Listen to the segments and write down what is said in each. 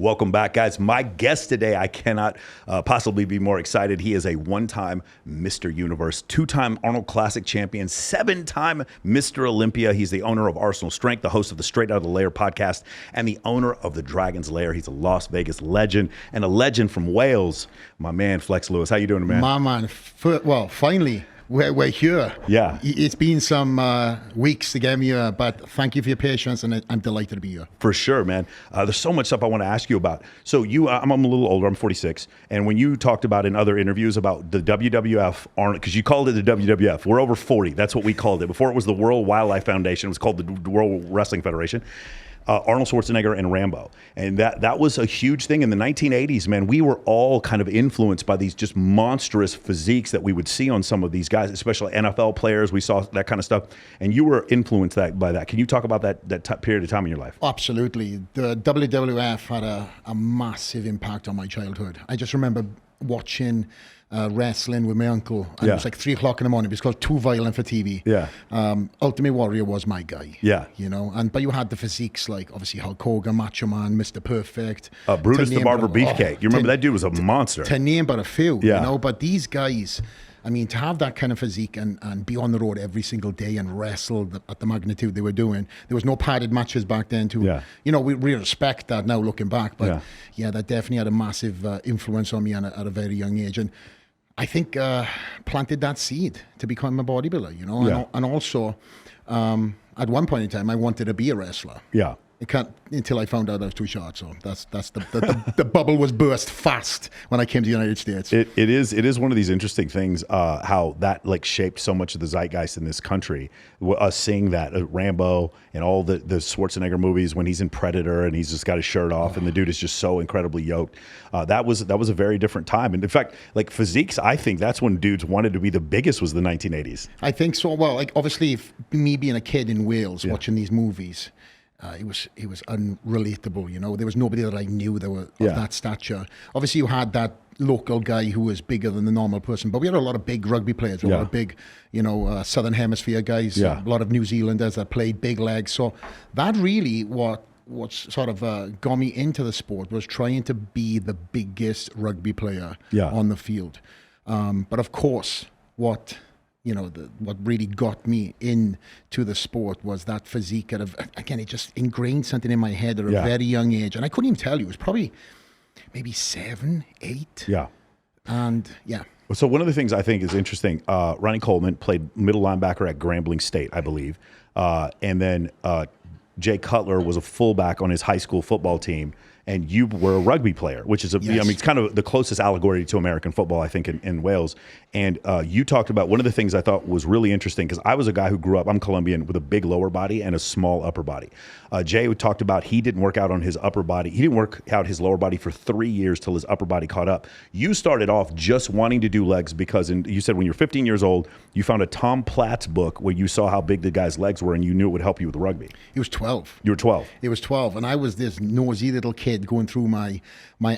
Welcome back, guys. My guest today, I cannot possibly be more excited. He is a one-time Mr. Universe, two-time Arnold Classic Champion, seven-time Mr. Olympia. He's the owner of Arsenal Strength, the host of the Straight Outta Lair podcast, and the owner of the Dragon's Lair. He's a Las Vegas legend and a legend from Wales. My man, Flex Lewis. How you doing, man? My man. Well, finally. We're here. Yeah. It's been some weeks to get me here, but thank you for your patience, and I'm delighted to be here. For sure, man. There's so much stuff I want to ask you about. So I'm a little older. I'm 46. And when you talked about in other interviews about the WWF, Arnold, because you called it the WWF. We're over 40. That's what we called it. Before it was the World Wildlife Foundation. It was called the World Wrestling Federation. Arnold Schwarzenegger and Rambo. And that was a huge thing in the 1980s, man. We were all kind of influenced by these just monstrous physiques that we would see on some of these guys, especially NFL players. We saw that kind of stuff. And you were influenced by that. Can you talk about that period of time in your life? Absolutely. The WWF had a massive impact on my childhood. I just remember watching wrestling with my uncle. And It was like 3 o'clock in the morning. It was called Too Violent for TV. Yeah. Ultimate Warrior was my guy. Yeah. You know, but you had the physiques like obviously Hulk Hogan, Macho Man, Mr. Perfect. Brutus the Barber Beefcake. You remember that dude was a monster. To name but a few, yeah. You know, but these guys, I mean, to have that kind of physique and be on the road every single day and wrestle at the magnitude they were doing. There was no padded matches back then too. Yeah. You know, we respect that now looking back, but yeah that definitely had a massive influence on me at a very young age. And I think planted that seed to become a bodybuilder, you know. Yeah. And also, at one point in time, I wanted to be a wrestler. Yeah. Until I found out I was too short. So that's the bubble was burst fast when I came to the United States. It is one of these interesting things how that like shaped so much of the zeitgeist in this country. Us seeing that Rambo and all the Schwarzenegger movies when he's in Predator and he's just got his shirt off and the dude is just so incredibly yoked. That was a very different time. And in fact, like physiques, I think that's when dudes wanted to be the biggest was the 1980s. I think so. Well, like obviously me being a kid in Wales watching these movies. It was unrelatable, you know. There was nobody that I knew that were of that stature. Obviously, you had that local guy who was bigger than the normal person, but we had a lot of big rugby players, a lot of big, you know, Southern Hemisphere guys, a lot of New Zealanders that played big legs. So that really what sort of got me into the sport was trying to be the biggest rugby player on the field. But of course, what really got me into the sport was that physique. Again, it just ingrained something in my head at a very young age. And I couldn't even tell you. It was probably maybe 7, 8. Yeah. And So one of the things I think is interesting, Ronnie Coleman played middle linebacker at Grambling State, I believe. And then Jay Cutler was a fullback on his high school football team. And you were a rugby player, which is, I mean, it's kind of the closest allegory to American football, I think, in Wales. And you talked about one of the things I thought was really interesting, because I was a guy who grew up, I'm Colombian, with a big lower body and a small upper body. Jay talked about he didn't work out on his upper body. He didn't work out his lower body for 3 years till his upper body caught up. You started off just wanting to do legs because you said when you're 15 years old, you found a Tom Platz book where you saw how big the guy's legs were and you knew it would help you with rugby. He was 12. You were 12. He was 12. And I was this nosy little kid going through my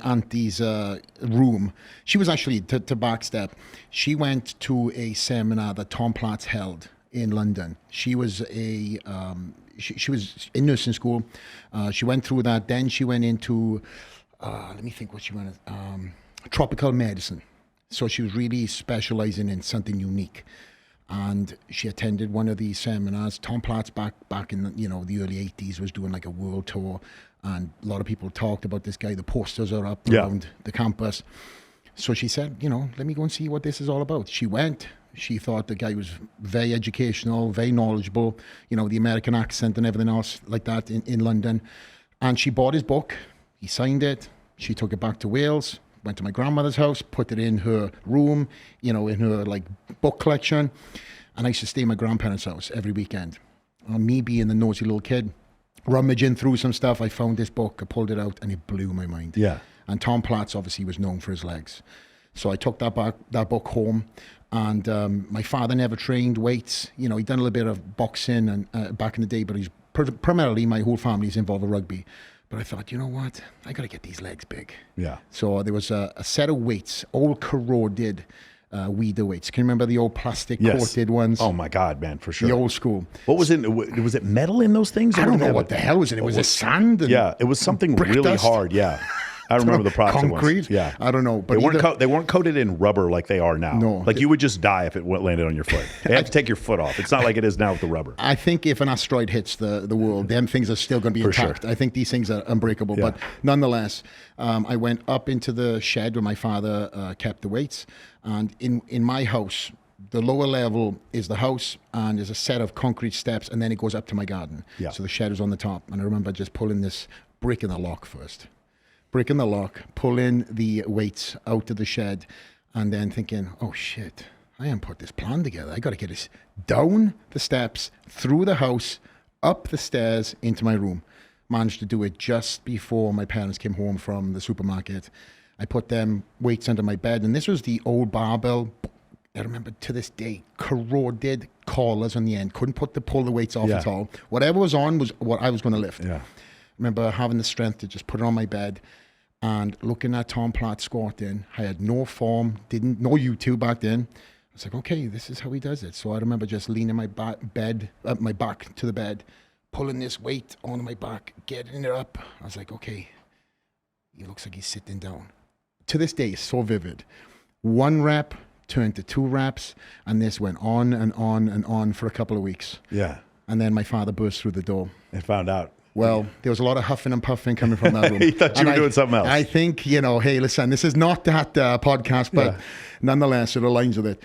auntie's room. She was actually, to backstep, she went to a seminar that Tom Platz held in London. She was she was in nursing school. She went through that. Then she went into, let me think what she went, tropical medicine. So she was really specializing in something unique. And she attended one of these seminars. Tom Platz back in the early 80s was doing like a world tour. And a lot of people talked about this guy. The posters are up around the campus. So she said, let me go and see what this is all about. She went. She thought the guy was very educational, very knowledgeable, the American accent and everything else like that in London. And she bought his book. He signed it. She took it back to Wales, went to my grandmother's house, put it in her room, in her like book collection. And I used to stay at my grandparents' house every weekend. Me being the nosy little kid, rummaging through some stuff, I found this book, I pulled it out, and it blew my mind. Yeah. And Tom Platz obviously was known for his legs. So I took that book home, and my father never trained weights. He'd done a little bit of boxing and back in the day, but he's primarily, my whole family's involved with rugby. But I thought, you know what? I got to get these legs big. Yeah. So there was a set of weights, old corroded Weeder weights. Can you remember the old plastic Yes. coated ones? Oh my God, man, for sure. The old school. What was it? Was it metal in those things? I Or don't did they know have what the hell was in it. Was it sand? And Yeah, it was something brick really dust? hard. Yeah, I remember the process. Concrete? Yeah, I don't know. But they weren't coated in rubber like they are now. No. Like you would just die if it landed on your foot. They had to take your foot off. It's not like it is now with the rubber. I think if an asteroid hits the world, them things are still going to be intact. sure. I think these things are unbreakable. Yeah. But nonetheless, I went up into the shed where my father kept the weights. And in my house, the lower level is the house, and there's a set of concrete steps, and then it goes up to my garden. Yeah. So the shed is on the top. And I remember just pulling this brick in the lock first. Brick in the lock, pulling the weights out of the shed, and then thinking, oh shit, I haven't put this plan together. I got to get this down the steps, through the house, up the stairs, into my room. Managed to do it just before my parents came home from the supermarket. I put them weights under my bed, and this was the old barbell. I remember to this day, corroded collars on the end. Couldn't pull the weights off at all. Whatever was on was what I was going to lift. Yeah. Remember having the strength to just put it on my bed and looking at Tom Platt squatting. I had no form, no YouTube back then. I was like, okay, this is how he does it. So I remember just leaning my back to the bed, pulling this weight on my back, getting it up. I was like, okay, he looks like he's sitting down. To this day, it's so vivid. 1 rep turned to 2 reps, and this went on and on and on for a couple of weeks. Yeah. And then my father burst through the door. And found out. Well, there was a lot of huffing and puffing coming from that room. He thought you were doing something else. I think, hey, listen, this is not that podcast, but nonetheless, it aligns with it.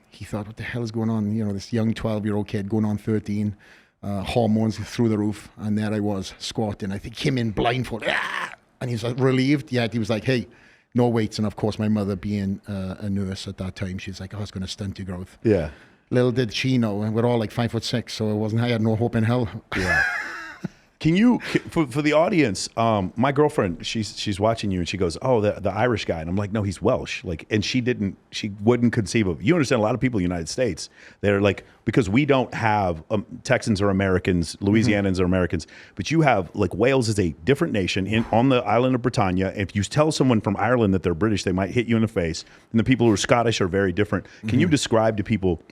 He thought, what the hell is going on? This young 12-year-old kid going on 13, hormones through the roof. And there I was squatting. I think him in blindfold. And he was relieved. Yet he was like, hey, no weights. And of course, my mother being a nurse at that time, she's like, oh, it's going to stunt your growth. Yeah. Little did she know. And we're all like 5'6", so I had no hope in hell. Yeah. Can you, for the audience, my girlfriend, she's watching you and she goes, oh, the Irish guy. And I'm like, no, he's Welsh. And she wouldn't conceive of, you understand, a lot of people in the United States, they're like, because we don't have, Texans are Americans, Louisianans are Americans, but you have, Wales is a different nation on the island of Britannia. If you tell someone from Ireland that they're British, they might hit you in the face. And the people who are Scottish are very different. Can you describe to people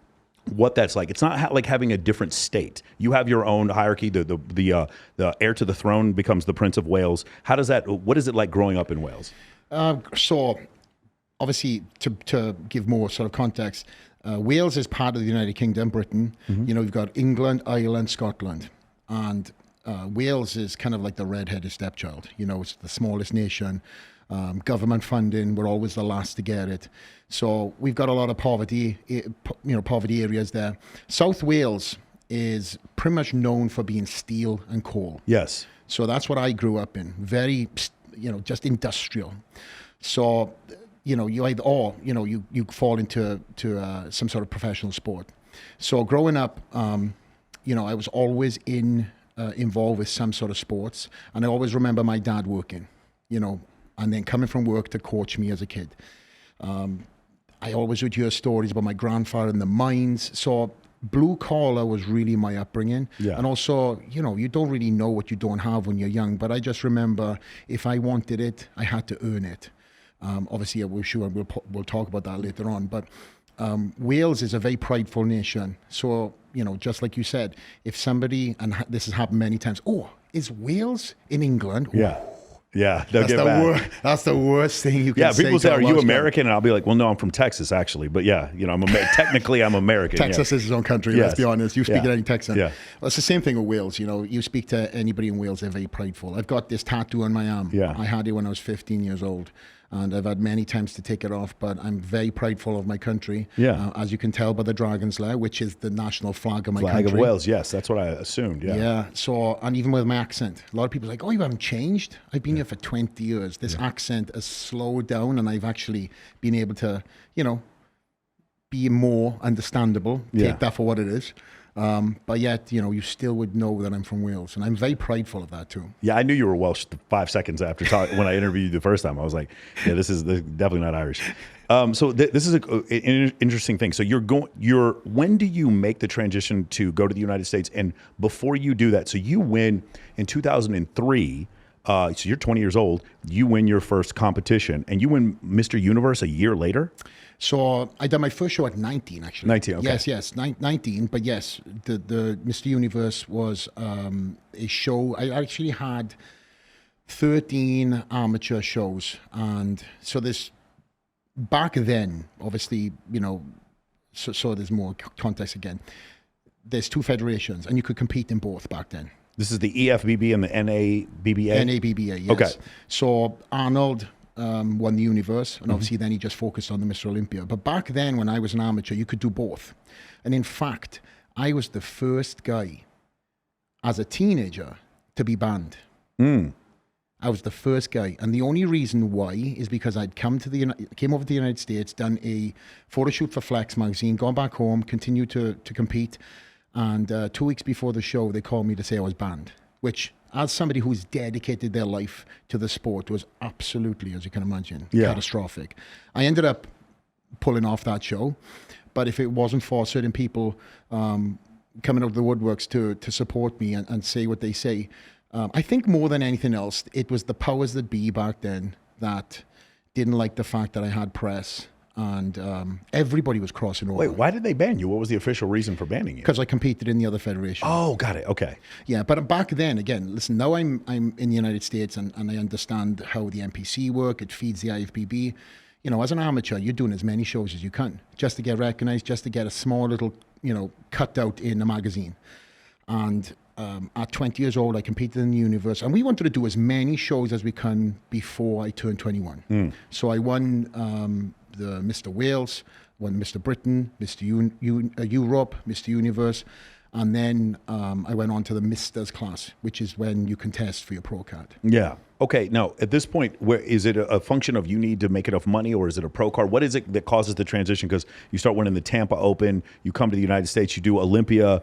what that's like? It's not like having a different state. You have your own hierarchy. The heir to the throne becomes the Prince of Wales. What is it like growing up in Wales? So obviously to give more sort of context, Wales is part of the United Kingdom, Britain. You've got England, Ireland, Scotland, and Wales is kind of like the red-headed stepchild. It's the smallest nation. Government funding, we're always the last to get it. So we've got a lot of poverty areas there. South Wales is pretty much known for being steel and coal. Yes. So that's what I grew up in. Very, just industrial. So, you either, or, you fall into some sort of professional sport. So growing up, I was always involved with some sort of sports. And I always remember my dad working, and then coming from work to coach me as a kid. I always would hear stories about my grandfather in the mines. So blue collar was really my upbringing. Yeah. And also, you don't really know what you don't have when you're young. But I just remember if I wanted it, I had to earn it. Obviously, we'll talk about that later on. But Wales is a very prideful nation. So, just like you said, if somebody, and this has happened many times, oh, is Wales in England? Yeah. Yeah, that's the worst thing you can say. Yeah, people say, "Are you American?" And I'll be like, "Well, no, I'm from Texas, actually." But yeah, technically, I'm American. Texas is his own country. Yes. Let's be honest. You speak to any Texan. Yeah, well, it's the same thing with Wales. You speak to anybody in Wales, they're very prideful. I've got this tattoo on my arm. Yeah, I had it when I was 15 years old. And I've had many times to take it off, but I'm very prideful of my country. Yeah. As you can tell by the Dragon's Lair, which is the national flag of my country. Flag of Wales, yes. That's what I assumed, yeah. Yeah. So, and even with my accent, a lot of people are like, oh, you haven't changed? I've been here for 20 years. This accent has slowed down, and I've actually been able to, be more understandable. Take that for what it is. But yet, you still would know that I'm from Wales, and I'm very prideful of that too. Yeah, I knew you were Welsh 5 seconds after when I interviewed you the first time. I was like, yeah, this is definitely not Irish. So this is an interesting thing. So when do you make the transition to go to the United States? And before you do that, so you win in 2003. So you're 20 years old. You win your first competition, and you win Mr. Universe a year later. So I done my first show at 19, actually. 19, okay. Yes, 19. But yes, the Mr. Universe was a show. I actually had 13 amateur shows. And so this, back then, obviously, you know, so there's more context again. There's 2 federations, and you could compete in both back then. This is the EFBB and the NABBA? NABBA, yes. Okay. So Arnold won the Universe, and obviously then he just focused on the Mr. Olympia. But back then, when I was an amateur, you could do both. And in fact, I was the first guy as a teenager to be banned. I was the first guy. And the only reason why is because I'd came over to the United States, done a photo shoot for Flex magazine, gone back home, continued to compete. And 2 weeks before the show, they called me to say I was banned, which, as somebody who's dedicated their life to the sport, was absolutely, as you can imagine, catastrophic. I ended up pulling off that show, but if it wasn't for certain people coming out of the woodworks to support me and say what they say, I think more than anything else, it was the powers that be back then that didn't like the fact that I had press, and everybody was crossing over. Wait, why did they ban you? What was the official reason for banning you? Because I competed in the other federation. Oh, got it. Okay. Yeah, but back then, again, listen, now I'm in the United States and I understand how the NPC work. It feeds the IFBB. You know, as an amateur, you're doing as many shows as you can just to get recognized, just to get a small little, you know, cutout in a magazine. And at 20 years old, I competed in the Universe, and we wanted to do as many shows as we can before I turned 21. So I won the Mr. Wales, won Mr. Britain, Mr. Europe, Mr. Universe, and then I went on to the Misters class, which is when you contest for your pro card. Yeah. Okay. Now, at this point, where is it a function of you need to make enough money, or is it a pro card? What is it that causes the transition? Because you start winning the Tampa Open, you come to the United States, you do Olympia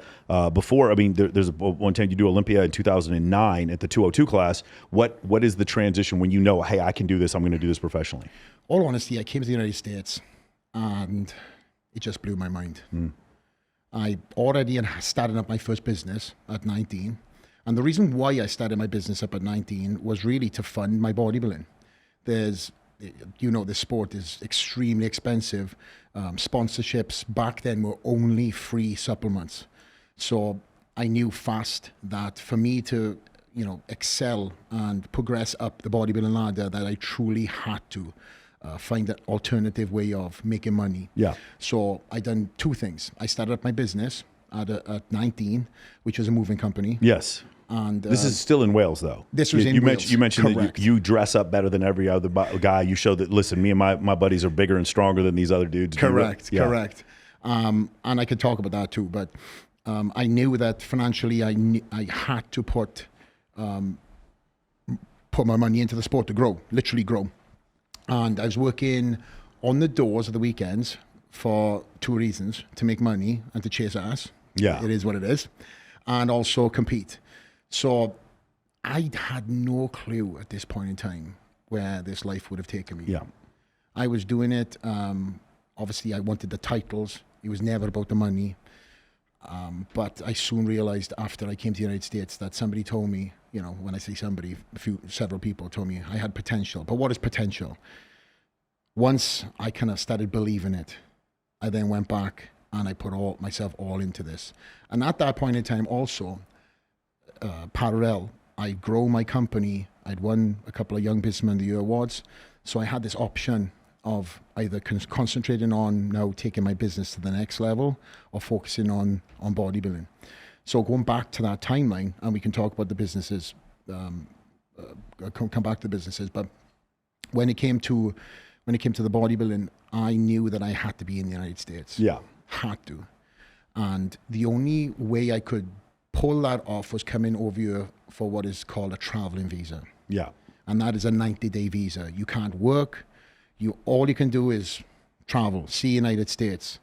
before. I mean, there's one time you do Olympia in 2009 at the 202 class. What is the transition when you know, hey, I can do this, I'm going to do this professionally? All honesty, I came to the United States, and it just blew my mind. I already had started up my first business at 19. And the reason why I started my business up at 19 was really to fund my bodybuilding. There's, you know, this sport is extremely expensive. Sponsorships back then were only free supplements. So I knew fast that for me to, you know, excel and progress up the bodybuilding ladder, that I truly had to find an alternative way of making money. Yeah. So I done 2 things. I started up my business at 19, which was a moving company. Yes. And this is still in Wales, though. This was in Wales. You mentioned that you dress up better than every other guy. You show that, listen, me and my buddies are bigger and stronger than these other dudes. Correct. And I could talk about that too. But I knew that financially I had to put my money into the sport to grow, literally grow. And I was working on the doors of the weekends for 2 reasons: to make money and to chase ass. Yeah. It is what it is. And also compete. So I had no clue at this point in time where this life would have taken me. Yeah. I was doing it. Obviously, I wanted the titles. It was never about the money. But I soon realized after I came to the United States that somebody told me, you know, when I say somebody, several people told me I had potential. But what is potential? Once I kind of started believing it, I then went back and I put myself all into this. And at that point in time also, parallel, I grow my company. I'd won a couple of Young Businessman of the Year awards. So I had this option of either concentrating on now taking my business to the next level or focusing on bodybuilding. So going back to that timeline, and we can talk about the businesses, come back to the businesses, but when it came to the bodybuilding, I knew that I had to be in the United States. Yeah. Had to. And the only way I could pull that off was coming over here for what is called a traveling visa. Yeah. And that is a 90-day visa. You can't work. All you can do is travel, see United States.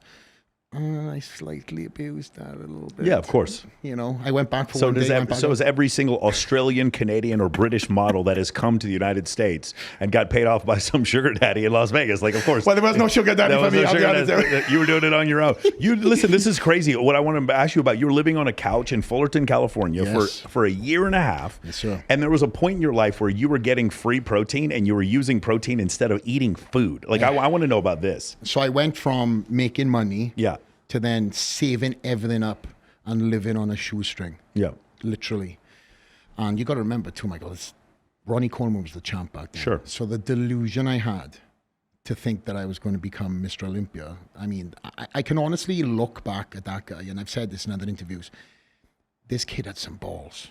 And I slightly abused that a little bit. Yeah, of course. You know, I went back for So one does day. is every single Australian, Canadian, or British model that has come to the United States and got paid off by some sugar daddy in Las Vegas? Like, of course. Well, there was no sugar daddy for me. I'll be honest. You were doing it on your own. You listen. This is crazy. What I want to ask you about: you were living on a couch in Fullerton, California, for a year and a half. Yes, sir. And there was a point in your life where you were getting free protein and you were using protein instead of eating food. Like, I want to know about this. So I went from making money. Yeah. To then saving everything up and living on a shoestring. Yeah. Literally. And you got to remember too, Michael, Ronnie Coleman was the champ back then. Sure. So the delusion I had to think that I was going to become Mr. Olympia, I mean, I can honestly look back at that guy, and I've said this in other interviews, this kid had some balls.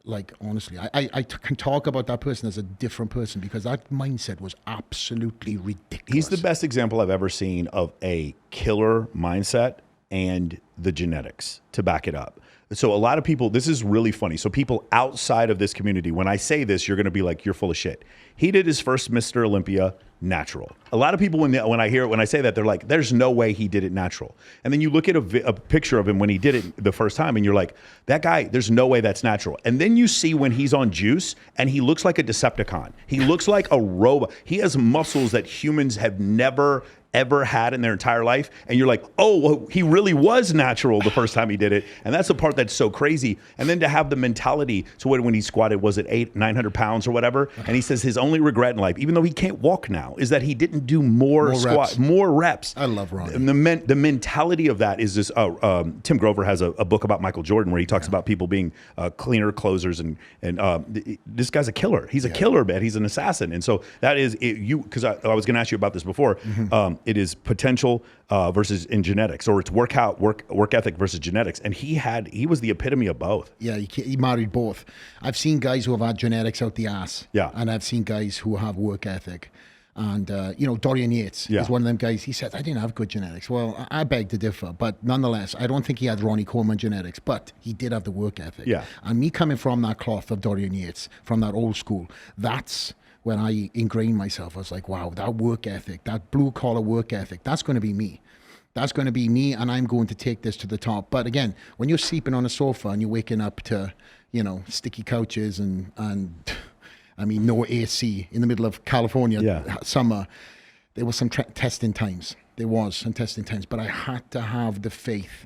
Like, honestly, I can talk about that person as a different person because that mindset was absolutely ridiculous. He's the best example I've ever seen of a killer mindset and the genetics to back it up. So a lot of people, this is really funny. So people outside of this community, when I say this, you're going to be like, you're full of shit. He did his first Mr. Olympia natural. A lot of people, when I say that, they're like, there's no way he did it natural. And then you look at a picture of him when he did it the first time and you're like, that guy, there's no way that's natural. And then you see when he's on juice and he looks like a Decepticon. He looks like a robot. He has muscles that humans have never ever had in their entire life. And you're like, oh, well, he really was natural the first time he did it. And that's the part that's so crazy. And then to have the mentality, so when he squatted, was it 900 pounds or whatever? And he says his only regret in life, even though he can't walk now, is that he didn't do more reps. I love Ronnie. And the mentality of that is this, Tim Grover has a book about Michael Jordan where he talks about people being cleaner closers. And this guy's a killer. He's a killer, man. He's an assassin. And so that is, because I was going to ask you about this before, it is potential versus in genetics, or it's work ethic versus genetics. And he was the epitome of both. Yeah, he married both. I've seen guys who have had genetics out the ass. Yeah. And I've seen guys who have work ethic. And, Dorian Yates is one of them guys. He said, I didn't have good genetics. Well, I beg to differ. But nonetheless, I don't think he had Ronnie Coleman genetics, but he did have the work ethic. Yeah. And me coming from that cloth of Dorian Yates, from that old school, that's when I ingrained myself. I was like, wow, that work ethic, that blue collar work ethic, that's going to be me. That's going to be me, and I'm going to take this to the top. But again, when you're sleeping on a sofa and you're waking up to, sticky couches and I mean, no AC in the middle of California summer, there was some testing times. But I had to have the faith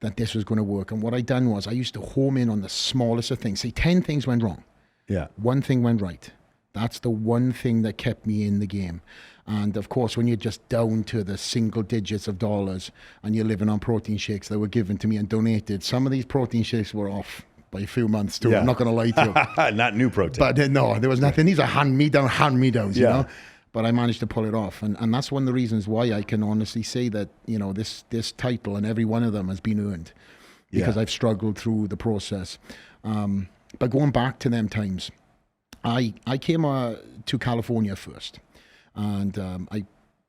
that this was going to work. And what I done was I used to home in on the smallest of things. Say 10 things went wrong. Yeah. One thing went right. That's the one thing that kept me in the game. And of course, when you're just down to the single digits of dollars and you're living on protein shakes that were given to me and donated, some of these protein shakes were off by a few months too. Yeah. I'm not going to lie to you. Not new protein. But no, there was nothing. These are hand-me-downs, you know? But I managed to pull it off. And that's one of the reasons why I can honestly say that, this title and every one of them has been earned because I've struggled through the process. But going back to them times, I came to California first, and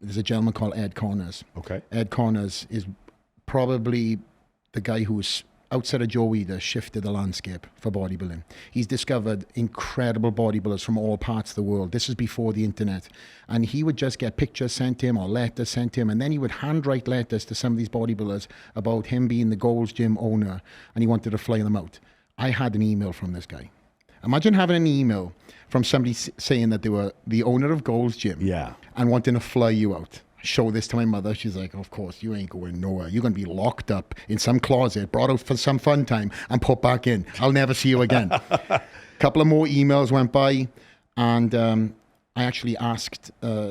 there's a gentleman called Ed Connors. Okay. Ed Connors is probably the guy who's, outside of Joe Weider, shifted the landscape for bodybuilding. He's discovered incredible bodybuilders from all parts of the world. This is before the internet. And he would just get pictures sent to him or letters sent to him, and then he would handwrite letters to some of these bodybuilders about him being the Gold's Gym owner, and he wanted to fly them out. I had an email from this guy. Imagine having an email from somebody saying that they were the owner of Gold's Gym and wanting to fly you out. Show this to my mother. She's like, of course, you ain't going nowhere. You're going to be locked up in some closet, brought out for some fun time and put back in. I'll never see you again. A couple of more emails went by, and I actually asked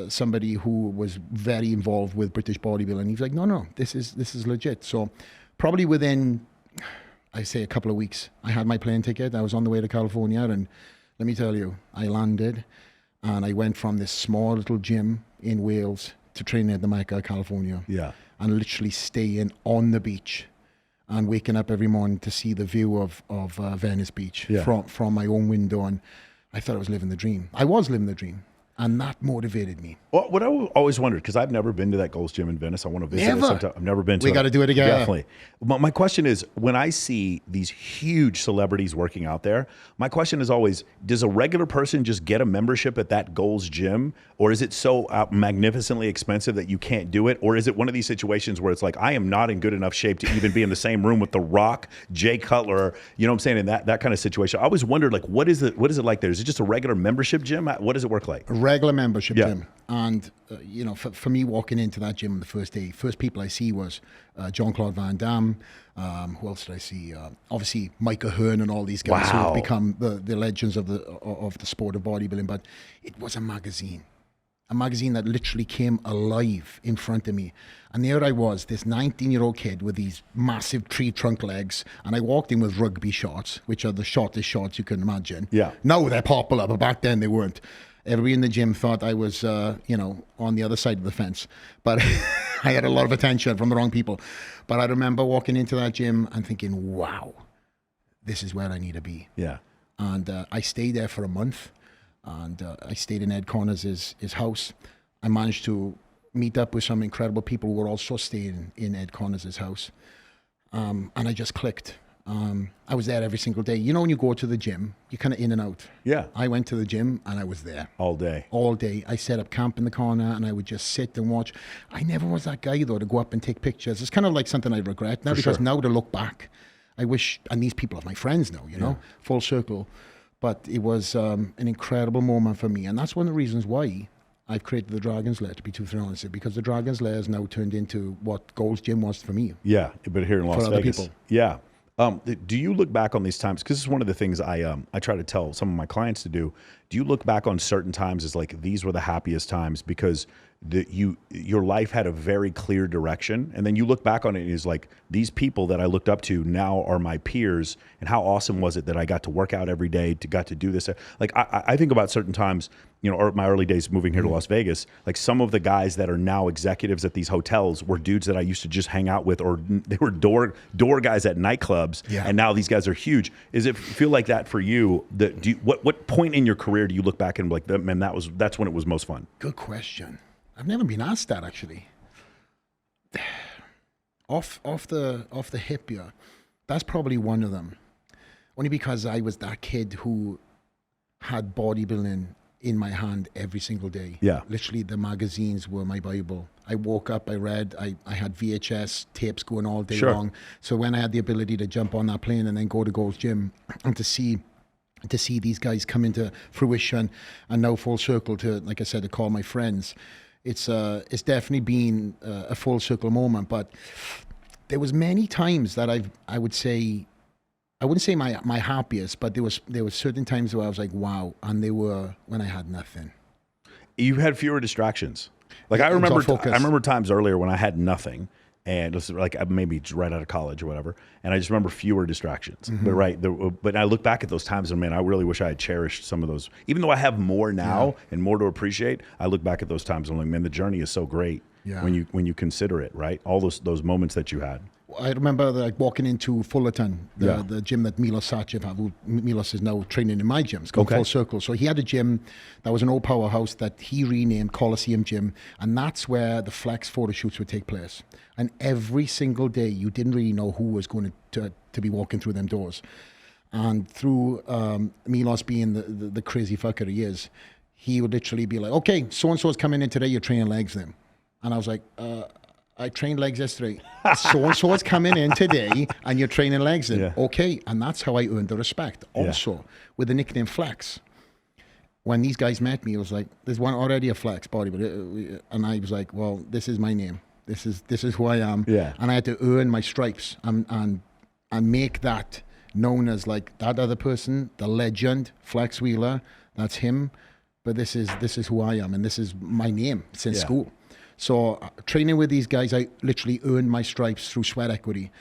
somebody who was very involved with British bodybuilding. He's like, no, this is legit. So probably within, I say, a couple of weeks, I had my plane ticket. I was on the way to California, and let me tell you, I landed, and I went from this small little gym in Wales to training at the Mecca, California. Yeah. And literally staying on the beach and waking up every morning to see the view of Venice Beach from my own window. And I thought I was living the dream. I was living the dream. And that motivated me. Well, what I always wondered, because I've never been to that Gold's Gym in Venice. I want to visit it sometime. I've never been to it. We got to do it again. Definitely. My question is, when I see these huge celebrities working out there, my question is always, does a regular person just get a membership at that Gold's Gym? Or is it so magnificently expensive that you can't do it? Or is it one of these situations where it's like, I am not in good enough shape to even be in the same room with The Rock, Jay Cutler, you know what I'm saying? In that kind of situation. I always wondered, like, what is it like there? Is it just a regular membership gym? What does it work like? Regular membership gym. And, you know, for me walking into that gym the first day, first people I see was Jean-Claude Van Damme. Who else did I see? Obviously, Micah Hearn and all these guys who have become the legends of the sport of bodybuilding. But it was a magazine that literally came alive in front of me. And there I was, this 19-year-old kid with these massive tree trunk legs. And I walked in with rugby shorts, which are the shortest shorts you can imagine. Yeah. Now they're popular, but back then they weren't. Everybody in the gym thought I was, you know, on the other side of the fence. But I had a lot of attention from the wrong people. But I remember walking into that gym and thinking, wow, this is where I need to be. Yeah. And I stayed there for a month. And I stayed in Ed Connors' his house. I managed to meet up with some incredible people who were also staying in Ed Connors' house. And I just clicked. I was there every single day. You know, when you go to the gym, you're kind of in and out. Yeah. I went to the gym and I was there. All day. All day. I set up camp in the corner and I would just sit and watch. I never was that guy, though, to go up and take pictures. It's kind of like something I regret now, because now to look back, I wish, and these people are my friends now, you know, full circle. But it was an incredible moment for me. And that's one of the reasons why I've created the Dragon's Lair, to be truthfully honest, because the Dragon's Lair has now turned into what Gold's Gym was for me. Yeah, but here in Las Vegas. People. Yeah. Do you look back on these times? Because this is one of the things I try to tell some of my clients to do. Do you look back on certain times as like, these were the happiest times because your life had a very clear direction, and then you look back on it and it's like, these people that I looked up to now are my peers, and how awesome was it that I got to work out every day, got to do this? Like I think about certain times, you know, or my early days moving here to Las Vegas, like some of the guys that are now executives at these hotels were dudes that I used to just hang out with, or they were door guys at nightclubs, and now these guys are huge. Is it feel like that for you? What point in your career do you look back and be like, man, that's when it was most fun? Good question. I've never been asked that, actually. Off the hip here, that's probably one of them. Only because I was that kid who had bodybuilding in my hand every single day. Yeah. Literally, the magazines were my Bible. I woke up, I read, I had VHS tapes going all day long. So when I had the ability to jump on that plane and then go to Gold's Gym and to see these guys come into fruition and now full circle to, like I said, to call my friends, it's definitely been a full circle moment. But there was many times that I would say, I wouldn't say my happiest, but there was certain times where I was like, wow, and they were when I had nothing. You had fewer distractions. Like I remember times earlier when I had nothing, and it was like maybe right out of college or whatever, and I just remember fewer distractions. But I look back at those times and man, I really wish I had cherished some of those. Even though I have more now and more to appreciate, I look back at those times and I'm like, man, the journey is so great when you consider it, right? All those moments that you had. I remember like walking into Fullerton, the gym that Milos Sachev had. Milos is now training in my gym. It's called Full Circle. So he had a gym that was an old powerhouse that he renamed Coliseum Gym, and that's where the flex photo shoots would take place. And every single day, you didn't really know who was going to be walking through them doors. And through Milos being the crazy fucker he is, he would literally be like, "Okay, so and so is coming in today. You're training legs then." And I was like, I trained legs yesterday. So-and-so is coming in today and you're training legs in. Yeah. Okay. And that's how I earned the respect. Also, with the nickname Flex. When these guys met me, it was like, there's one already a Flex bodybuilder. And I was like, well, this is my name. This is who I am. Yeah. And I had to earn my stripes and make that known as like that other person, the legend, Flex Wheeler. That's him. But this is who I am. And this is my name since school. So training with these guys, I literally earned my stripes through sweat equity.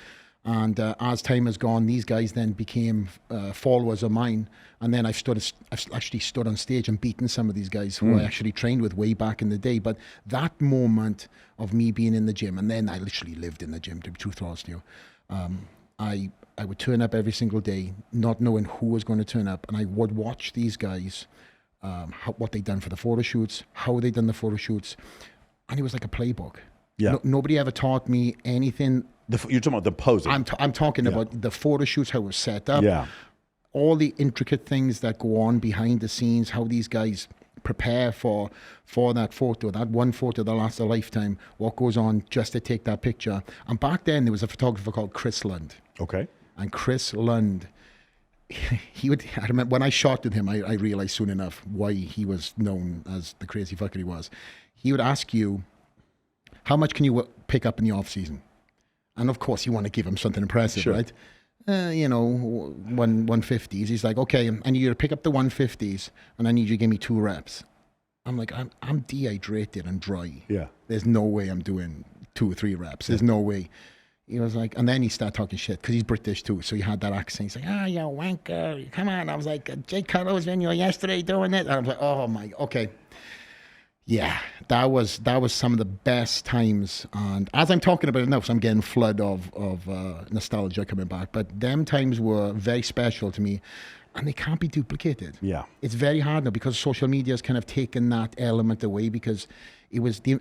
And as time has gone, these guys then became followers of mine. And then I've actually stood on stage and beaten some of these guys who I actually trained with way back in the day. But that moment of me being in the gym, and then I literally lived in the gym, to be truthful honest to you. I would turn up every single day, not knowing who was going to turn up. And I would watch these guys what they'd done for the photo shoots, how they'd done the photo shoots. And it was like a playbook. Yeah. Nobody ever taught me anything. You're talking about the posing. I'm talking about the photo shoots, how it was set up. Yeah. All the intricate things that go on behind the scenes, how these guys prepare for that photo, that one photo that lasts a lifetime, what goes on just to take that picture. And back then, there was a photographer called Chris Lund. Okay. And Chris Lund, I remember when I shot with him, I realized soon enough why he was known as the crazy fucker he was. He would ask you, how much can you pick up in the off season? And of course, you want to give him something impressive, sure. right? 150s. He's like, okay, I need you to pick up the 150s, and I need you to give me 2 reps. I'm like, I'm dehydrated and dry. Yeah. There's no way I'm doing 2 or 3 reps. There's no way. He was like, and then he started talking shit because he's British too, so he had that accent. He's like, you wanker, come on. I was like, Jake Cutler was in you yesterday doing it. And I was like, oh my, okay. Yeah, that was some of the best times. And as I'm talking about it now, so I'm getting a flood of nostalgia coming back. But them times were very special to me, and they can't be duplicated. Yeah, it's very hard now because social media has kind of taken that element away, because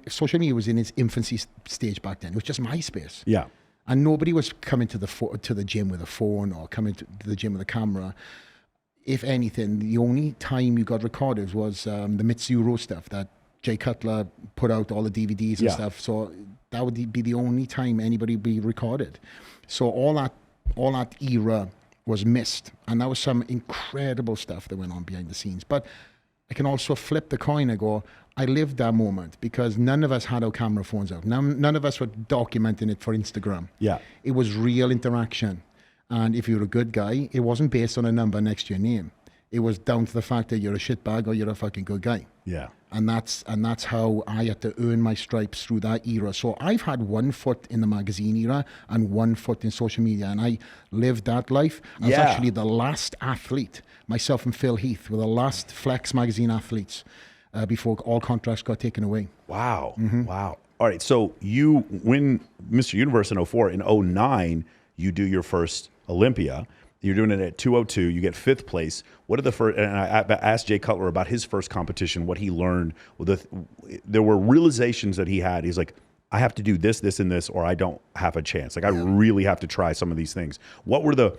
social media was in its infancy stage back then. It was just MySpace. Yeah, and nobody was coming to the gym with a phone or coming to the gym with a camera. If anything, the only time you got recorded was the Mitsuru stuff that Jay Cutler put out, all the DVDs and stuff. So that would be the only time anybody would be recorded. So all that era was missed. And that was some incredible stuff that went on behind the scenes. But I can also flip the coin and go, I lived that moment because none of us had our camera phones out. None of us were documenting it for Instagram. Yeah. It was real interaction. And if you're a good guy, it wasn't based on a number next to your name. It was down to the fact that you're a shitbag or you're a fucking good guy. Yeah. And that's how I had to earn my stripes through that era. So I've had 1 foot in the magazine era and 1 foot in social media, and I lived that life. I was actually the last athlete. Myself and Phil Heath were the last Flex magazine athletes before all contracts got taken away. Wow. Mm-hmm. Wow. All right. So you win Mr. Universe in 04. In 09, you do your first Olympia. You're doing it at 202. You get 5th place. What are the first? And I asked Jay Cutler about his first competition, what he learned. There were realizations that he had. He's like, I have to do this, this, and this, or I don't have a chance. Like I really have to try some of these things. What were the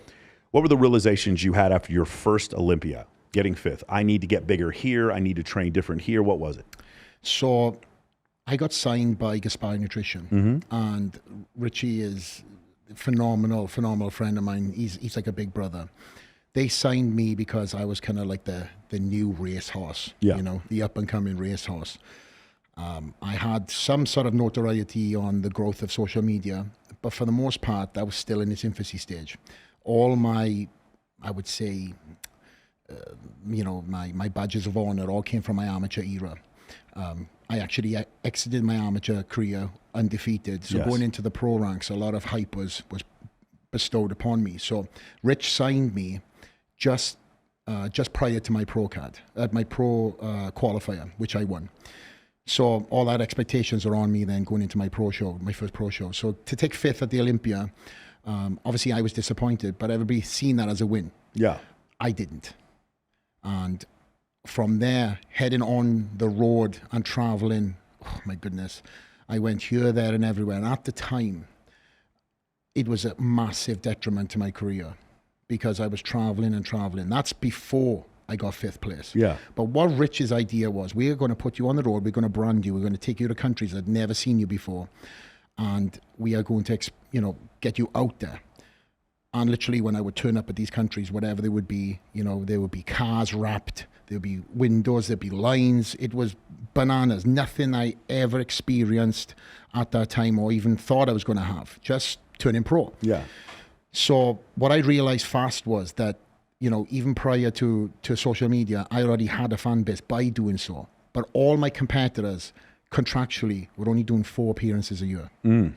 realizations you had after your first Olympia, getting 5th? I need to get bigger here. I need to train different here. What was it? So I got signed by Gaspari Nutrition, and Richie is phenomenal friend of mine. He's like a big brother. They signed me because I was kind of like the new racehorse, the up and coming racehorse. I had some sort of notoriety on the growth of social media, but for the most part, that was still in its infancy stage. All my, I would say, my badges of honor all came from my amateur era. I actually exited my amateur career undefeated. So going into the pro ranks, a lot of hype was bestowed upon me. So Rich signed me just prior to my pro card, at my pro qualifier, which I won. So all that expectations are on me then going into my pro show, my first pro show. So to take 5th at the Olympia, obviously I was disappointed, but everybody seen that as a win. Yeah. I didn't. And from there, heading on the road and traveling, oh my goodness, I went here, there, and everywhere. And at the time, it was a massive detriment to my career because I was traveling and traveling. That's before I got 5th place. Yeah. But what Rich's idea was, we're going to put you on the road, we're going to brand you, we're going to take you to countries that had never seen you before, and we are going to, get you out there. And literally, when I would turn up at these countries, whatever they would be, there would be cars wrapped, there'd be windows, there'd be lines. It was bananas. Nothing I ever experienced at that time or even thought I was going to have. Just turning pro. Yeah. So what I realized fast was that, even prior to social media, I already had a fan base by doing so. But all my competitors contractually were only doing 4 appearances a year. Mm.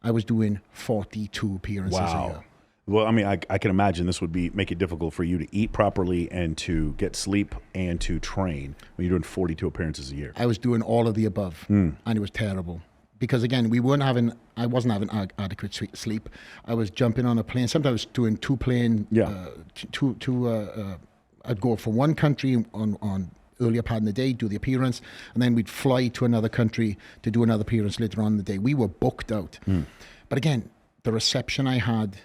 I was doing 42 appearances a year. Well, I mean, I can imagine this would make it difficult for you to eat properly and to get sleep and to train when you're doing 42 appearances a year. I was doing all of the above, and it was terrible. Because again, I wasn't having adequate sleep. I was jumping on a plane. Sometimes doing 2 plane, I'd go from one country on earlier part in the day, do the appearance, and then we'd fly to another country to do another appearance later on in the day. We were booked out. But again, the reception I had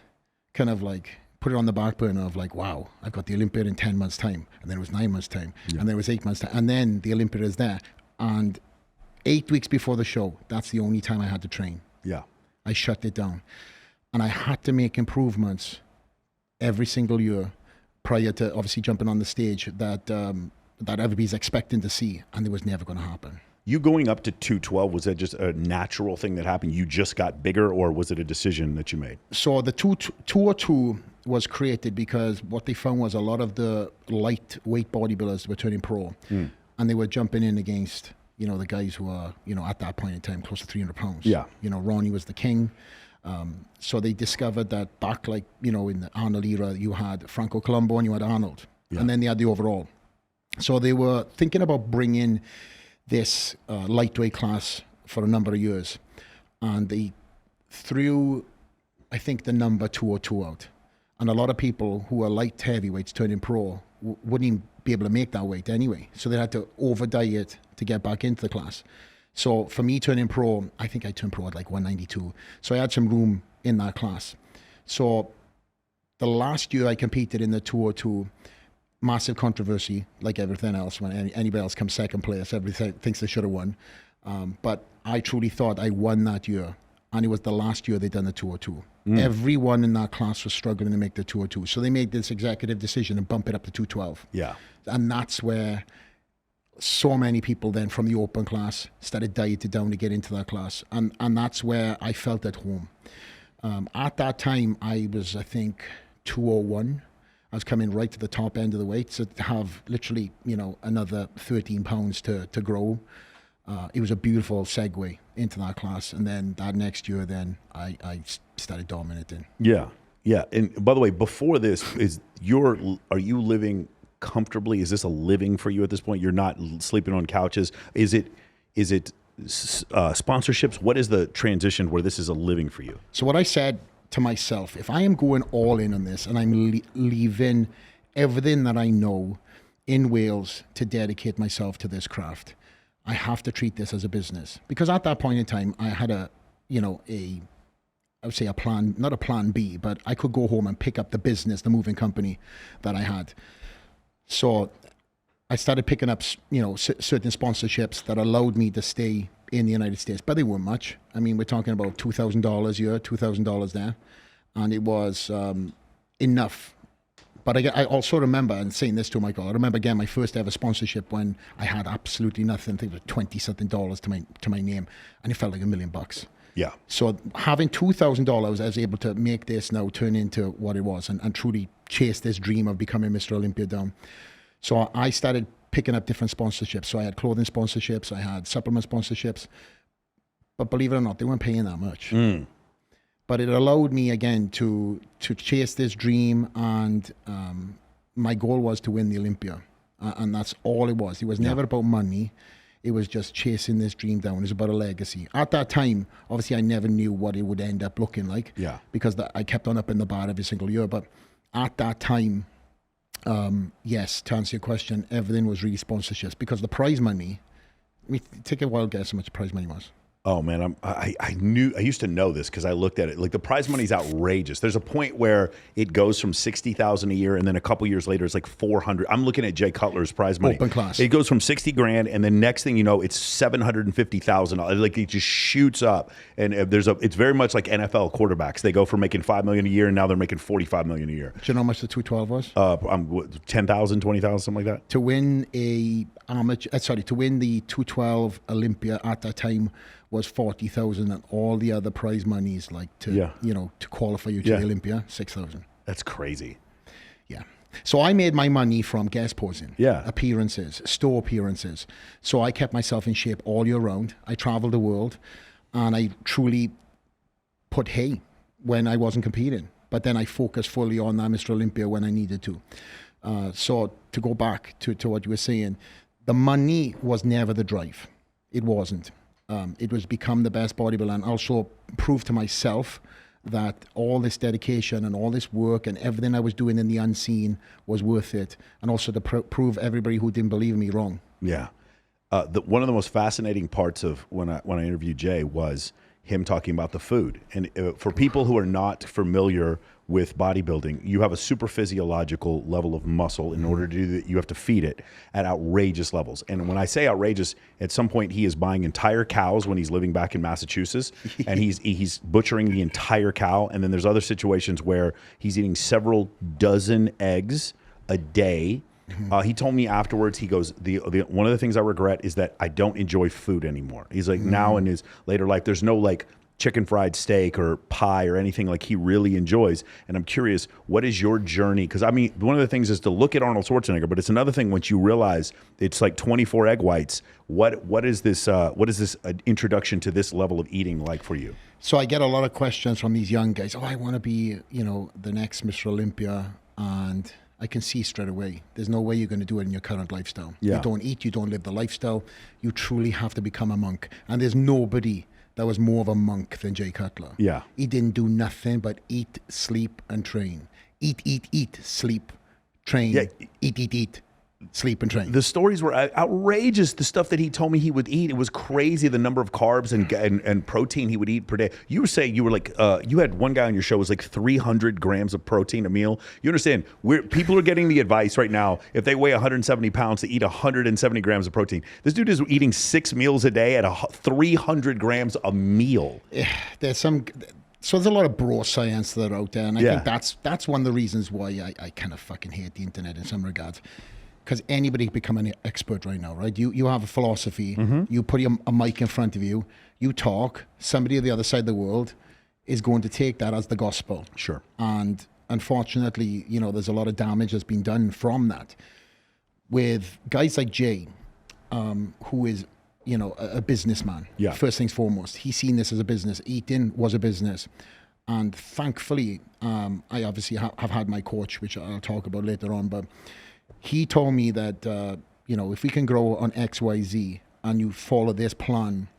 kind of like put it on the back burner of like, wow, I've got the Olympia in 10 months' time. And then it was 9 months' time. And then it was 8 months' time. And then the Olympia is there. And 8 weeks before the show, that's the only time I had to train. Yeah. I shut it down. And I had to make improvements every single year prior to obviously jumping on the stage that that everybody's expecting to see. And it was never going to happen. You going up to 212, was that just a natural thing that happened? You just got bigger, or was it a decision that you made? So the 202 was created because what they found was a lot of the lightweight bodybuilders were turning pro. And they were jumping in against, you know, the guys who are, you know, at that point in time, close to 300 pounds. Yeah. You know, Ronnie was the king. So they discovered that back, like, you know, in the Arnold era, you had Franco Colombo and you had Arnold. Yeah. And then they had the overall. So they were thinking about bringing this lightweight class for a number of years. And they threw, I think, the number 202 out. And a lot of people who are light heavyweights turning pro wouldn't even be able to make that weight anyway. So they had to over diet to get back into the class. So for me turning pro, I think I turned pro at like 192. So I had some room in that class. So the last year I competed in the 202, massive controversy, like everything else. When anybody else comes second place, everybody thinks they should have won. But I truly thought I won that year. And it was the last year they done the 202. Everyone in that class was struggling to make the 202. So they made this executive decision and bump it up to 212. Yeah. And that's where so many people then from the open class started dieted down to get into that class. And that's where I felt at home. At that time, I was, I think, 201. I was coming right to the top end of the weight. So to have literally, you know, another 13 pounds to grow, it was a beautiful segue into that class. And then that next year, then I started dominating. Yeah. Yeah. And by the way, before this, are you living comfortably? Is this a living for you at this point? You're not sleeping on couches. Is it sponsorships? What is the transition where this is a living for you? So what I said to myself, if I am going all in on this and I'm leaving everything that I know in Wales to dedicate myself to this craft, I have to treat this as a business. Because at that point in time, I had I would say a plan, not a plan B, but I could go home and pick up the business, the moving company that I had. So I started picking up, you know, certain sponsorships that allowed me to stay in the United States, but they weren't much. I mean, we're talking about $2,000 a year, $2,000 there. And it was enough. But I also remember, and saying this to Michael, I remember getting my first ever sponsorship when I had absolutely nothing. I think it was $20-something to my name, and it felt like $1 million. Yeah. So having $2,000, I was able to make this now turn into what it was and truly chase this dream of becoming Mr. Olympia down. So I started picking up different sponsorships. So I had clothing sponsorships, I had supplement sponsorships, but believe it or not, they weren't paying that much. But it allowed me again to chase this dream, and my goal was to win the Olympia, and that's all it was. It was never about money. It was just chasing this dream down. It was about a legacy. At that time, obviously, I never knew what it would end up looking like. Yeah. Because I kept on up in the bar every single year. But at that time, yes, to answer your question, everything was really sponsorships, because the prize money. I mean, take a wild guess how much the prize money was. Oh man, I used to know this because I looked at it. Like, the prize money is outrageous. There's a point where it goes from $60,000 a year, and then a couple years later it's like 400. I'm looking at Jay Cutler's prize money. Open class. It goes from 60 grand, and then next thing you know, it's $750,000. Like, it just shoots up. And it's very much like NFL quarterbacks. They go from making $5 million a year, and now they're making $45 million a year. Do you know how much the 212 was? 10,000, 20,000, something like that. To win the 212 Olympia at that time was 40,000, and all the other prize monies, like to qualify you to the Olympia, 6,000. That's crazy. Yeah. So I made my money from guest posing, appearances, store appearances. So I kept myself in shape all year round. I traveled the world, and I truly put hay when I wasn't competing. But then I focused fully on that Mr. Olympia when I needed to. So to go back to what you were saying, the money was never the drive. It wasn't. It was become the best bodybuilder, and also prove to myself that all this dedication and all this work and everything I was doing in the unseen was worth it, and also to prove everybody who didn't believe me wrong. Yeah. One of the most fascinating parts of when I interviewed Jay was him talking about the food. And for people who are not familiar with bodybuilding, you have a super physiological level of muscle. In order to do that, you have to feed it at outrageous levels. And when I say outrageous, at some point he is buying entire cows when he's living back in Massachusetts, and he's butchering the entire cow. And then there's other situations where he's eating several dozen eggs a day. He told me afterwards, he goes, one of the things I regret is that I don't enjoy food anymore. He's like, now in his later life, there's no like chicken fried steak or pie or anything like he really enjoys. And I'm curious, what is your journey? Because I mean, one of the things is to look at Arnold Schwarzenegger, but it's another thing once you realize it's like 24 egg whites. What is this introduction to this level of eating like for you? So I get a lot of questions from these young guys. Oh, I want to be, the next Mr Olympia. And I can see straight away, there's no way you're going to do it in your current lifestyle. Yeah. You don't eat, you don't live the lifestyle. You truly have to become a monk. And there's nobody that was more of a monk than Jay Cutler. Yeah. He didn't do nothing but eat, sleep, and train. Eat, sleep, train. Yeah. Eat, sleep, and train. The stories were outrageous. The stuff that he told me he would eat, it was crazy. The number of carbs and protein he would eat per day. You were saying you were like, you had one guy on your show was like 300 grams of protein a meal. You understand? People are getting the advice right now, if they weigh 170 pounds, to eat 170 grams of protein. This dude is eating 6 meals a day at 300 grams a meal. So there's a lot of bro science that are out there, and I think that's one of the reasons why I kind of fucking hate the internet in some regards. Because anybody can become an expert right now, right? You have a philosophy, you put a mic in front of you, you talk, somebody on the other side of the world is going to take that as the gospel. Sure. And unfortunately, there's a lot of damage that's been done from that. With guys like Jay, who is, a businessman, first things foremost, he's seen this as a business. Eating was a business. And thankfully, I obviously have had my coach, which I'll talk about later on, but he told me that, if we can grow on X, Y, Z and you follow this plan,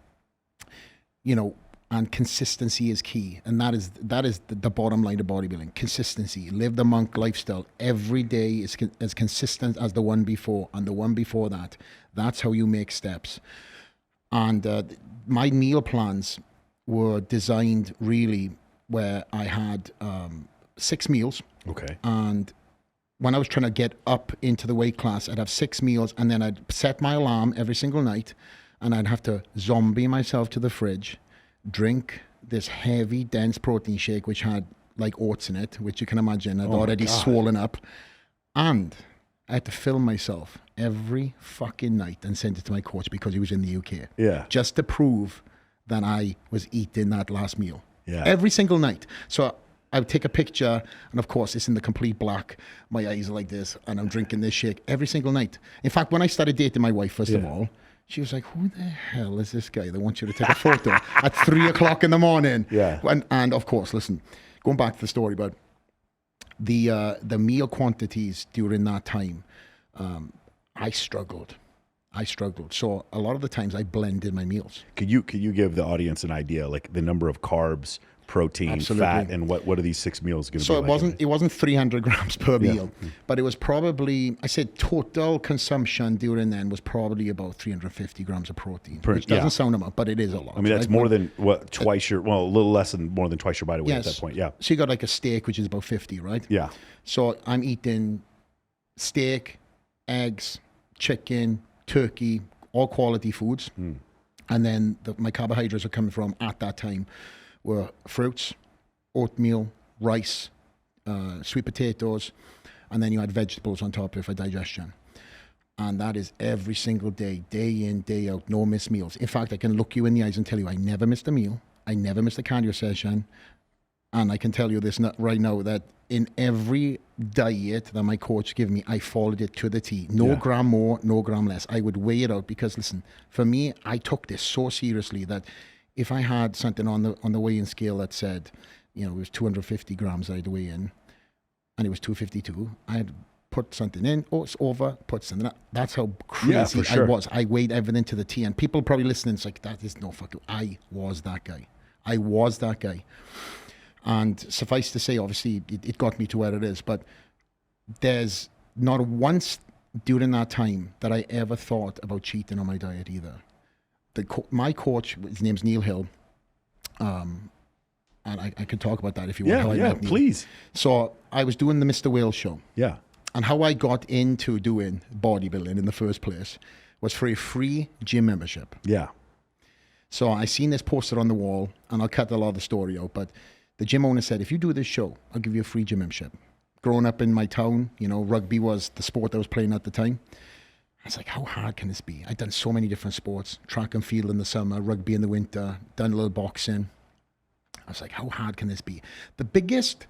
and consistency is key. And that is the bottom line of bodybuilding. Consistency. Live the monk lifestyle. Every day is as consistent as the one before and the one before that. That's how you make steps. And my meal plans were designed really where I had 6 meals. Okay. And when I was trying to get up into the weight class, I'd have 6 meals, and then I'd set my alarm every single night, and I'd have to zombie myself to the fridge, drink this heavy, dense protein shake, which had like oats in it, which you can imagine I'd already swollen up. And I had to film myself every fucking night and send it to my coach because he was in the UK. Yeah. Just to prove that I was eating that last meal. Yeah. Every single night. So I would take a picture, and of course, it's in the complete black. My eyes are like this, and I'm drinking this shake every single night. In fact, when I started dating my wife, first of all, she was like, who the hell is this guy that wants you to take a photo at 3 o'clock in the morning? Yeah. And of course, listen, going back to the story, but the meal quantities during that time, I struggled. So a lot of the times I blended my meals. Could you give the audience an idea, like the number of carbs, protein, fat, and what are these 6 meals going to be? So it wasn't 300 grams per meal, but it was probably, I said total consumption during then was probably about 350 grams of protein, which doesn't sound a lot, but it is a lot. I mean, that's more than twice your, a little less than more than twice your body weight at that point. Yeah. So you got like a steak, which is about 50, right? Yeah. So I'm eating steak, eggs, chicken, turkey, all quality foods. And then my carbohydrates are coming from at that time were fruits, oatmeal, rice, sweet potatoes, and then you had vegetables on top of it for digestion. And that is every single day, day in, day out, no missed meals. In fact, I can look you in the eyes and tell you I never missed a meal. I never missed a cardio session. And I can tell you this right now, that in every diet that my coach gave me, I followed it to the T. No gram more, no gram less. I would weigh it out because, listen, for me, I took this so seriously that if I had something on the weigh-in scale that said, it was 250 grams I had to weigh in, and it was 252, I had put something in, it's over, put something out. That's how crazy I was. I weighed everything to the T, and people probably listening, it's like, that is no fucking, I was that guy. And suffice to say, obviously, it got me to where it is. But there's not once during that time that I ever thought about cheating on my diet either. My coach, his name's Neil Hill, and I could talk about that if you want. Yeah, please. So I was doing the Mr. Wales show. Yeah. And how I got into doing bodybuilding in the first place was for a free gym membership. Yeah. So I seen this poster on the wall, and I'll cut a lot of the story out, but the gym owner said, if you do this show, I'll give you a free gym membership. Growing up in my town, you know, rugby was the sport I was playing at the time. I was like, how hard can this be? I'd done so many different sports, track and field in the summer, rugby in the winter, done a little boxing. I was like, how hard can this be? The biggest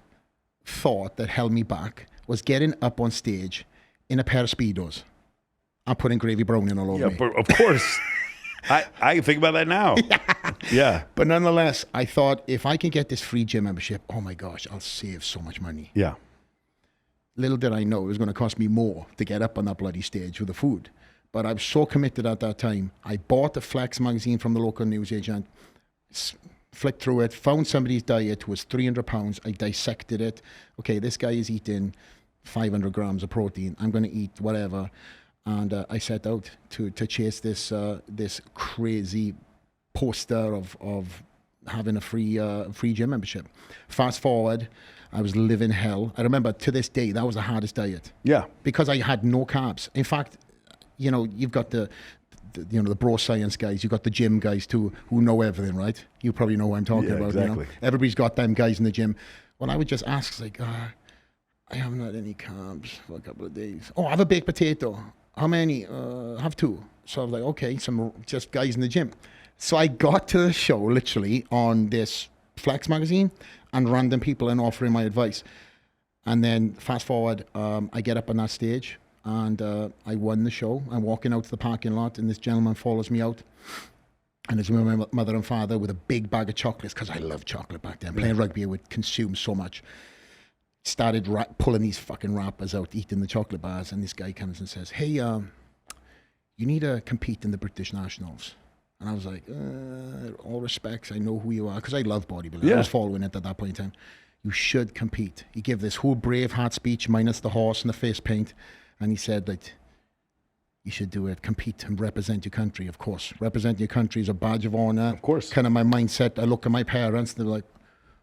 thought that held me back was getting up on stage in a pair of Speedos and putting Gravy Brown in all over me. Yeah, of course. I think about that now. Yeah. But nonetheless, I thought, if I can get this free gym membership, oh my gosh, I'll save so much money. Yeah. Little did I know it was going to cost me more to get up on that bloody stage with the food. But I was so committed at that time. I bought a Flex magazine from the local newsagent, flicked through it, found somebody's diet was 300 pounds. I dissected it. Okay, this guy is eating 500 grams of protein. I'm going to eat whatever. And I set out to chase this this crazy poster of having a free gym membership. Fast forward, I was living hell. I remember to this day, that was the hardest diet. Yeah. Because I had no carbs. In fact, you know, you've got the bro science guys, you've got the gym guys too, who know everything, right? You probably know what I'm talking about. Exactly. You know? Everybody's got them guys in the gym. Well, I would just ask, like, I haven't had any carbs for a couple of days. Oh, I have a baked potato. How many? Have two. So I was like, okay, some just guys in the gym. So I got to the show literally on this Flex magazine and random people and offering my advice. And then fast forward, I get up on that stage and I won the show. I'm walking out to the parking lot and this gentleman follows me out. And it's my mother and father with a big bag of chocolates, because I loved chocolate back then. Playing rugby, I would consume so much. Started pulling these fucking wrappers out, eating the chocolate bars, and this guy comes and says, hey, you need to compete in the British Nationals. And I was like, all respects, I know who you are, because I love bodybuilding. Yeah. I was following it at that point in time. You should compete. He gave this whole Braveheart speech, minus the horse and the face paint, and he said that you should do it, compete and represent your country, of course. Represent your country is a badge of honor. Of course. Kind of my mindset. I look at my parents, they're like,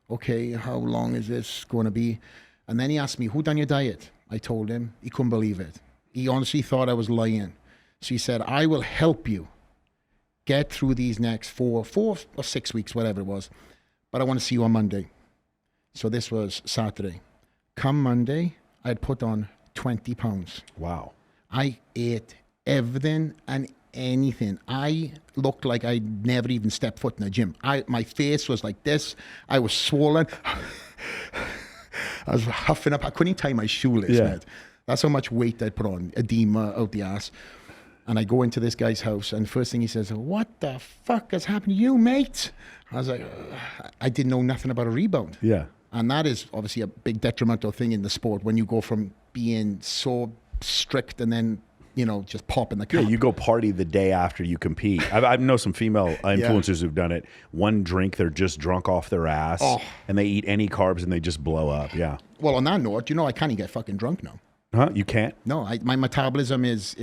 okay, how long is this going to be? And then he asked me, who done your diet? I told him. He couldn't believe it. He honestly thought I was lying. So he said, I will help you get through these next 4 or 6 weeks, whatever it was. But I want to see you on Monday. So this was Saturday. Come Monday, I had put on 20 pounds. Wow. I ate everything and anything. I looked like I'd never even stepped foot in a gym. My face was like this. I was swollen. I was huffing up. I couldn't tie my shoelace, man. That's how much weight I'd put on. Edema out the ass. And I go into this guy's house, and first thing he says, what the fuck has happened to you, mate? I was like, I didn't know nothing about a rebound. Yeah. And that is obviously a big detrimental thing in the sport when you go from being so strict and then, you know, just popping the cap. Yeah, you go party the day after you compete. I know some female influencers who've done it. One drink, they're just drunk off their ass, and they eat any carbs and they just blow up. Yeah. Well, on that note, you know, I can't even get fucking drunk now. Huh? You can't? No, my metabolism is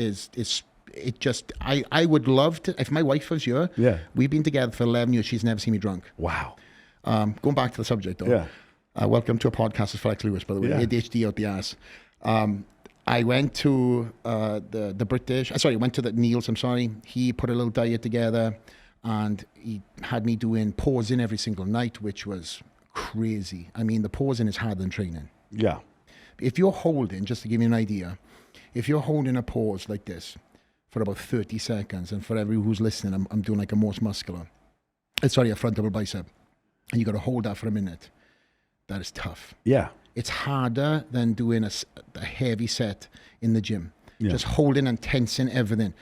it just, I would love to, if my wife was here, we've been together for 11 years, she's never seen me drunk. Wow. Going back to the subject though. Yeah. Welcome to a podcast with Flex Lewis, by the way. ADHD out the ass. I went to the British, went to the Niels, he put a little diet together and he had me doing posing every single night, which was crazy. I mean, the posing is harder than training. Yeah. If you're holding, just to give you an idea, if you're holding a pose like this for about 30 seconds, and for everyone who's listening, I'm doing like a most muscular, a front double bicep, and you got to hold that for a minute. That is tough. Yeah. It's harder than doing a heavy set in the gym. Yeah. Just holding and tensing everything.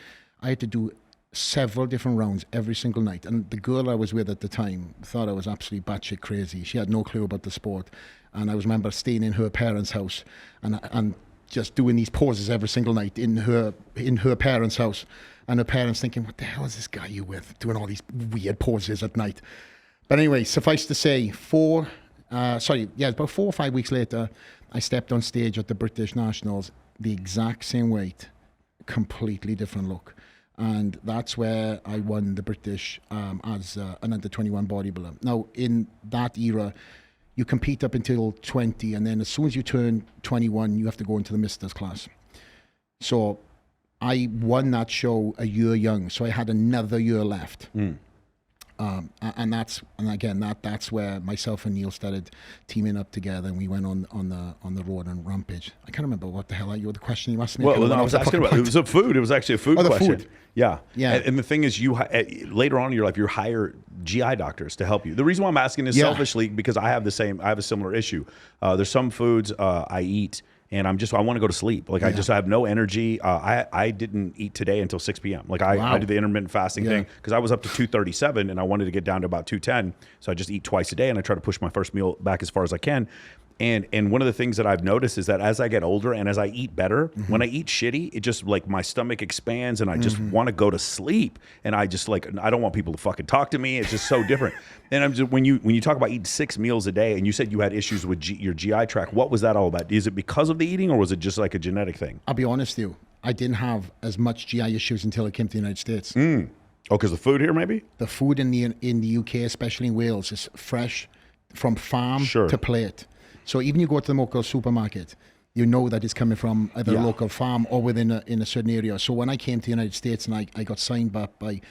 I had to do several different rounds every single night. And the girl I was with at the time thought I was absolutely batshit crazy. She had no clue about the sport. And I remember staying in her parents' house and just doing these poses every single night in her parents' house. And her parents thinking, what the hell is this guy you with, doing all these weird poses at night? But anyway, suffice to say, 4 Sorry, yeah, about 4 or 5 weeks later, I stepped on stage at the British Nationals, the exact same weight, completely different look. And that's where I won the British as an under-21 bodybuilder. Now, in that era, you compete up until 20, and then as soon as you turn 21, you have to go into the Misters class. So I won that show a year young, so I had another year left. And that's where myself and Neil started teaming up together, and we went on the road and Rampage. I can't remember what the hell the question you asked me. Well, I was asking about it was a food. It was actually a food question. Food. Yeah. Yeah. And the thing is, you later on in your life, you hire GI doctors to help you. The reason why I'm asking is selfishly because I have a similar issue. There's some foods I eat, and I want to go to sleep. Like I have no energy. I didn't eat today until 6 p.m. Like I did the intermittent fasting thing because I was up to 237 and I wanted to get down to about 210. So I just eat twice a day and I try to push my first meal back as far as I can. And one of the things that I've noticed is that as I get older and as I eat better, when I eat shitty, it just like my stomach expands and I just want to go to sleep. And I just like, I don't want people to fucking talk to me. It's just so different. And I'm just, when you talk about eating 6 meals a day and you said you had issues with your GI tract, what was that all about? Is it because of the eating or was it just like a genetic thing? I'll be honest with you. I didn't have as much GI issues until I came to the United States. Oh, because the food here maybe? The food in the UK, especially in Wales, is fresh from farm to plate. So even you go to the local supermarket, you know that it's coming from either a local farm or within in a certain area. So when I came to the United States and I got signed up by,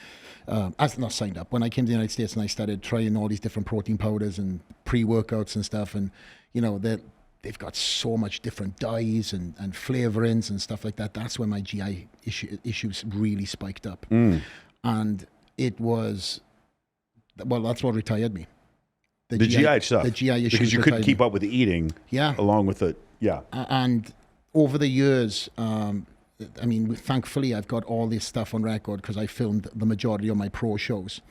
not signed up, when I came to the United States and I started trying all these different protein powders and pre-workouts and stuff, and you know, they've got so much different dyes and flavorings and stuff like that. That's when my GI issues really spiked up. And it was, well, that's what retired me. The GI stuff. The GI issues. Because you couldn't keep up with the eating. Yeah. Along with it. Yeah. And over the years, I mean, thankfully, I've got all this stuff on record because I filmed the majority of my pro shows.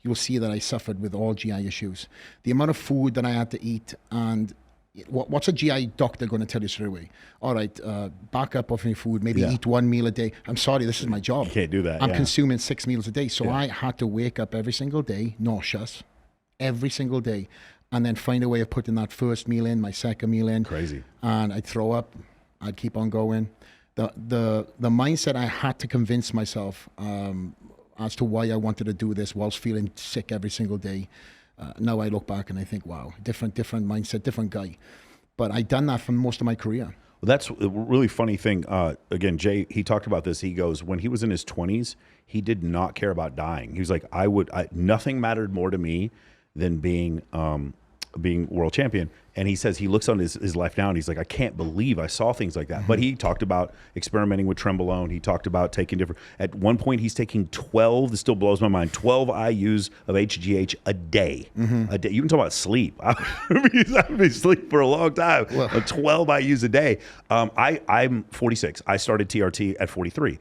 You'll see that I suffered with all GI issues. The amount of food that I had to eat, and what's a GI doctor going to tell you straight away? All right, back up off your food, maybe eat 1 meal a day. I'm sorry, this is my job. You can't do that. I'm consuming 6 meals a day. So I had to wake up every single day, nauseous, every single day, and then find a way of putting that first meal in, my second meal in. Crazy. And I'd throw up. I'd keep on going. The mindset I had to convince myself as to why I wanted to do this whilst feeling sick every single day. Now I look back and I think, wow, different mindset, different guy. But I'd done that for most of my career. Well, that's a really funny thing. Again, Jay, he talked about this. He goes, when he was in his 20s, he did not care about dying. He was like, nothing mattered more to me than being world champion. And he says he looks on his life now and he's like, I can't believe I saw things like that. But he talked about experimenting with Trenbolone. He talked about taking different, at one point he's taking 12, this still blows my mind, 12 IUs of HGH a day. A day. You can talk about sleep. He's having me sleep for a long time. Well, 12 IUs a day. I'm 46. I started TRT at 43.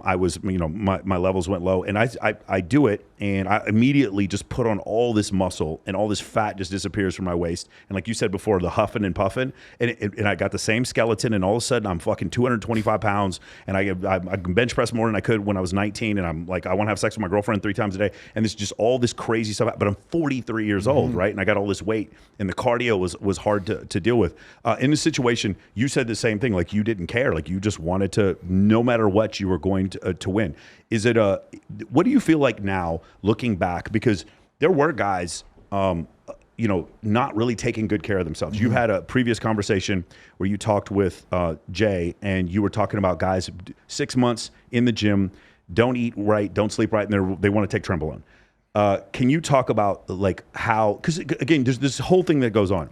I was, my levels went low and I do it and I immediately just put on all this muscle and all this fat just disappears from my waist. And like you said before, the huffing and puffing, and I got the same skeleton, and all of a sudden I'm fucking 225 pounds, and I can bench press more than I could when I was 19, and I'm like, I want to have sex with my girlfriend 3 times a day, and it's just all this crazy stuff. But I'm 43 years old, right? And I got all this weight, and the cardio was hard to deal with. In this situation, you said the same thing, like you didn't care, like you just wanted to, no matter what, you were going to win. Is it what do you feel like now, looking back? Because there were guys, not really taking good care of themselves. You had a previous conversation where you talked with Jay, and you were talking about guys 6 months in the gym, don't eat right, don't sleep right, and they want to take Trenbolone. Can you talk about like how, because again, there's this whole thing that goes on.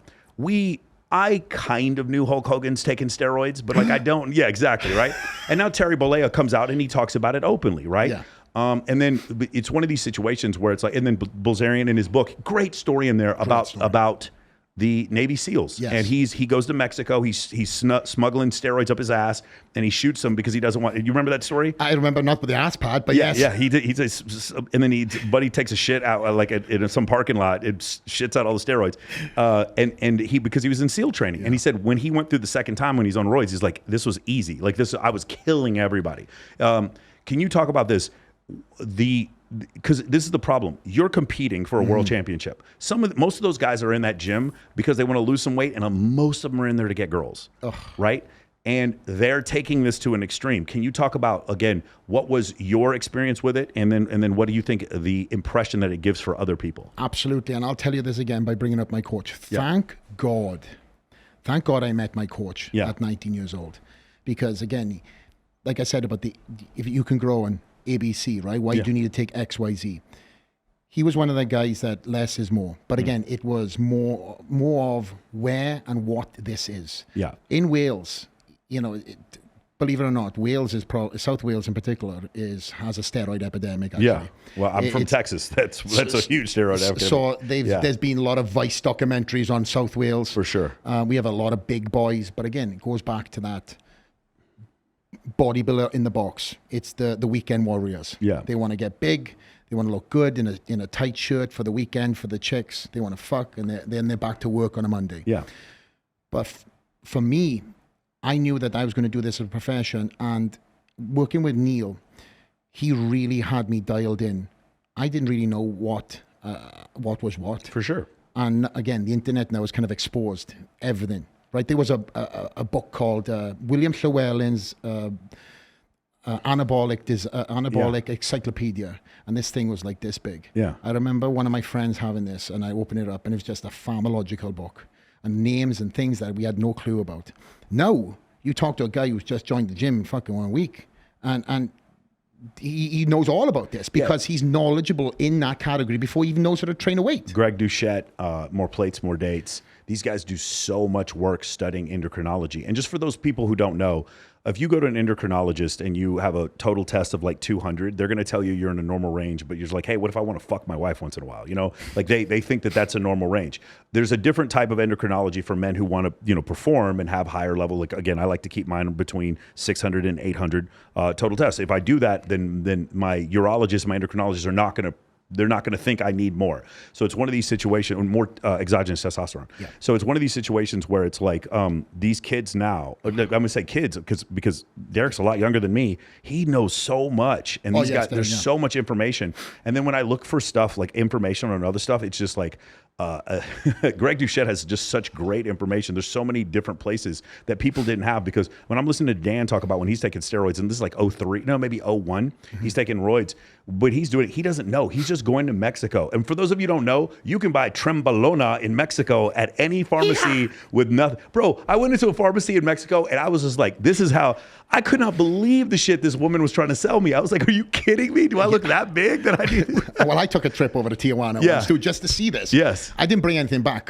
I kind of knew Hulk Hogan's taking steroids, but like I don't, yeah, exactly, right? And now Terry Bollea comes out and he talks about it openly, right? Yeah. And then it's one of these situations where it's like, and then Bilzerian in his book, great story in there about the Navy SEALs. Yes. And he goes to Mexico, he's smuggling steroids up his ass, and he shoots them because he doesn't want. You remember that story? I remember not with the ass part, but yes. Yeah, he and then Buddy takes a shit out like in some parking lot. It shits out all the steroids, and he, because he was in SEAL training, and he said when he went through the second time when he's on roids, he's like, this was easy. Like this, I was killing everybody. Can you talk about this? because this is the problem. You're competing for a world championship. Most of those guys are in that gym because they want to lose some weight, and most of them are in there to get girls, right? And they're taking this to an extreme. Can you talk about, again, what was your experience with it, and then what do you think the impression that it gives for other people? Absolutely, and I'll tell you this again by bringing up my coach. Thank God I met my coach at 19 years old, because again, like I said about if you can grow in ABC, right? Why do you need to take X, Y, Z? He was one of the guys that less is more. But again, it was more of where and what this is. Yeah. In Wales, you know, believe it or not, Wales is South Wales in particular has a steroid epidemic. Actually. Yeah. Well, I'm from Texas. That's a huge steroid epidemic. So there's been a lot of Vice documentaries on South Wales. For sure. We have a lot of big boys, but again, it goes back to that bodybuilder in the box. It's the weekend warriors. Yeah. They want to get big. They want to look good in a tight shirt for the weekend for the chicks. They want to fuck, and then they're back to work on a Monday. Yeah. But for me, I knew that I was going to do this as a profession, and working with Neil, he really had me dialed in. I didn't really know what was what. For sure. And again, the internet now has kind of exposed everything. Right, there was a book called William Llewellyn's Anabolic Encyclopedia, and this thing was like this big. Yeah, I remember one of my friends having this, and I opened it up, and it was just a pharmacological book, and names and things that we had no clue about. Now you talk to a guy who's just joined the gym in fucking 1 week, and he knows all about this because he's knowledgeable in that category before he even knows how to train a weight. Greg Doucette, More Plates, More Dates. These guys do so much work studying endocrinology. And just for those people who don't know, if you go to an endocrinologist and you have a total test of like 200, they're going to tell you you're in a normal range, but you're just like, hey, what if I want to fuck my wife once in a while? You know, like they think that that's a normal range. There's a different type of endocrinology for men who want to, you know, perform and have higher level. Like, again, I like to keep mine between 600 and 800 total tests. If I do that, then my urologist, my endocrinologist they're not going to think I need more. So it's one of these situations, more exogenous testosterone. Yeah. So it's one of these situations where it's like these kids now, I'm going to say kids because Derek's a lot younger than me. He knows so much. And these guys, there's so much information. And then when I look for stuff like information on other stuff, it's just like, Greg Doucette has just such great information. There's so many different places that people didn't have, because when I'm listening to Dan talk about when he's taking steroids, and this is like 03, no, maybe 01, he's taking roids, but he's doing it. He doesn't know. He's just going to Mexico. And for those of you who don't know, you can buy Trenbolone in Mexico at any pharmacy with nothing. Bro, I went into a pharmacy in Mexico and I was just like, this is how, I could not believe the shit this woman was trying to sell me. I was like, are you kidding me? Do I look that big that I need? Well, I took a trip over to Tijuana once too, just to see this. Yes. I didn't bring anything back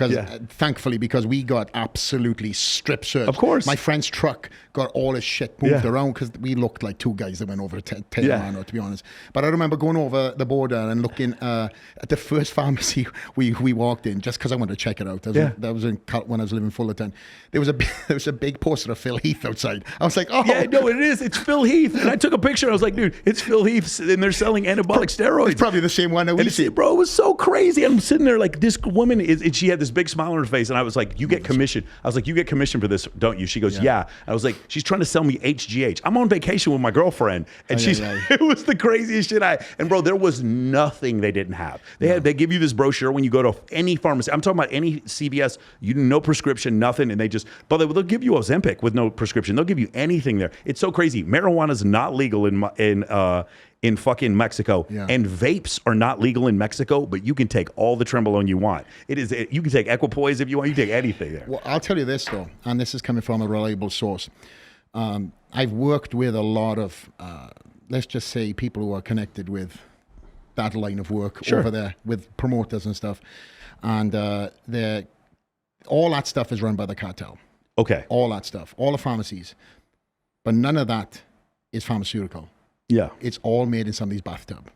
thankfully, because we got absolutely strip searched. Of course. My friend's truck got all his shit moved around because we looked like two guys that went over to Tijuana, to be honest. But I remember going over the border and looking at the first pharmacy we walked in, just because I wanted to check it out. That was when I was living in Fullerton. There was a big poster of Phil Heath outside. I was like, oh. Yeah, no, it is. It's Phil Heath. And I took a picture. I was like, dude, it's Phil Heath, and they're selling anabolic steroids. It's probably the same one that we see. Bro, it was so crazy. I'm sitting there like, this woman and she had this big smile on her face, and I was like, you get commission. I was like, you get commission for this, don't you? She goes, yeah. I was like, she's trying to sell me HGH. I'm on vacation with my girlfriend, and it was the craziest shit. And bro, there was nothing they didn't have. They give you this brochure when you go to any pharmacy. I'm talking about any CVS. You no prescription, nothing, and they'll give you Ozempic with no prescription. They'll give you anything there. It's so crazy. Marijuana is not legal in fucking Mexico, and vapes are not legal in Mexico, but you can take all the Trenbolone you want. You can take Equipoise if you want. You can take anything there. Well, I'll tell you this though, and this is coming from a reliable source. I've worked with a lot of, let's just say, people who are connected with that line of work over there, with promoters and stuff, and all that stuff is run by the cartel. Okay. All that stuff, all the pharmacies, but none of that is pharmaceutical. Yeah. It's all made in somebody's bathtub.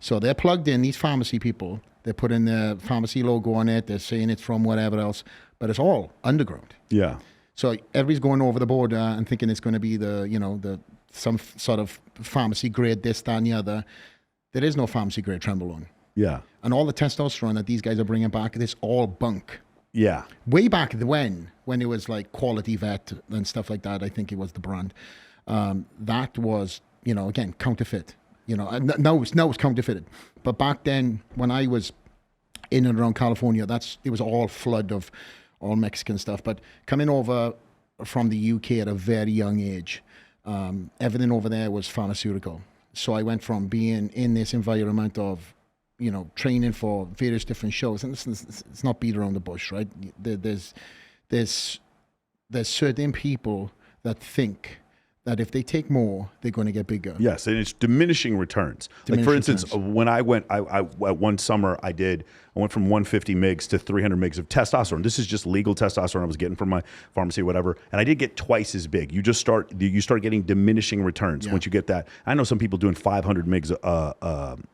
So they're plugged in, these pharmacy people, they're putting the pharmacy logo on it, they're saying it's from whatever else, but it's all underground. Yeah. So everybody's going over the border and thinking it's going to be some sort of pharmacy grade this, that, and the other. There is no pharmacy grade Trenbolone. Yeah. And all the testosterone that these guys are bringing back, it's all bunk. Yeah. Way back when it was like Quality Vet and stuff like that, I think it was the brand. That was, again, counterfeit. You know, and now it's counterfeited. But back then, when I was in and around California, it was all flood of all Mexican stuff. But coming over from the UK at a very young age, everything over there was pharmaceutical. So I went from being in this environment of, you know, training for various different shows, and it's not beat around the bush, right? There's certain people that think that if they take more, they're going to get bigger. Yes, and it's diminishing returns. Like for instance, when I went, I one summer I went from 150 mgs to 300 mgs of testosterone. This is just legal testosterone I was getting from my pharmacy or whatever, and I did get twice as big. You start getting diminishing returns once you get that. I know some people doing 500 mgs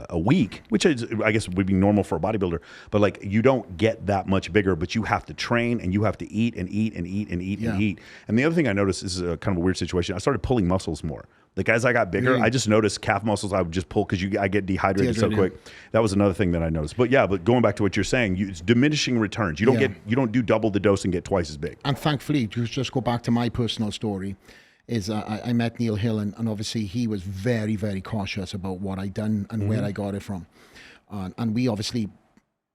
a week, which is, I guess would be normal for a bodybuilder, but like you don't get that much bigger, but you have to train and you have to eat and eat and eat and eat and eat. And the other thing I noticed, is a kind of a weird situation, I started pulling muscles more. Like as I got bigger, I just noticed calf muscles I would just pull because I get dehydrated so quick. That was another thing that I noticed. But yeah, but going back to what you're saying, it's diminishing returns. You don't do double the dose and get twice as big. And thankfully, to just go back to my personal story, is I met Neil Hill, and obviously he was very, very cautious about what I'd done and where I got it from. And we obviously,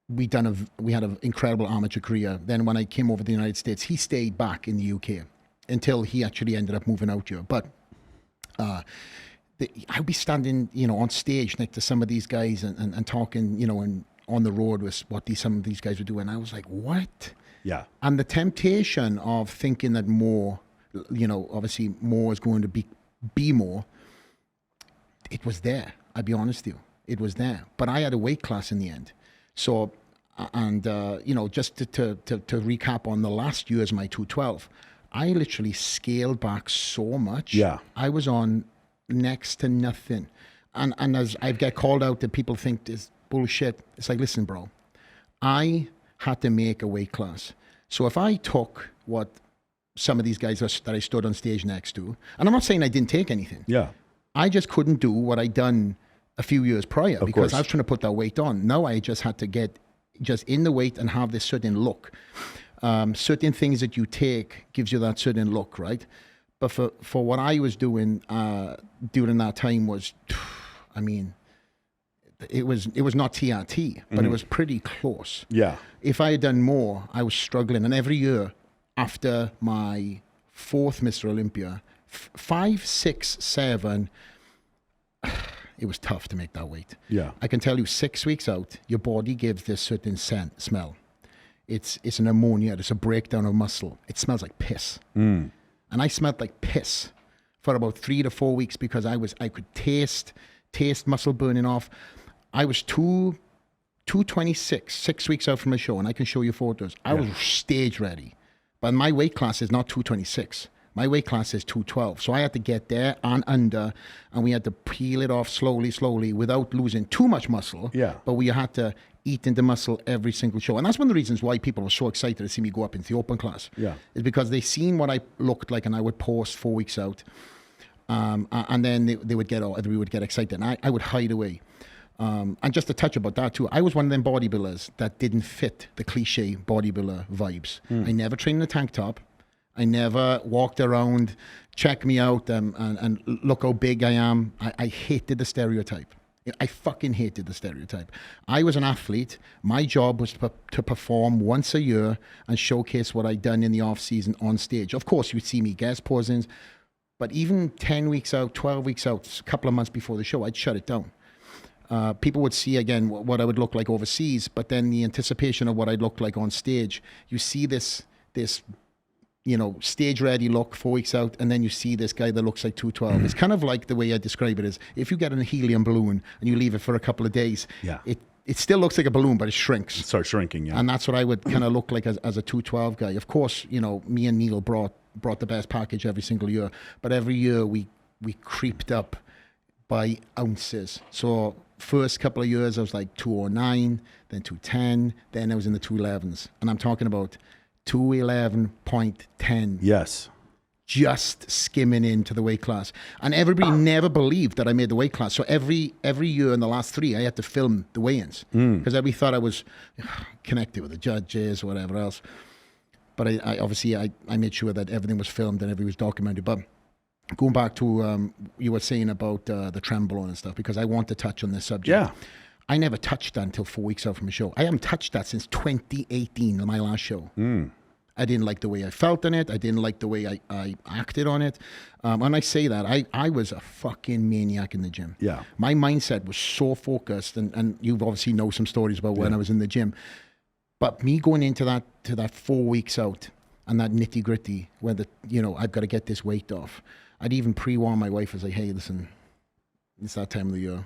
we had an incredible amateur career. Then when I came over to the United States, he stayed back in the UK until he actually ended up moving out here. But I'd be standing, you know, on stage next to some of these guys and talking, you know, and on the road with what some of these guys were doing. I was like, what? Yeah. And the temptation of thinking that more, you know, obviously more is going to be more. It was there. I'll be honest with you. It was there. But I had a weight class in the end. So, and, you know, just to recap on the last year's my 212, I literally scaled back so much. Yeah. I was on next to nothing. And as I get called out that people think this bullshit, it's like, listen, bro, I had to make a weight class. So if I took what some of these guys that I stood on stage next to, and I'm not saying I didn't take anything. Yeah. I just couldn't do what I'd done a few years prior because I was trying to put that weight on. Now I just had to get just in the weight and have this certain look. Certain things that you take gives you that certain look, right? But for what I was doing during that time was, I mean, it was not TRT, but it was pretty close. Yeah. If I had done more, I was struggling, and every year after my fourth Mr. Olympia, 5, 6, 7, it was tough to make that weight. Yeah. I can tell you 6 weeks out, your body gives this certain smell. It's an ammonia, it's a breakdown of muscle. It smells like piss. And I smelled like piss for about 3 to 4 weeks because I could taste muscle burning off. I was 226, 6 weeks out from a show, and I can show you photos. I was stage ready. But my weight class is not 226. My weight class is 212. So I had to get there and under, and we had to peel it off slowly, without losing too much muscle. Yeah. But we had to eat into muscle every single show. And that's one of the reasons why people were so excited to see me go up into the open class. Yeah. Is because they seen what I looked like, and I would post 4 weeks out. And then they would everybody would get excited, and I would hide away. And just to touch about that too, I was one of them bodybuilders that didn't fit the cliche bodybuilder vibes. I never trained in a tank top. I never walked around, check me out, and look how big I am. I hated the stereotype. I fucking hated the stereotype. I was an athlete. My job was to perform once a year and showcase what I'd done in the off season on stage. Of course, you'd see me guest posings, but even 10 weeks out, 12 weeks out, a couple of months before the show, I'd shut it down. People would see again what I would look like overseas, but then the anticipation of what I'd look like on stage, you see this, you know, stage ready look 4 weeks out, and then you see this guy that looks like 212. It's kind of like the way I describe it is, if you get a helium balloon and you leave it for a couple of days, it still looks like a balloon, but it shrinks. It starts shrinking, yeah. And that's what I would kind of look like as a 212 guy. Of course, you know, me and Neil brought the best package every single year, but every year we creeped up by ounces. So first couple of years I was like 209, then 210, then I was in the 211s, and I'm talking about 211.10. Yes. Just skimming into the weight class. And everybody never believed that I made the weight class. So every year in the last 3, I had to film the weigh-ins because everybody thought I was connected with the judges or whatever else. But I obviously made sure that everything was filmed and everything was documented. But going back to you were saying about the Trenbolone and stuff, because I want to touch on this subject. Yeah. I never touched that until 4 weeks out from a show. I haven't touched that since 2018, my last show. I didn't like the way I felt on it. I didn't like the way I acted on it. And I say that, I was a fucking maniac in the gym. Yeah. My mindset was so focused, and you've obviously know some stories about when I was in the gym. But me going into that 4 weeks out and that nitty gritty, where I've got to get this weight off. I'd even pre-warn my wife as like, hey, listen, it's that time of the year.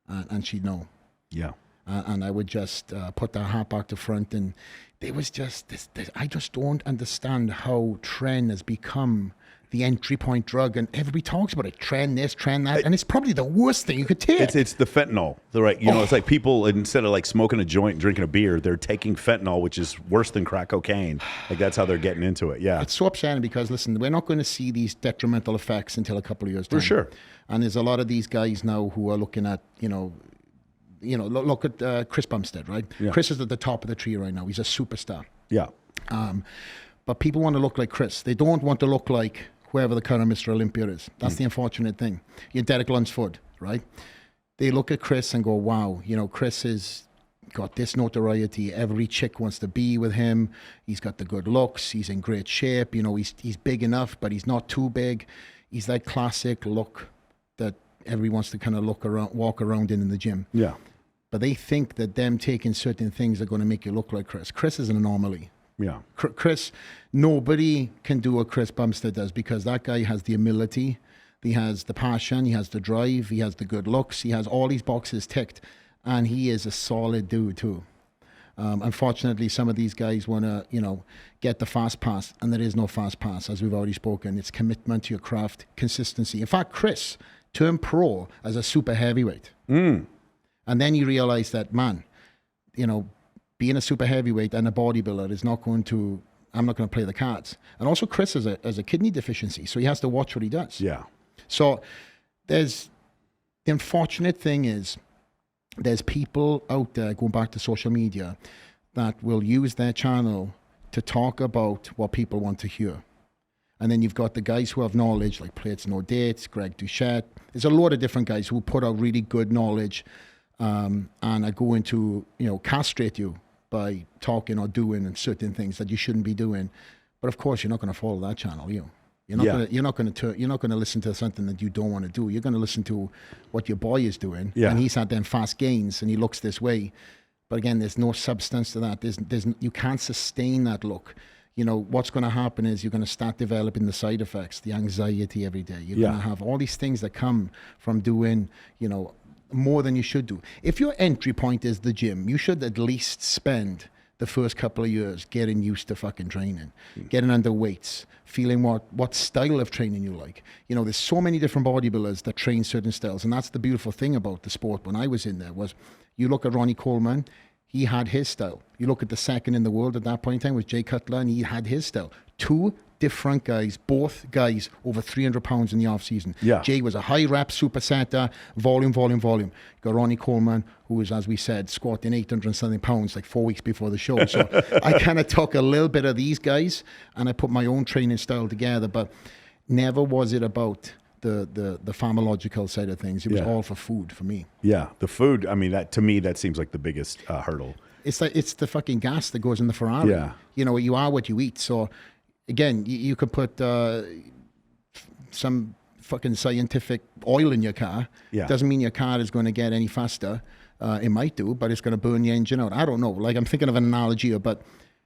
And she'd know. Yeah. And I would just put that hat back to front, and there was just this, I just don't understand how Tren has become the entry point drug, and everybody talks about it. Tren this, Tren that, and it's probably the worst thing you could take. It's the fentanyl, it's like people, instead of like smoking a joint and drinking a beer, they're taking fentanyl, which is worse than crack cocaine. Like that's how they're getting into it. Yeah. It's so upsetting because, listen, we're not going to see these detrimental effects until a couple of years time. For sure. And there's a lot of these guys now who are looking at, look at Chris Bumstead, right? Yeah. Chris is at the top of the tree right now. He's a superstar. Yeah. But people want to look like Chris. They don't want to look like whoever the current Mr. Olympia is. That's the unfortunate thing. You're Derek Lunsford, right? They look at Chris and go, wow, Chris has got this notoriety. Every chick wants to be with him. He's got the good looks. He's in great shape. He's big enough, but he's not too big. He's that classic look that everyone wants to kind of walk around in the gym. Yeah. But they think that them taking certain things are going to make you look like Chris. Chris is an anomaly. Yeah. Chris, nobody can do what Chris Bumstead does, because that guy has the humility, he has the passion, he has the drive, he has the good looks, he has all these boxes ticked, and he is a solid dude too. Unfortunately, some of these guys want to, get the fast pass, and there is no fast pass, as we've already spoken. It's commitment to your craft, consistency. In fact, Chris turned pro as a super heavyweight. And then you realize that, man, being a super heavyweight and a bodybuilder is not going to, I'm not going to play the cards. And also Chris has a kidney deficiency, so he has to watch what he does. Yeah. So the unfortunate thing is, there's people out there, going back to social media, that will use their channel to talk about what people want to hear. And then you've got the guys who have knowledge, like Plates No Dates, Greg Duchette. There's a lot of different guys who put out really good knowledge and are going to, castrate you by talking or doing certain things that you shouldn't be doing. But of course, you're not going to follow that channel. You're not going to listen to something that you don't want to do. You're going to listen to what your boy is doing, and he's had them fast gains, and he looks this way. But again, there's no substance to that. You can't sustain that look. What's going to happen is you're going to start developing the side effects, the anxiety every day. You're going to have all these things that come from doing, more than you should do. If your entry point is the gym, you should at least spend the first couple of years getting used to fucking training, getting under weights, feeling what style of training you like. There's so many different bodybuilders that train certain styles, and that's the beautiful thing about the sport. When I was in there, was you look at Ronnie Coleman, he had his style. You look at the second in the world at that point in time was Jay Cutler, and he had his style. Two different guys, both guys over 300 pounds in the off season. Yeah. Jay was a high rep supersetter, volume. You got Ronnie Coleman, who was, as we said, squatting 800 and something pounds like 4 weeks before the show. So I kind of took a little bit of these guys and I put my own training style together, but never was it about the pharmacological side of things. It was all for food for me. Yeah, the food. I mean, to me, that seems like the biggest hurdle. It's the fucking gas that goes in the Ferrari. Yeah. You are what you eat. So again, you could put some fucking scientific oil in your car. Yeah. Doesn't mean your car is going to get any faster. It might do, but it's going to burn your engine out. I don't know. Like, I'm thinking of an analogy here, but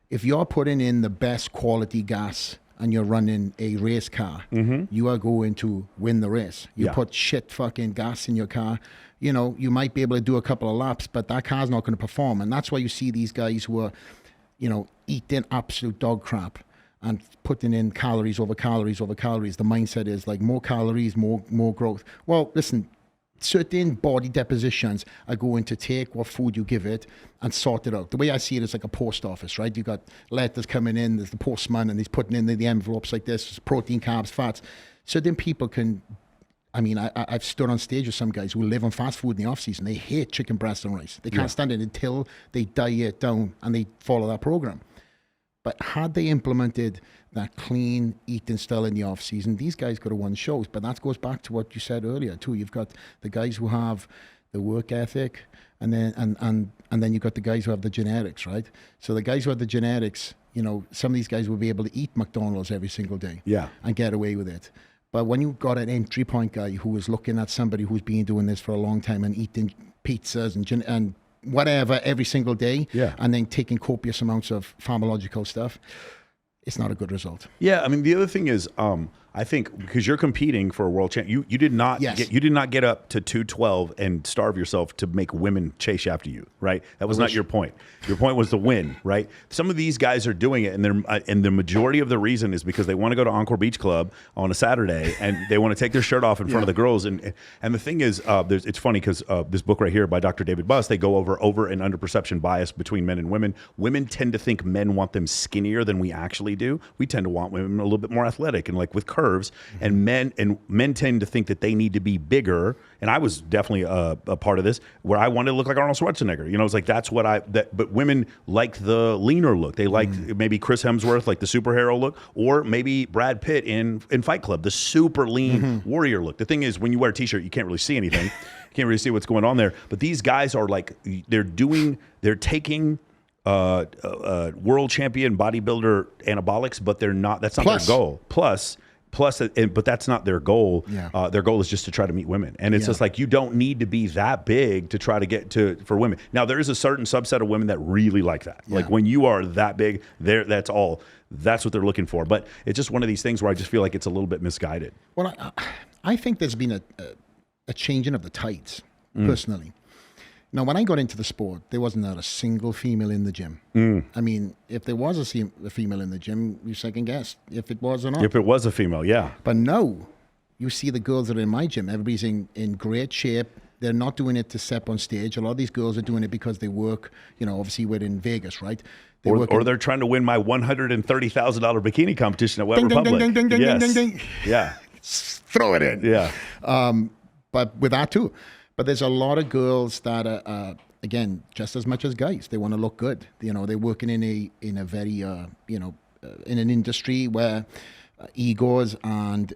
if you're putting in the best quality gas and you're running a race car, you are going to win the race. You put shit fucking gas in your car, you might be able to do a couple of laps, but that car's not going to perform. And that's why you see these guys who are, eating absolute dog crap and putting in calories over calories over calories. The mindset is like more calories, more growth. Well, listen, certain body depositions are going to take what food you give it and sort it out. The way I see it is like a post office, right? You got letters coming in, there's the postman, and he's putting in the envelopes like this, protein, carbs, fats. Certain people can, I've stood on stage with some guys who live on fast food in the off season. They hate chicken breast and rice. They can't stand it until they diet down and they follow that program. But had they implemented that clean eating style in the off season, these guys could have won shows. But that goes back to what you said earlier too. You've got the guys who have the work ethic, and then you've got the guys who have the genetics, right? So the guys who have the genetics, you know, some of these guys will be able to eat McDonald's every single day, and get away with it. But when you've got an entry point guy who is looking at somebody who's been doing this for a long time and eating pizzas and whatever every single day, and then taking copious amounts of pharmacological stuff, it's not a good result. Yeah, I mean, the other thing is, I think because you're competing for a world champ, you did not get up to 212 and starve yourself to make women chase after you, right? That was not your point. Your point was to win, right? Some of these guys are doing it, and the majority of the reason is because they want to go to Encore Beach Club on a Saturday and they want to take their shirt off in front of the girls. And the thing is, it's funny because this book right here by Dr. David Buss, they go over and under perception bias between men and women. Women tend to think men want them skinnier than we actually do. We tend to want women a little bit more athletic and like with curves. And men tend to think that they need to be bigger. And I was definitely a part of this where I wanted to look like Arnold Schwarzenegger. You know, it's like that's what but women like the leaner look. They like maybe Chris Hemsworth, like the superhero look, or maybe Brad Pitt in Fight Club, the super lean warrior look. The thing is, when you wear a t-shirt, you can't really see anything. You can't really see what's going on there. But these guys are like, they're taking world champion bodybuilder anabolics, but they're not. That's not their goal. But that's not their goal. Their goal is just to try to meet women, and it's just like you don't need to be that big to try to get for women. Now there is a certain subset of women that really like that. Like when you are that big, that's what they're looking for. But it's just one of these things where I just feel like it's a little bit misguided. Well, I think there's been a changing of the tides personally. Now, when I got into the sport, there wasn't a single female in the gym. I mean, if there was a female in the gym, you second guessed if it was or not. If it was a female, yeah. But now, you see the girls that are in my gym, everybody's in great shape. They're not doing it to step on stage. A lot of these girls are doing it because they work, you know, obviously we're in Vegas, right? Or they're trying to win my $130,000 bikini competition at Wet Republic. Ding, ding, ding, ding, ding, ding, ding. Yeah. Throw it in. Yeah. But with that too. But there's a lot of girls that are, again, just as much as guys. They want to look good. You know, they're working in a very, in an industry where egos and,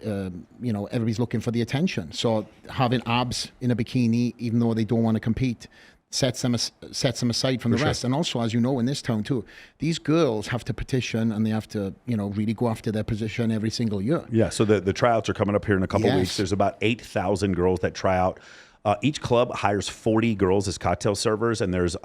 everybody's looking for the attention. So having abs in a bikini, even though they don't want to compete, sets them aside from the rest. And also, as you know, in this town too, these girls have to petition and they have to, really go after their position every single year. Yeah. So the tryouts are coming up here in a couple of weeks. There's about 8,000 girls that try out. Each club hires 40 girls as cocktail servers, and there's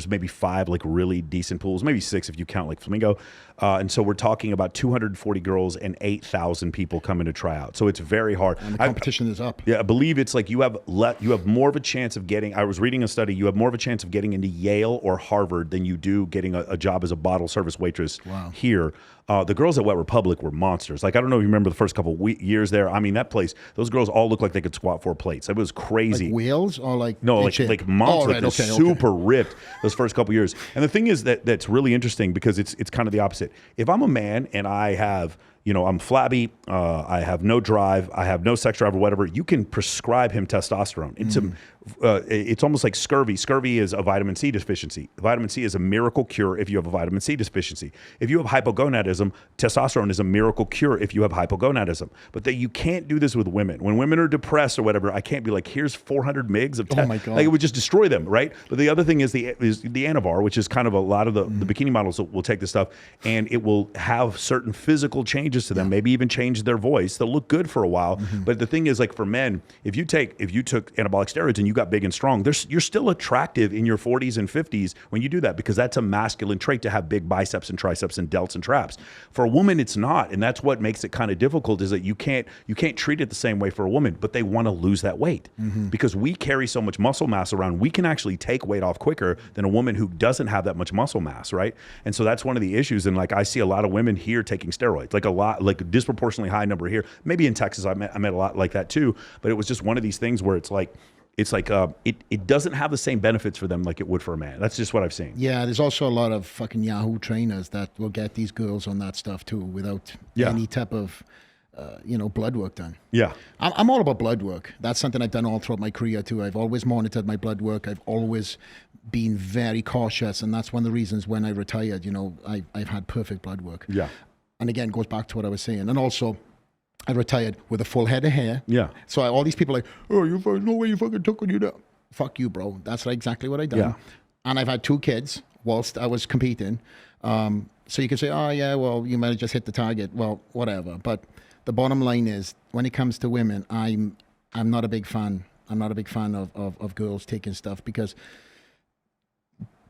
maybe 5 like really decent pools, maybe 6 if you count like Flamingo. And so we're talking about 240 girls and 8,000 people coming to try out. So it's very hard. And the competition is up. Yeah, I believe it's like you have more of a chance of getting. I was reading a study. You have more of a chance of getting into Yale or Harvard than you do getting a job as a bottle service waitress here. The girls at Wet Republic were monsters. Like, I don't know if you remember the first couple of years there. I mean, that place, those girls all looked like they could squat 4 plates. It was crazy. Like whales or like no, like monsters. Like super ripped those first couple of years. And the thing is that's really interesting because it's kind of the opposite. If I'm a man and I have, I'm flabby, I have no drive, I have no sex drive or whatever, you can prescribe him testosterone. It's almost like scurvy. Scurvy is a vitamin C deficiency. Vitamin C is a miracle cure if you have a vitamin C deficiency. If you have hypogonadism, testosterone is a miracle cure if you have hypogonadism. But you can't do this with women. When women are depressed or whatever, I can't be like, here's 400 mgs of oh my God. Like, it would just destroy them, right? But the other thing is the Anavar, which is kind of a lot of the bikini models will take this stuff, and it will have certain physical changes to them, maybe even change their voice. They'll look good for a while. But the thing is, like for men, if you took anabolic steroids and you got big and strong, you're still attractive in your 40s and 50s when you do that, because that's a masculine trait to have big biceps and triceps and delts and traps. For a woman, it's not, and that's what makes it kind of difficult. Is that you can't treat it the same way for a woman, but they want to lose that weight because we carry so much muscle mass around. We can actually take weight off quicker than a woman who doesn't have that much muscle mass, right? And so that's one of the issues. And like I see a lot of women here taking steroids, like a disproportionately high number here. Maybe in Texas, I met a lot like that too. But it was just one of these things where it's like it doesn't have the same benefits for them like it would for a man. That's just what I've seen. Yeah, there's also a lot of fucking Yahoo trainers that will get these girls on that stuff too without any type of blood work done. Yeah. I'm all about blood work. That's something I've done all throughout my career too. I've always monitored my blood work. I've always been very cautious, and that's one of the reasons when I retired, I've had perfect blood work. Yeah. And again, it goes back to what I was saying. And also, I retired with a full head of hair. Yeah. So all these people are like, oh, no way you fucking took on you that. Fuck you, bro. That's exactly what I done. Yeah. And I've had 2 kids whilst I was competing. So you can say, oh yeah, well, you might have just hit the target. Well, whatever. But the bottom line is, when it comes to women, I'm not a big fan. I'm not a big fan of girls taking stuff because,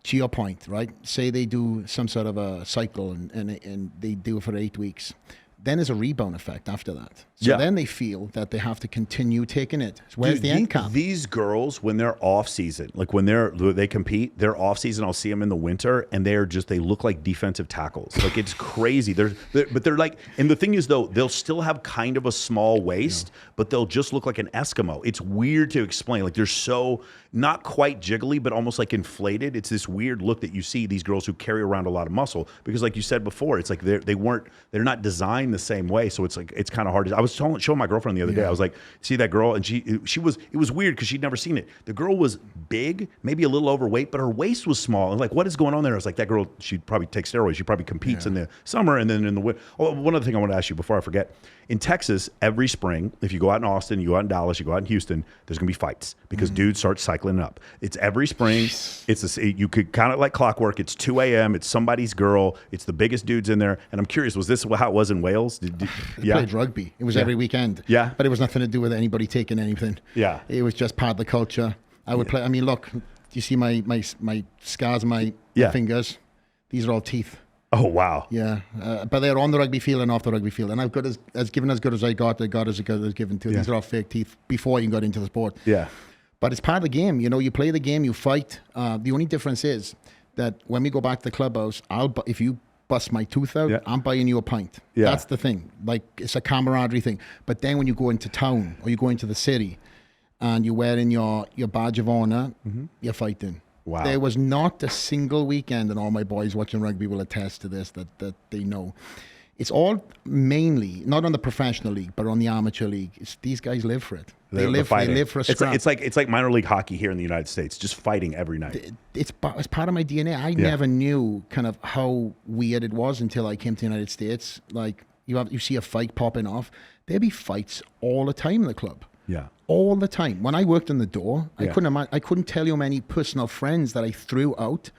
to your point, right? Say they do some sort of a cycle and they do it for 8 weeks. Then there's a rebound effect after that. So then they feel that they have to continue taking it. Where's the end cap? These girls, when they're off season, like when they compete, they're off season. I'll see them in the winter, and they look like defensive tackles. Like, it's crazy. But they're like, and the thing is though, they'll still have kind of a small waist, but they'll just look like an Eskimo. It's weird to explain. Like, they're so not quite jiggly, but almost like inflated. It's this weird look that you see these girls who carry around a lot of muscle, because like you said before, it's like they're not designed the same way. So it's like, it's kind of hard. I was showing my girlfriend the other day. I was like, see that girl? And it was weird because she'd never seen it. The girl was big, maybe a little overweight, but her waist was small. And like, what is going on there? I was like, that girl, she probably takes steroids. She probably competes in the summer and then in the winter. Oh, one other thing I want to ask you before I forget. In Texas, every spring, if you go out in Austin, you go out in Dallas, you go out in Houston, there's going to be fights because dudes start cycling up. It's every spring. You could count it like clockwork. It's 2 a.m. It's somebody's girl. It's the biggest dudes in there. And I'm curious, was this how it was in Wales? I played rugby. It was every weekend. Yeah. But it was nothing to do with anybody taking anything. Yeah. It was just part of the culture. I would play. I mean, look, do you see my scars on my fingers? These are all teeth. Oh, wow. Yeah. But they're on the rugby field and off the rugby field. And I've got as given as good as I got as good as given to. These are all fake teeth before you got into the sport. Yeah. But it's part of the game. You play the game, you fight. The only difference is that when we go back to the clubhouse, if you bust my tooth out, I'm buying you a pint. Yeah. That's the thing. Like, it's a camaraderie thing. But then when you go into town or you go into the city and you're wearing your badge of honor, you're fighting. Wow. There was not a single weekend, and all my boys watching rugby will attest to this, that they know. It's all mainly, not on the professional league, but on the amateur league. These guys live for it. They live for a scrap. It's like minor league hockey here in the United States, just fighting every night. It's part of my DNA. I never knew kind of how weird it was until I came to the United States. Like, you see a fight popping off. There'd be fights all the time in the club. Yeah. All the time. When I worked in the door, I couldn't tell you how many personal friends that I threw out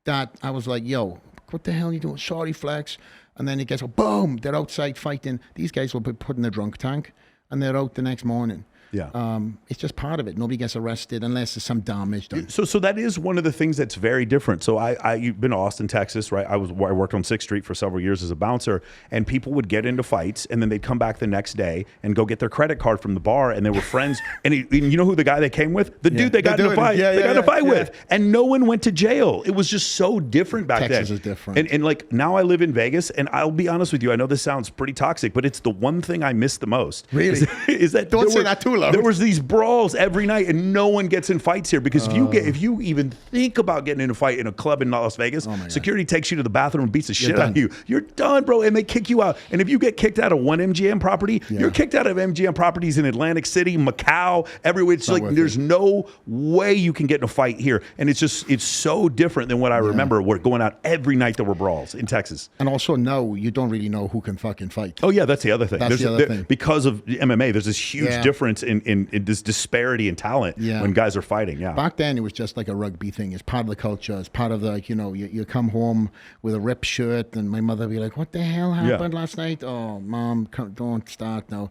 that I was like, yo, what the hell are you doing? Sorry, Flex. And then it gets, boom, they're outside fighting. These guys will be put in the drunk tank and they're out the next morning. Yeah. It's just part of it. Nobody gets arrested unless there's some damage done. So that is one of the things that's very different. So you've been to Austin, Texas, right? I worked on 6th Street for several years as a bouncer, and people would get into fights, and then they'd come back the next day and go get their credit card from the bar, and they were friends. And you know who the guy they came with? The dude they got in a fight. They got in a fight with, and no one went to jail. It was just so different back then. Texas is different. And like, now I live in Vegas, and I'll be honest with you, I know this sounds pretty toxic, but it's the one thing I miss the most. Really? Is that don't say that too loud. There was these brawls every night, and no one gets in fights here because if you even think about getting in a fight in a club in Las Vegas, security takes you to the bathroom and beats the shit out of you. You're done, bro, and they kick you out. And if you get kicked out of one MGM property, you're kicked out of MGM properties in Atlantic City, Macau, everywhere. It's like there's no way you can get in a fight here, and it's so different than what I remember. We're going out every night. There were brawls in Texas, and also now you don't really know who can fucking fight. Oh yeah, that's the other thing. That's the other thing. Because of MMA, there's this huge difference in this disparity in talent when guys are fighting. Yeah. Back then it was just like a rugby thing. It's part of the culture. It's part of the, like, you come home with a ripped shirt and my mother would be like, what the hell happened last night? Oh, Mom, don't start now.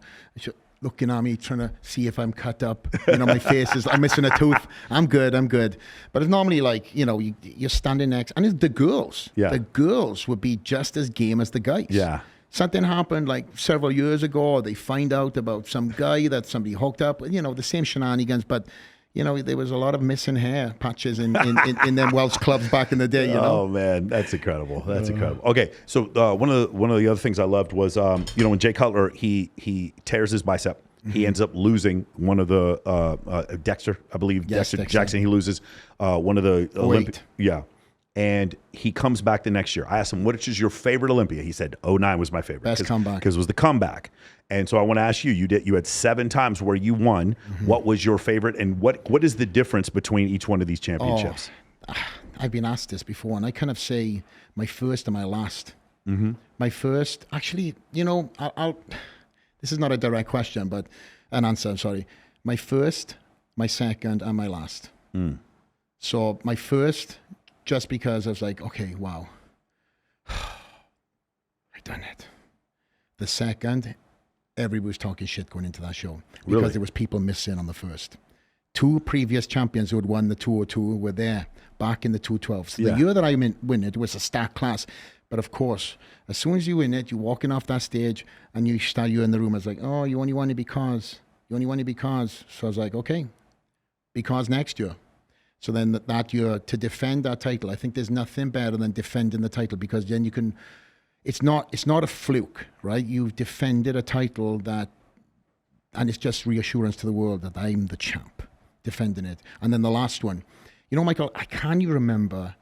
Looking at me, trying to see if I'm cut up. My face is, I'm missing a tooth. I'm good. But it's normally like, you're standing next, and it's the girls. Yeah. The girls would be just as game as the guys. Yeah. Something happened like several years ago, or they find out about some guy that somebody hooked up, the same shenanigans, but there was a lot of missing hair patches in them Welsh clubs back in the day. Oh man, that's incredible. That's incredible. Okay, so one of the other things I loved was when Jay Cutler he tears his bicep. He ends up losing one of the Dexter, I believe. Yes, Dexter Jackson. He loses one of the Olympic. Yeah. And he comes back the next year. I asked him, what is your favorite Olympia? He said, '09 was my favorite. Best comeback. Because it was the comeback. And so I want to ask you, you had 7 times where you won. What was your favorite? And what is the difference between each one of these championships? I've been asked this before, and I kind of say my first and my last. My first, actually, I'll this is not a direct question, but an answer, I'm sorry. My first, my second, and my last. So my first, just because I was like, okay, wow, I done it. The second, everybody was talking shit going into that show because there was people missing on the first. 2 previous champions who had won the 202 were there back in the 212. So the year that I win it was a stacked class. But of course, as soon as you win it, you're walking off that stage and you're in the room. I was like, oh, you only won it because. You only won it because. So I was like, okay, because next year. So then that year, to defend that title, I think there's nothing better than defending the title, because then you can, it's not a fluke, right? You've defended a title and it's just reassurance to the world that I'm the champ, defending it. And then the last one, Michael, I can't even remember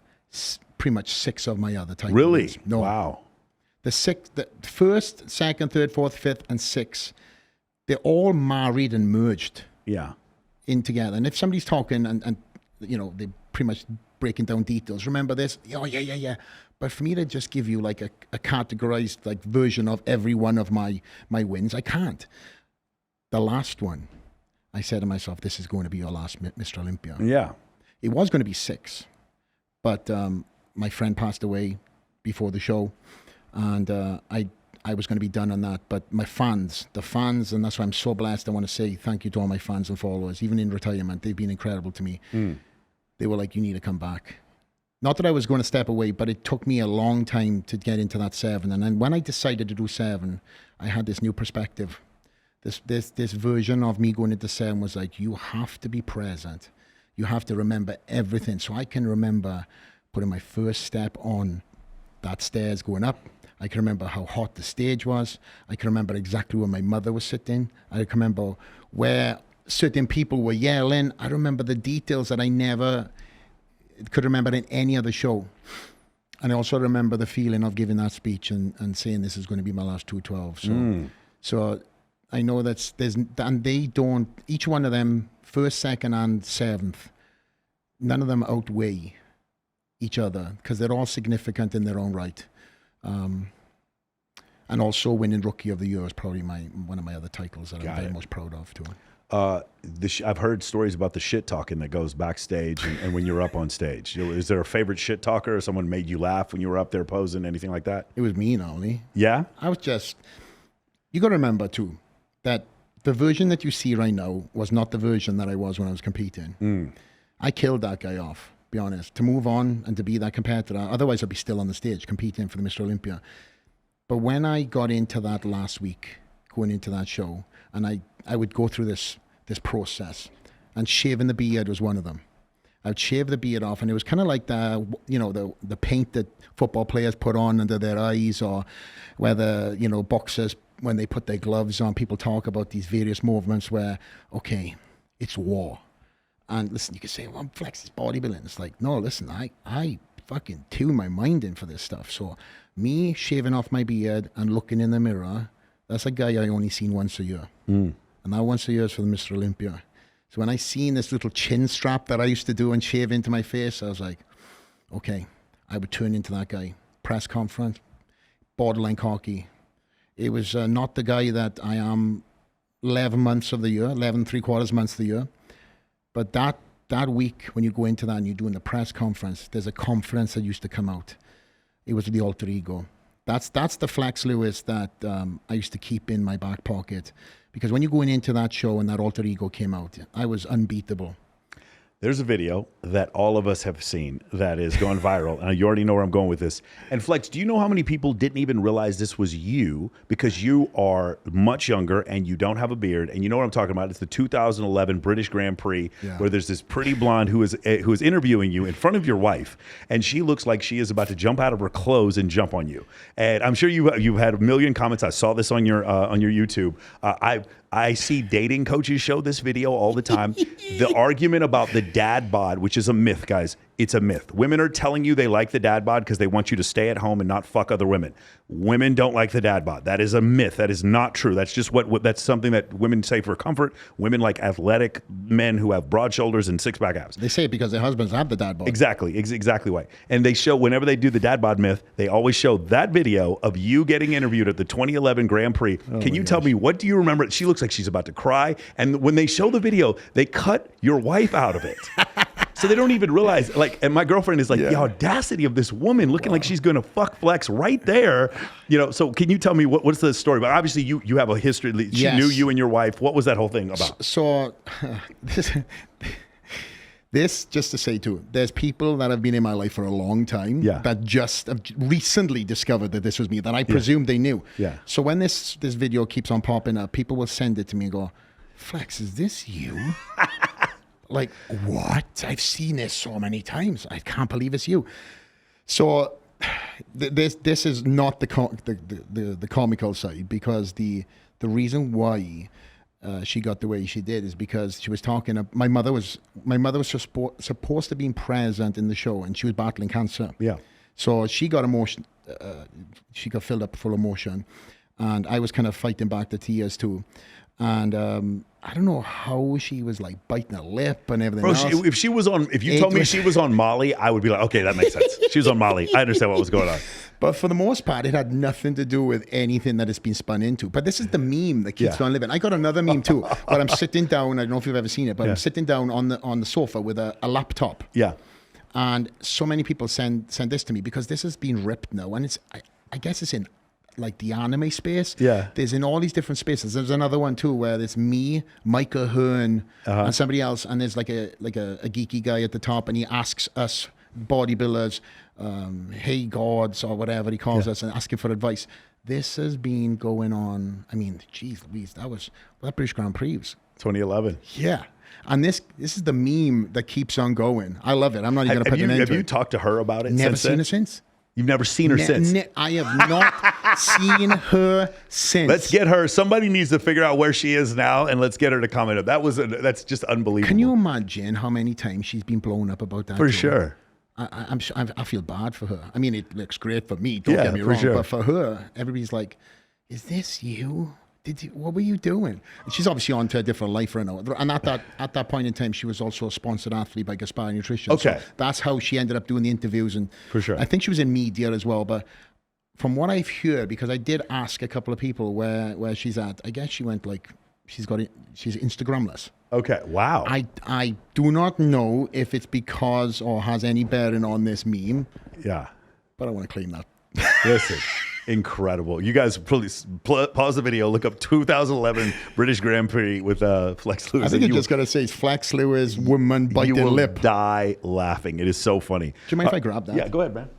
pretty much 6 of my other titles. Really? No. Wow. The first, second, third, fourth, fifth, and sixth, they're all married and merged. Yeah. In together. And if somebody's talking and they're pretty much breaking down details, remember this? Oh, yeah. But for me to just give you like a categorized like version of every one of my wins, I can't. The last one, I said to myself, this is going to be your last Mr. Olympia. Yeah. It was going to be 6, but my friend passed away before the show, and I was going to be done on that. But the fans, and that's why I'm so blessed. I want to say thank you to all my fans and followers, even in retirement. They've been incredible to me. They were like, you need to come back. Not that I was going to step away, but it took me a long time to get into that 7. And then when I decided to do 7, I had this new perspective. This version of me going into 7 was like, you have to be present. You have to remember everything. So I can remember putting my first step on that stairs going up. I can remember how hot the stage was. I can remember exactly where my mother was sitting. I can remember where certain people were yelling. I remember the details that I never could remember in any other show. And I also remember the feeling of giving that speech and saying this is going to be my last 212. So I know and they don't, each one of them, first, second, and 7th, none of them outweigh each other because they're all significant in their own right. And also winning Rookie of the Year is probably one of my other titles that I'm very most proud of too. I've heard stories about the shit talking that goes backstage and when you're up on stage. Is there a favorite shit talker or someone made you laugh when you were up there posing, anything like that? It was me, only. Yeah? You got to remember too, that the version that you see right now was not the version that I was when I was competing. I killed that guy off, be honest, to move on and to be that competitor. Otherwise, I'd be still on the stage competing for the Mr. Olympia. But when I got into that last week, going into that show, and I would go through this process, and shaving the beard was one of them. I would shave the beard off, and it was kind of like the paint that football players put on under their eyes, or whether boxers, when they put their gloves on, people talk about these various movements where, okay, it's war. And listen, you can say, well, Flex is bodybuilding. It's like, no, listen, I fucking tune my mind in for this stuff. So me shaving off my beard and looking in the mirror, that's a guy I only seen once a year. And that once a year is for the Mr. Olympia. So when I seen this little chin strap that I used to do and shave into my face, I was like, okay, I would turn into that guy. Press conference, borderline cocky. It was not the guy that I am 11 months of the year, 11 3/4 months of the year. But that week, when you go into that and you're doing the press conference, there's a confidence that used to come out. It was the alter ego. That's the Flex Lewis that I used to keep in my back pocket. Because when you're going into that show and that alter ego came out, I was unbeatable. There's a video that all of us have seen that is going viral, and you already know where I'm going with this. And Flex, do you know how many people didn't even realize this was you because you are much younger and you don't have a beard? And you know what I'm talking about? It's the 2011 British Grand Prix where there's this pretty blonde who is interviewing you in front of your wife, and she looks like she is about to jump out of her clothes and jump on you. And I'm sure you've had a million comments. I saw this on your YouTube. I see dating coaches show this video all the time. The argument about the dad bod, which is a myth, guys. It's a myth. Women are telling you they like the dad bod because they want you to stay at home and not fuck other women. Women don't like the dad bod. That is a myth. That is not true. That's just that's something that women say for comfort. Women like athletic men who have broad shoulders and six-pack abs. They say it because their husbands have the dad bod. Exactly. Exactly why. And they show, whenever they do the dad bod myth, they always show that video of you getting interviewed at the 2011 Grand Prix. Can you tell me, what do you remember? She looks like she's about to cry. And when they show the video, they cut your wife out of it. So they don't even realize, like, and my girlfriend is like, the audacity of this woman looking like she's going to fuck flex right there. You know, so can you tell me what's the story? But obviously you have a history. She knew you and your wife. What was that whole thing about? So this, just to say too, there's people that have been in my life for a long time that just have recently discovered that this was me, that I presumed they knew. Yeah. So when this video keeps on popping up, people will send it to me and go, Flex, is this you? Like, what? I've seen this so many times. I can't believe it's you. So this is not the comical side, because the reason why she got the way she did is because she was talking. My mother was supposed to be present in the show, and she was battling cancer. Yeah. So she got emotion. She got filled up full of emotion, and I was kind of fighting back the tears too. And I don't know how she was like biting her lip and everything else. If you told me she was on Molly, I would be like, okay, that makes sense. She was on Molly. I understand what was going on. But for the most part, it had nothing to do with anything that it's been spun into. But this is the meme that keeps on living. I got another meme too, but I'm sitting down. I don't know if you've ever seen it, but I'm sitting down on the sofa with a laptop. Yeah. And so many people send this to me because this has been ripped now, and I guess it's in like the anime space. Yeah. There's in all these different spaces. There's another one too where there's me, Micah Hearn, and somebody else, and there's like a geeky guy at the top, and he asks us bodybuilders, hey gods or whatever he calls us, and asking for advice. This has been going on. I mean, geez Louise, that British Grand Prix was 2011. Yeah. And this is the meme that keeps on going. I love it. I'm not even going to put an end to it. Have you talked to her about it? Never seen her since. You've never seen her since? I have not seen her since. Let's get her. Somebody needs to figure out where she is now, and let's get her to comment up. That's just unbelievable. Can you imagine how many times she's been blown up about that? For sure. I feel bad for her. I mean, it looks great for me. Don't get me wrong. Sure. But for her, everybody's like, "Is this you? What were you doing?" And she's obviously on to a different life right now. And at that point in time, she was also a sponsored athlete by Gaspar Nutrition. Okay. So that's how she ended up doing the interviews. And for sure, I think she was in media as well. But from what I've heard, because I did ask a couple of people where she's at, I guess she went like she's Instagramless. Okay. Wow. I do not know if it's because or has any bearing on this meme. Yeah. But I want to claim that. Listen. Incredible. You guys please pause the video, look up 2011 British Grand Prix with Flex Lewis. I think you just got to say Flex Lewis, woman bite their lip. Die laughing. It is so funny. Do you mind if I grab that? Yeah, go ahead, man.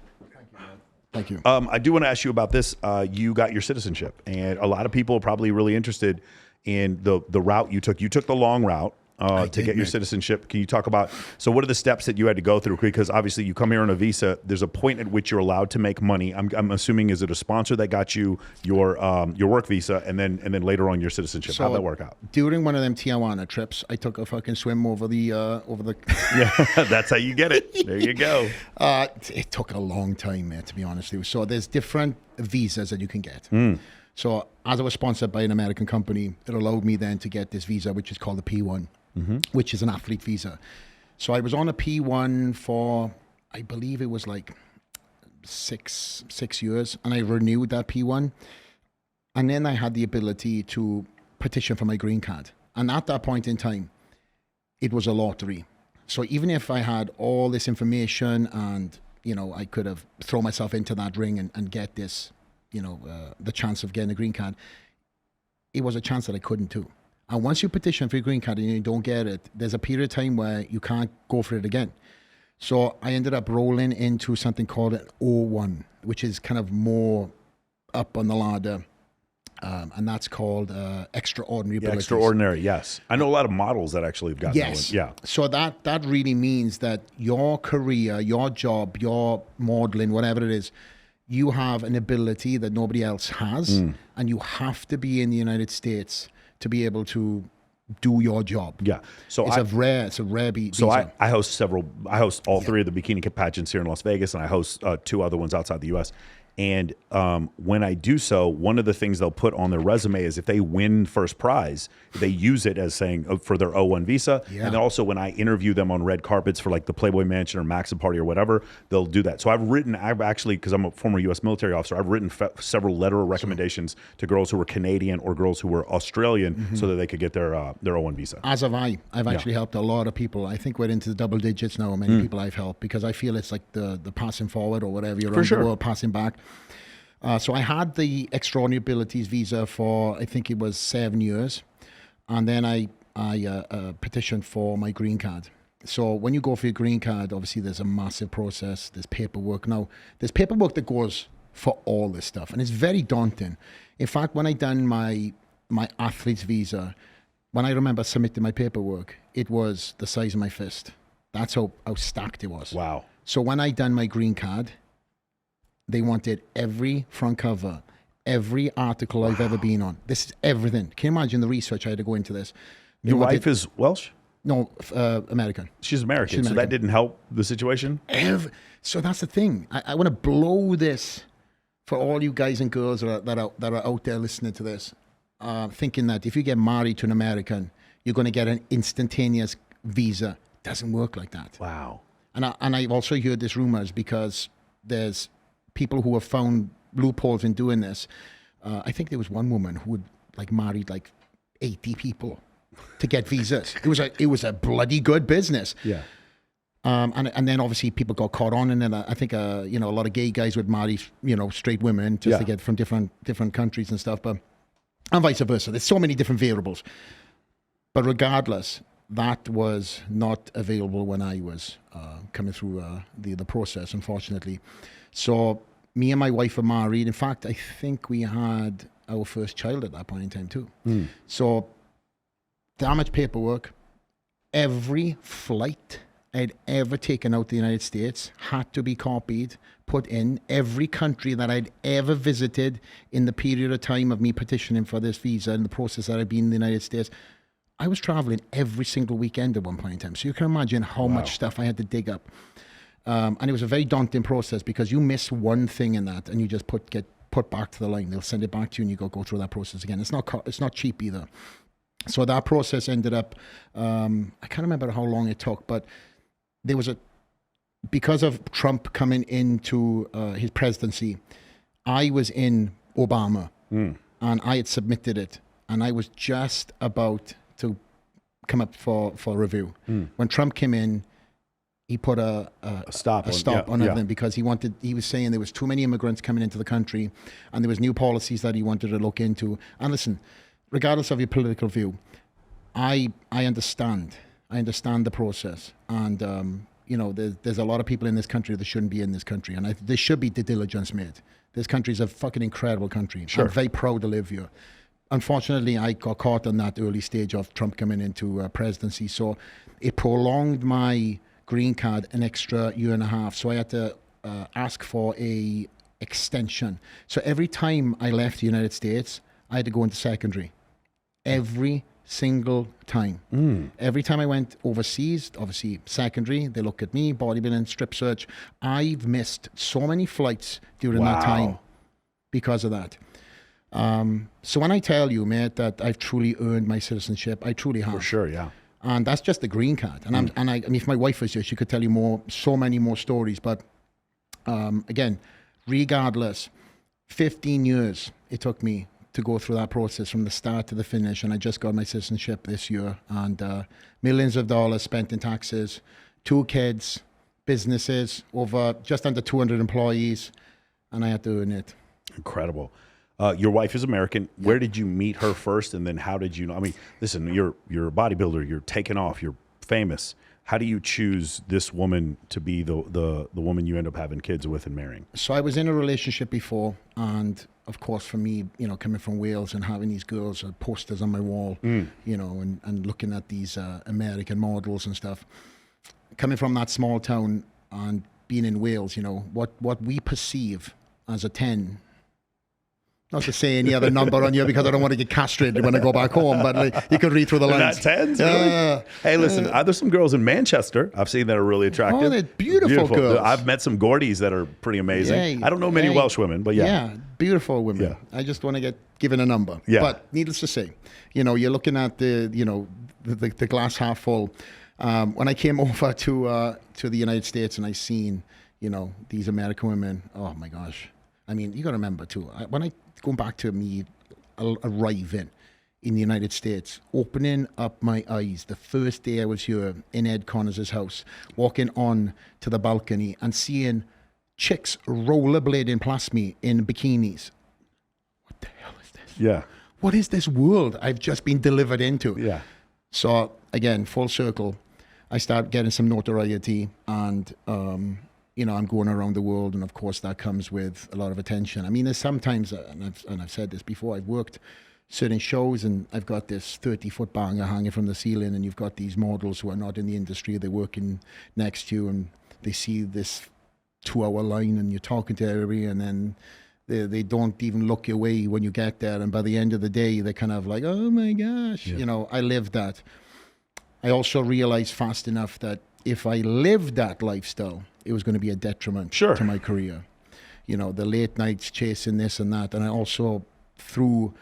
Thank you. I do want to ask you about this. You got your citizenship, and a lot of people are probably really interested in the route you took. You took the long route. To get your citizenship. Can you talk about, so what are the steps that you had to go through? Because obviously you come here on a visa, there's a point at which you're allowed to make money. I'm assuming, is it a sponsor that got you your work visa and then later on your citizenship? So how'd that work out? During one of them Tijuana trips, I took a fucking swim over the Yeah, that's how you get it. There you go. It took a long time, man, to be honest with you. So there's different visas that you can get. So as I was sponsored by an American company, it allowed me then to get this visa, which is called the P1. Which is an athlete visa. So I was on a P1 for, I believe it was like six years, and I renewed that P1. And then I had the ability to petition for my green card. And at that point in time, it was a lottery. So even if I had all this information and, I could have thrown myself into that ring and get this, the chance of getting a green card, it was a chance that I couldn't do. And once you petition for your green card and you don't get it, there's a period of time where you can't go for it again. So I ended up rolling into something called an O1, which is kind of more up on the ladder. And that's called extraordinary abilities. Extraordinary, yes. I know a lot of models that actually have gotten that one. Yeah. So that really means that your career, your job, your modeling, whatever it is, you have an ability that nobody else has. And you have to be in the United States to be able to do your job. Yeah. So It's a rare visa. So I host all three of the bikini pageants here in Las Vegas, and I host 2 other ones outside the U.S. And when I do so, one of the things they'll put on their resume is if they win first prize, they use it as saying for their O1 visa. Yeah. And then also when I interview them on red carpets for like the Playboy Mansion or Maxim Party or whatever, they'll do that. So I've actually, because I'm a former U.S. military officer, I've written several letter of recommendations to girls who were Canadian or girls who were Australian so that they could get their O1 visa. As have I. I've actually helped a lot of people. I think we're into the double digits now, many people I've helped, because I feel it's like the passing forward or whatever, you're around the world passing back. So I had the Extraordinary Abilities visa for, I think it was 7 years. And then I petitioned for my green card. So when you go for your green card, obviously there's a massive process. There's paperwork. Now, there's paperwork that goes for all this stuff. And it's very daunting. In fact, when I done my athlete's visa, when I remember submitting my paperwork, it was the size of my fist. That's how stacked it was. Wow. So when I done my green card, they wanted every front cover, every article I've ever been on. This is everything. Can you imagine the research I had to go into this? Your wife is Welsh? No, American. She's American, so that didn't help the situation? So that's the thing. I want to blow this for all you guys and girls that are out there listening to this, thinking that if you get married to an American, you're going to get an instantaneous visa. It doesn't work like that. Wow. And I've also heard this rumors because there's people who have found loopholes in doing this. I think there was one woman who had married 80 people to get visas. It was a bloody good business. Yeah. And then obviously people got caught on, and then I think a lot of gay guys would marry straight women just to get from different countries and stuff, and vice versa. There's so many different variables. But regardless, that was not available when I was coming through the process, unfortunately. So me and my wife were married. In fact, I think we had our first child at that point in time too. So that much paperwork. Every flight I'd ever taken out the United States had to be copied, put in. Every country that I'd ever visited in the period of time of me petitioning for this visa and the process that I'd been in the United States, I was traveling every single weekend at one point in time. So you can imagine how much stuff I had to dig up. And it was a very daunting process because you miss one thing in that and you just get put back to the line. They'll send it back to you and you go through that process again. It's not cheap either. So that process ended up, I can't remember how long it took, but there was because of Trump coming into his presidency, I was in Obama and I had submitted it and I was just about to come up for review. When Trump came in, he put a stop on everything because he was saying there was too many immigrants coming into the country and there was new policies that he wanted to look into. And listen, regardless of your political view, I understand the process. And, there's a lot of people in this country that shouldn't be in this country. And there should be due diligence made. This country is a fucking incredible country. Sure. I'm very proud to live here. Unfortunately, I got caught on that early stage of Trump coming into presidency. So it prolonged my green card an extra year and a half. So I had to ask for a extension. So every time I left the United States, I had to go into secondary. Every single time. Every time I went overseas, obviously secondary, they look at me, bodybuilding, strip search. I've missed so many flights during that time because of that. So when I tell you, mate, that I've truly earned my citizenship, I truly have. For sure, yeah. And that's just the green card. And I mean, if my wife was here, she could tell you so many more stories. But again, regardless, 15 years it took me to go through that process from the start to the finish. And I just got my citizenship this year. And millions of dollars spent in taxes, 2 kids, businesses, over just under 200 employees. And I had to earn it. Incredible. Your wife is American. Where did you meet her first, and then how did you know? I mean, listen, you're a bodybuilder. You're taken off. You're famous. How do you choose this woman to be the woman you end up having kids with and marrying? So I was in a relationship before, and of course, for me, coming from Wales and having these girls posters on my wall, and looking at these American models and stuff, coming from that small town and being in Wales, what we perceive as a 10. Not to say any other number on you because I don't want to get castrated when I go back home, but like, you could read through the lines. Not tens, really? Hey, listen, there's some girls in Manchester I've seen that are really attractive. Oh, they're beautiful girls. I've met some Gordies that are pretty amazing. Yeah, I don't know many Welsh women, but yeah. Yeah, beautiful women. Yeah. I just want to get given a number. Yeah. But needless to say, you're looking at the glass half full. When I came over to the United States and I seen, these American women, oh my gosh. I mean, you got to remember too, going back to me arriving in the United States, opening up my eyes the first day I was here in Ed Connors' house, walking on to the balcony and seeing chicks rollerblading past me in bikinis. What the hell is this? Yeah. What is this world I've just been delivered into? Yeah. So again, full circle, I start getting some notoriety and, I'm going around the world, and of course that comes with a lot of attention. I mean, there's sometimes, and I've said this before, I've worked certain shows and I've got this 30-foot banger hanging from the ceiling, and you've got these models who are not in the industry, they're working next to you, and they see this 2-hour line, and you're talking to everybody, and then they don't even look your way when you get there, and by the end of the day, they're kind of like, oh my gosh, I lived that. I also realized fast enough that if I lived that lifestyle, it was going to be a detriment to my career. The late nights chasing this and that. And I also, through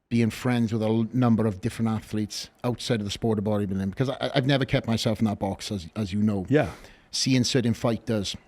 being friends with a number of different athletes outside of the sport of bodybuilding, because I've never kept myself in that box, as you know. Yeah. Seeing certain fighters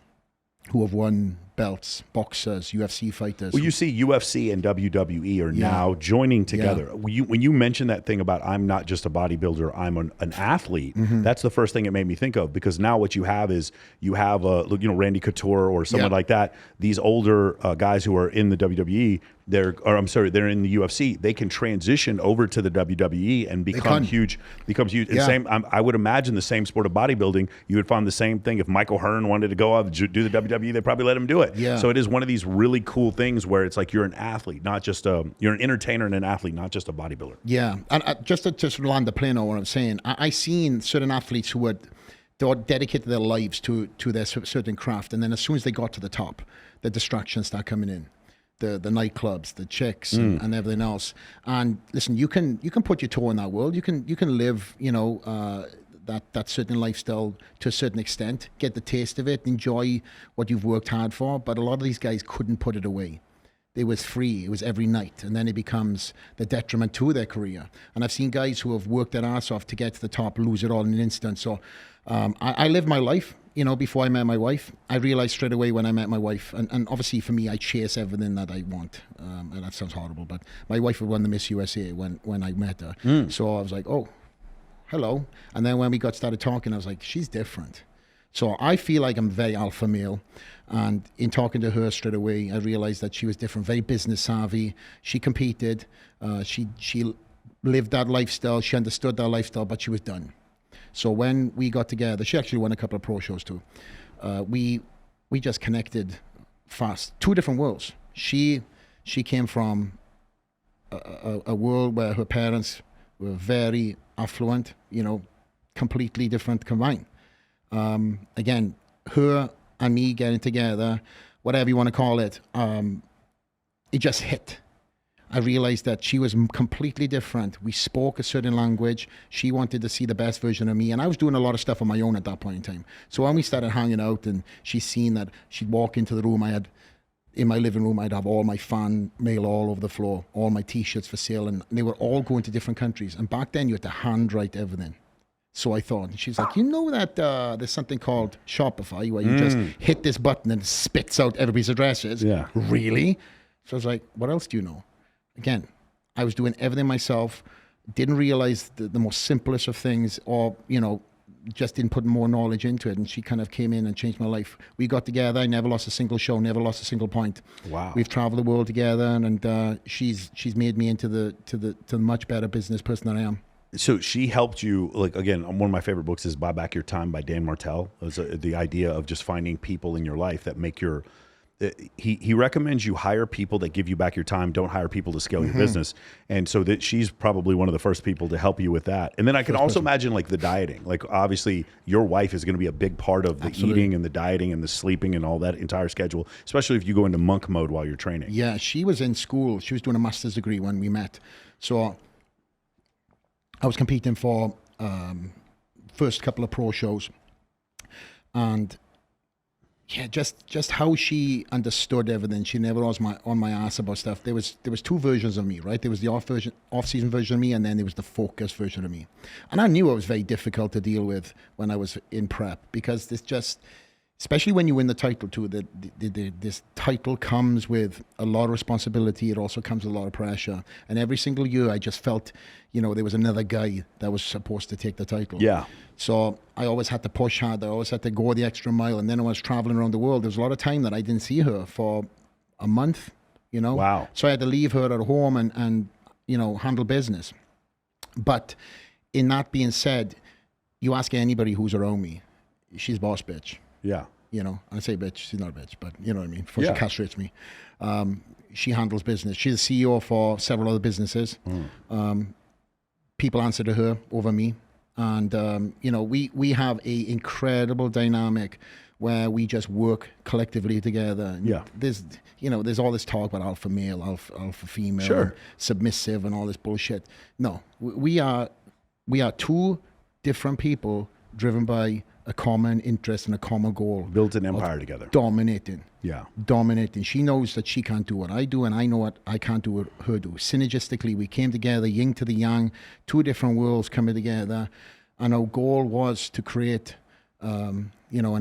who have won belts, boxers, UFC fighters. Well, you see UFC and WWE are now joining together. Yeah. When you mentioned that thing about I'm not just a bodybuilder, I'm an athlete, that's the first thing it made me think of, because now what you have is Randy Couture or someone like that, these older guys who are in the WWE, they're in the UFC, they can transition over to the WWE and become huge. And same, I would imagine the same sport of bodybuilding, you would find the same thing. If Michael Hearn wanted to go out and do the WWE, they'd probably let him do it. Yeah. So it is one of these really cool things where it's like you're an athlete, not just you're an entertainer and an athlete, not just a bodybuilder. Yeah, and just to land the plane on what I'm saying, I seen certain athletes who would dedicate their lives to their certain craft, and then as soon as they got to the top, the distractions start coming in. The nightclubs, the chicks, and everything else. And listen, you can put your toe in that world. You can live, that certain lifestyle to a certain extent, get the taste of it, enjoy what you've worked hard for. But a lot of these guys couldn't put it away. It was free. It was every night. And then it becomes the detriment to their career. And I've seen guys who have worked their ass off to get to the top, lose it all in an instant. So I lived my life, before I met my wife. I realized straight away when I met my wife, and obviously for me, I chase everything that I want. And that sounds horrible, but my wife had won the Miss USA when I met her. So I was like, oh, hello. And then when we started talking, I was like, she's different. So I feel like I'm very alpha male. And in talking to her straight away, I realized that she was different, very business savvy. She competed. She lived that lifestyle. She understood that lifestyle, but she was done. So when we got together, she actually won a couple of pro shows too. We just connected fast. Two different worlds. She came from a world where her parents were very affluent, completely different combined. Again, her and me getting together, whatever you want to call it, it just hit. I realized that she was completely different. We spoke a certain language. She wanted to see the best version of me. And I was doing a lot of stuff on my own at that point in time. So when we started hanging out and she's seen that, she'd walk into the room. In my living room, I'd have all my fan mail all over the floor, all my T-shirts for sale. And they were all going to different countries. And back then, you had to handwrite everything. So I thought, and she's like, that there's something called Shopify where you just hit this button and it spits out everybody's addresses. Yeah. Really? So I was like, what else do you know? Again, I was doing everything myself, didn't realize the most simplest of things, or, just didn't put more knowledge into it. And she kind of came in and changed my life. We got together. I never lost a single show, never lost a single point. Wow. We've traveled the world together, and she's made me into the much better business person that I am. So she helped you, like, again, one of my favorite books is Buy Back Your Time by Dan Martell. It was the idea of just finding people in your life that make your he recommends you hire people that give you back your time. Don't hire people to scale your business. And so that she's probably one of the first people to help you with that. And then I can also imagine like the dieting. Like obviously your wife is going to be a big part of the eating and the dieting and the sleeping and all that entire schedule, especially if you go into monk mode while you're training. Yeah, she was in school. She was doing a master's degree when we met. So I was competing for first couple of pro shows, and yeah, just how she understood everything. She never was on my ass about stuff. There was two versions of me, right? There was the off-season version of me, and then there was the focus version of me. And I knew it was very difficult to deal with when I was in prep, because this just, especially when you win the title too, this title comes with a lot of responsibility. It also comes with a lot of pressure. And every single year I just felt, there was another guy that was supposed to take the title. Yeah. So I always had to push hard. I always had to go the extra mile. And then when I was traveling around the world, there was a lot of time that I didn't see her for a month, Wow. So I had to leave her at home and handle business. But in that being said, you ask anybody who's around me, she's boss bitch. Yeah. And I say bitch, she's not a bitch, but you know what I mean? Before she castrates me. She handles business. She's the CEO for several other businesses. People answer to her over me. And, we have a incredible dynamic where we just work collectively together. And yeah. There's all this talk about alpha male, alpha female, sure. submissive and all this bullshit. No, we are two different people driven by a common interest and a common goal. Built an empire together. Dominating. Yeah. Dominating. She knows that she can't do what I do, and I know what I can't do what her do. Synergistically, we came together, yin to the yang, two different worlds coming together, and our goal was to create, an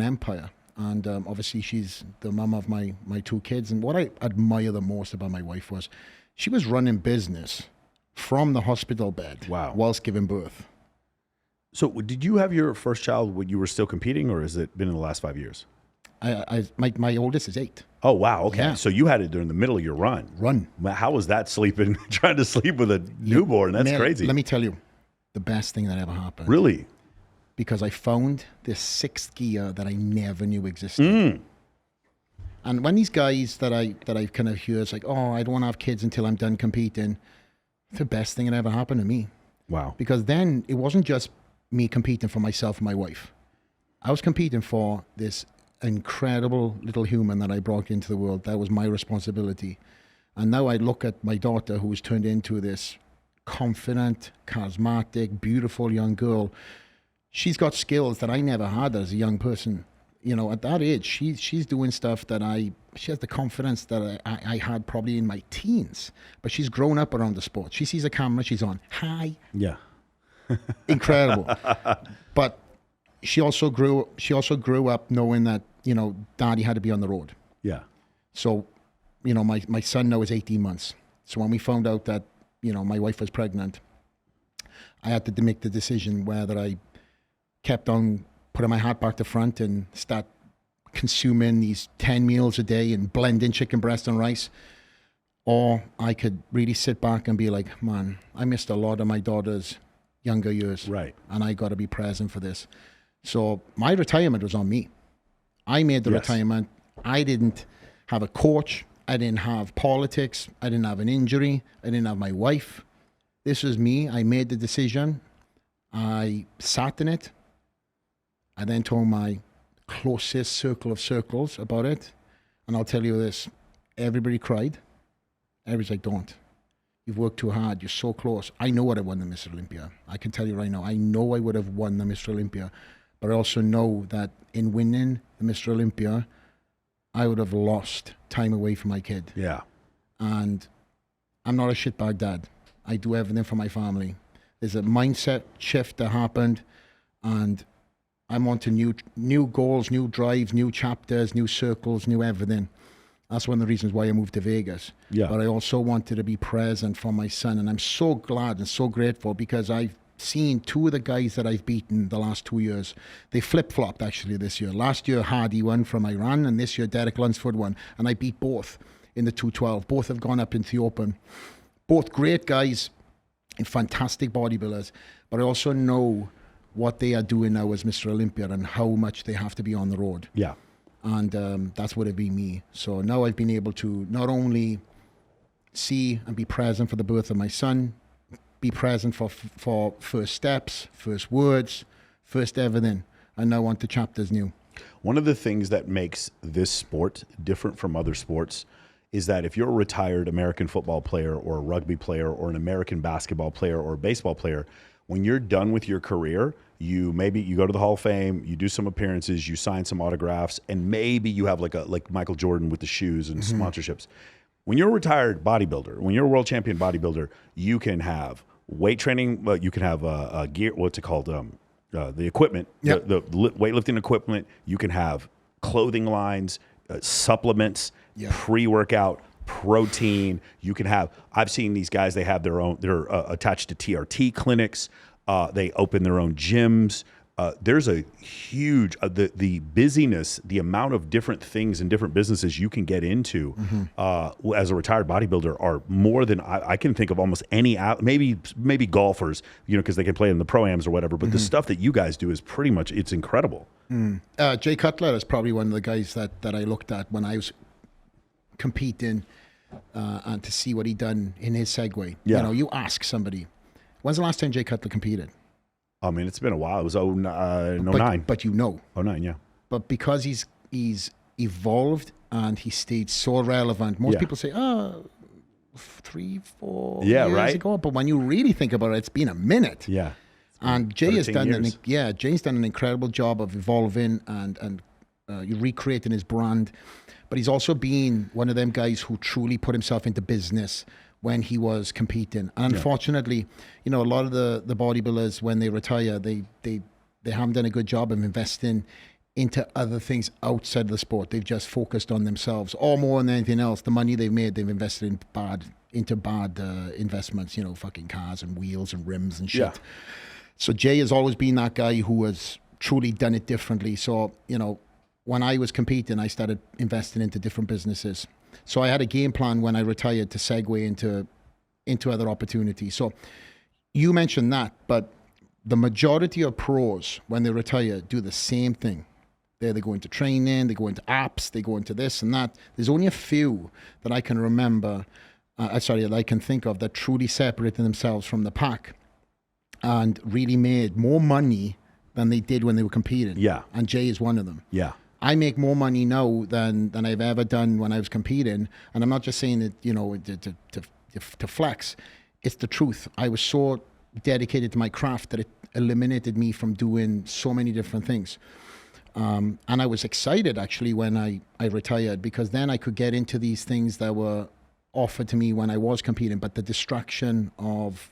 empire. And obviously, she's the mum of my two kids. And what I admire the most about my wife was she was running business from the hospital bed. Wow. Whilst giving birth. So did you have your first child when you were still competing, or has it been in the last 5 years? My oldest is 8. Oh, wow. Okay. Yeah. So you had it during the middle of your run. How was that sleeping, trying to sleep with a newborn? That's crazy. Let me tell you, the best thing that ever happened. Really? Because I found this sixth gear that I never knew existed. And when these guys that I kind of hear, it's like, oh, I don't want to have kids until I'm done competing. It's the best thing that ever happened to me. Wow. Because then it wasn't just me competing for myself and my wife. I was competing for this incredible little human that I brought into the world. That was my responsibility. And now I look at my daughter, who's turned into this confident, charismatic, beautiful young girl. She's got skills that I never had as a young person. At that age, she's doing stuff that she has the confidence that I had probably in my teens. But she's grown up around the sport. She sees a camera, she's on. Hi. Yeah. Incredible. But she also grew up knowing that, daddy had to be on the road. Yeah. So, my son now is 18 months. So when we found out that, my wife was pregnant, I had to make the decision whether I kept on putting my hat back to front and start consuming these 10 meals a day and blending chicken breast and rice, or I could really sit back and be like, man, I missed a lot of my daughter's younger years. Right. And I got to be present for this. So my retirement was on me. I made the retirement. I didn't have a coach. I didn't have politics. I didn't have an injury. I didn't have my wife. This was me. I made the decision. I sat in it. I then told my closest circle of circles about it. And I'll tell you this, everybody cried. Everybody's like, don't. You've worked too hard. You're so close. I know what I won the Mr. Olympia. I can tell you right now. I know I would have won the Mr. Olympia. But I also know that in winning the Mr. Olympia, I would have lost time away from my kid. Yeah. And I'm not a shitbag dad. I do everything for my family. There's a mindset shift that happened, and I'm on to new goals, new drives, new chapters, new circles, new everything. That's one of the reasons why I moved to Vegas. Yeah. But I also wanted to be present for my son. And I'm so glad and so grateful because I've seen two of the guys that I've beaten the last 2 years. They flip-flopped actually this year. Last year, Hardy won from Iran, and this year, Derek Lunsford won. And I beat both in the 212. Both have gone up into the open. Both great guys and fantastic bodybuilders. But I also know what they are doing now as Mr. Olympia and how much they have to be on the road. Yeah. And that's what it be me. So now I've been able to not only see and be present for the birth of my son, be present for first steps, first words, first everything, and now on to chapters new. One of the things that makes this sport different from other sports is that if you're a retired American football player or a rugby player or an American basketball player or a baseball player, when you're done with your career, you go to the Hall of Fame, you do some appearances, you sign some autographs, and maybe you have like Michael Jordan with the shoes and sponsorships. When you're a retired bodybuilder, when you're a world champion bodybuilder, you can have weight training, you can have gear, what's it called? The equipment, Yep. the weightlifting equipment. You can have clothing lines, supplements, pre-workout, protein. You can have, I've seen these guys, they have their own, they're attached to TRT clinics. They open their own gyms. There's a huge, the busyness, the amount of different things and different businesses you can get into as a retired bodybuilder are more than I can think of almost any, maybe golfers, because they can play in the pro-ams or whatever, but the stuff that you guys do is pretty much, it's incredible. Jay Cutler is probably one of the guys that I looked at when I was competing and to see what he done in his Segway. Yeah. You ask somebody, when's the last time Jay Cutler competed? I mean, it's been a while. It was 09. But 09, yeah. But because he's evolved and he stayed so relevant, most people say, 3-4 years ago. But when you really think about it, it's been a minute. Yeah. And Jay has done years. Jay's done an incredible job of evolving and recreating his brand. But he's also been one of them guys who truly put himself into business when he was competing. And unfortunately, a lot of the bodybuilders, when they retire, they haven't done a good job of investing into other things outside of the sport. They've just focused on themselves, or more than anything else. The money they've made, they've invested into bad investments, fucking cars and wheels and rims and shit. Yeah. So Jay has always been that guy who has truly done it differently. So, when I was competing, I started investing into different businesses. So I had a game plan when I retired to segue into other opportunities. So you mentioned that, but the majority of pros, when they retire, do the same thing. They go into training, they go into apps, they go into this and that. There's only a few that I can remember, that I can think of, that truly separated themselves from the pack and really made more money than they did when they were competing. Yeah. And Jay is one of them. Yeah. I make more money now than I've ever done when I was competing. And I'm not just saying it, to flex. It's the truth. I was so dedicated to my craft that it eliminated me from doing so many different things. And I was excited actually when I retired, because then I could get into these things that were offered to me when I was competing, but the distraction of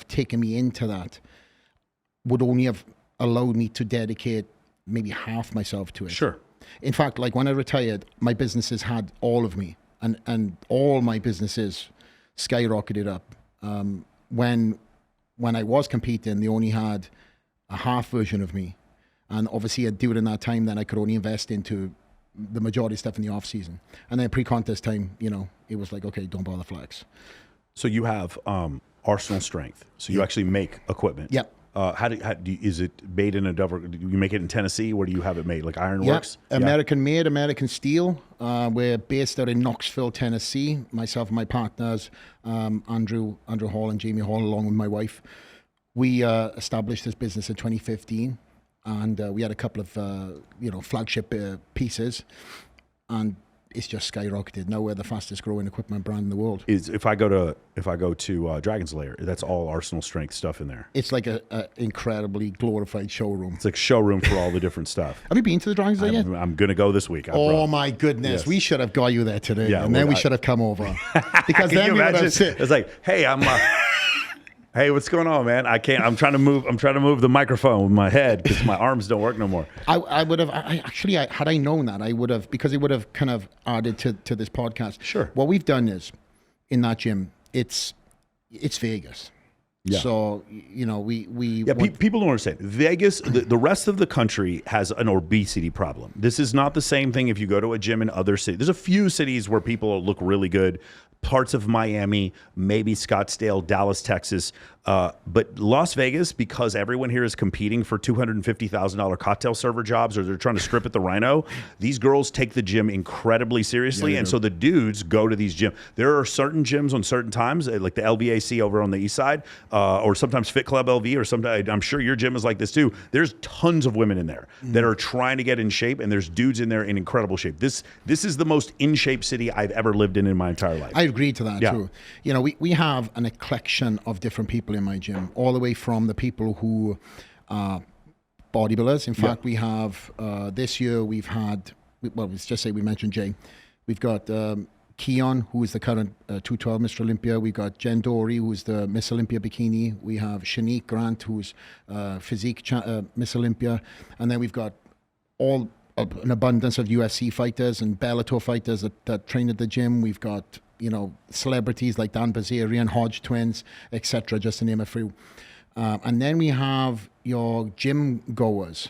taking me into that would only have allowed me to dedicate maybe half myself to it. Sure. In fact, like when I retired, my businesses had all of me, and all my businesses skyrocketed up. When I was competing, they only had a half version of me. And obviously during that time, then I could only invest into the majority of stuff in the off season. And then pre-contest time, it was like, okay, don't bother flex. So you have Arsenal Strength. So you actually make equipment. Yep. Is it made in do you make it in Tennessee? Where do you have it made? Like Ironworks? Yep. American made, American steel. We're based out in Knoxville, Tennessee. Myself and my partners, Andrew Hall and Jamie Hall, along with my wife. We established this business in 2015, and we had a couple of flagship pieces, and it's just skyrocketed. Now we're the fastest growing equipment brand in the world. If I go to Dragon's Lair, that's all Arsenal Strength stuff in there. It's like a incredibly glorified showroom. It's like showroom for all the different stuff. Have you been to the Dragon's Lair yet? I'm gonna go this week. Oh my goodness, yes. We should have got you there today, and then we should have come over. Because Can then you we would imagine? have sit. It's like, hey, hey, what's going on, man? I'm trying to move the microphone with my head because my arms don't work no more. I would have had I known that, I would have, because it would have kind of added to this podcast. Sure. What we've done is, in that gym, it's Vegas. Yeah. So, People don't understand. Vegas, the rest of the country has an obesity problem. This is not the same thing if you go to a gym in other cities. There's a few cities where people look really good. Parts of Miami, maybe Scottsdale, Dallas, Texas, But Las Vegas, because everyone here is competing for $250,000 cocktail server jobs, or they're trying to strip at the Rhino, these girls take the gym incredibly seriously. And so the dudes go to these gyms. There are certain gyms on certain times, like the LVAC over on the east side, or sometimes Fit Club LV, or sometimes, I'm sure your gym is like this too. There's tons of women in there that are trying to get in shape, and there's dudes in there in incredible shape. This is the most in shape city I've ever lived in my entire life. I agree to that too. You know, we have an eclection of different people in my gym, all the way from the people who are bodybuilders. In fact, we have this year we've had, well, let's just say we mentioned Jay. We've got Keon, who is the current 212 Mr Olympia. We've got Jen Dory, who's the Miss Olympia bikini. We have Shanique Grant, who's physique Miss Olympia, and then we've got all an abundance of UFC fighters and Bellator fighters that train at the gym. We've got, you know, celebrities like Dan Bilzerian, Hodge twins, etc., just to name a few. And then we have your gym goers,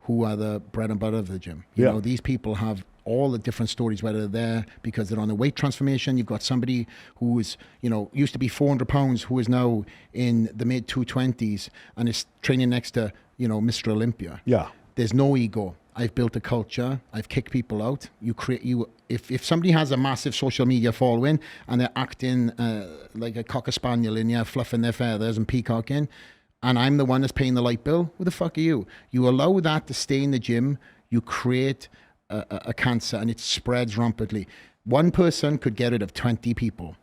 who are the bread and butter of the gym. You know, these people have all the different stories, whether they're there because they're on a weight transformation. You've got somebody who is, you know, used to be 400 pounds, who is now in the mid 220s and is training next to, you know, Mr Olympia. Yeah. There's no ego. I've built a culture. I've kicked people out. If somebody has a massive social media following and they're acting like a cocker spaniel in here, fluffing their feathers and peacocking, and I'm the one that's paying the light bill, who the fuck are you? You allow that to stay in the gym, you create a cancer, and it spreads rampantly. One person could get rid of 20 people.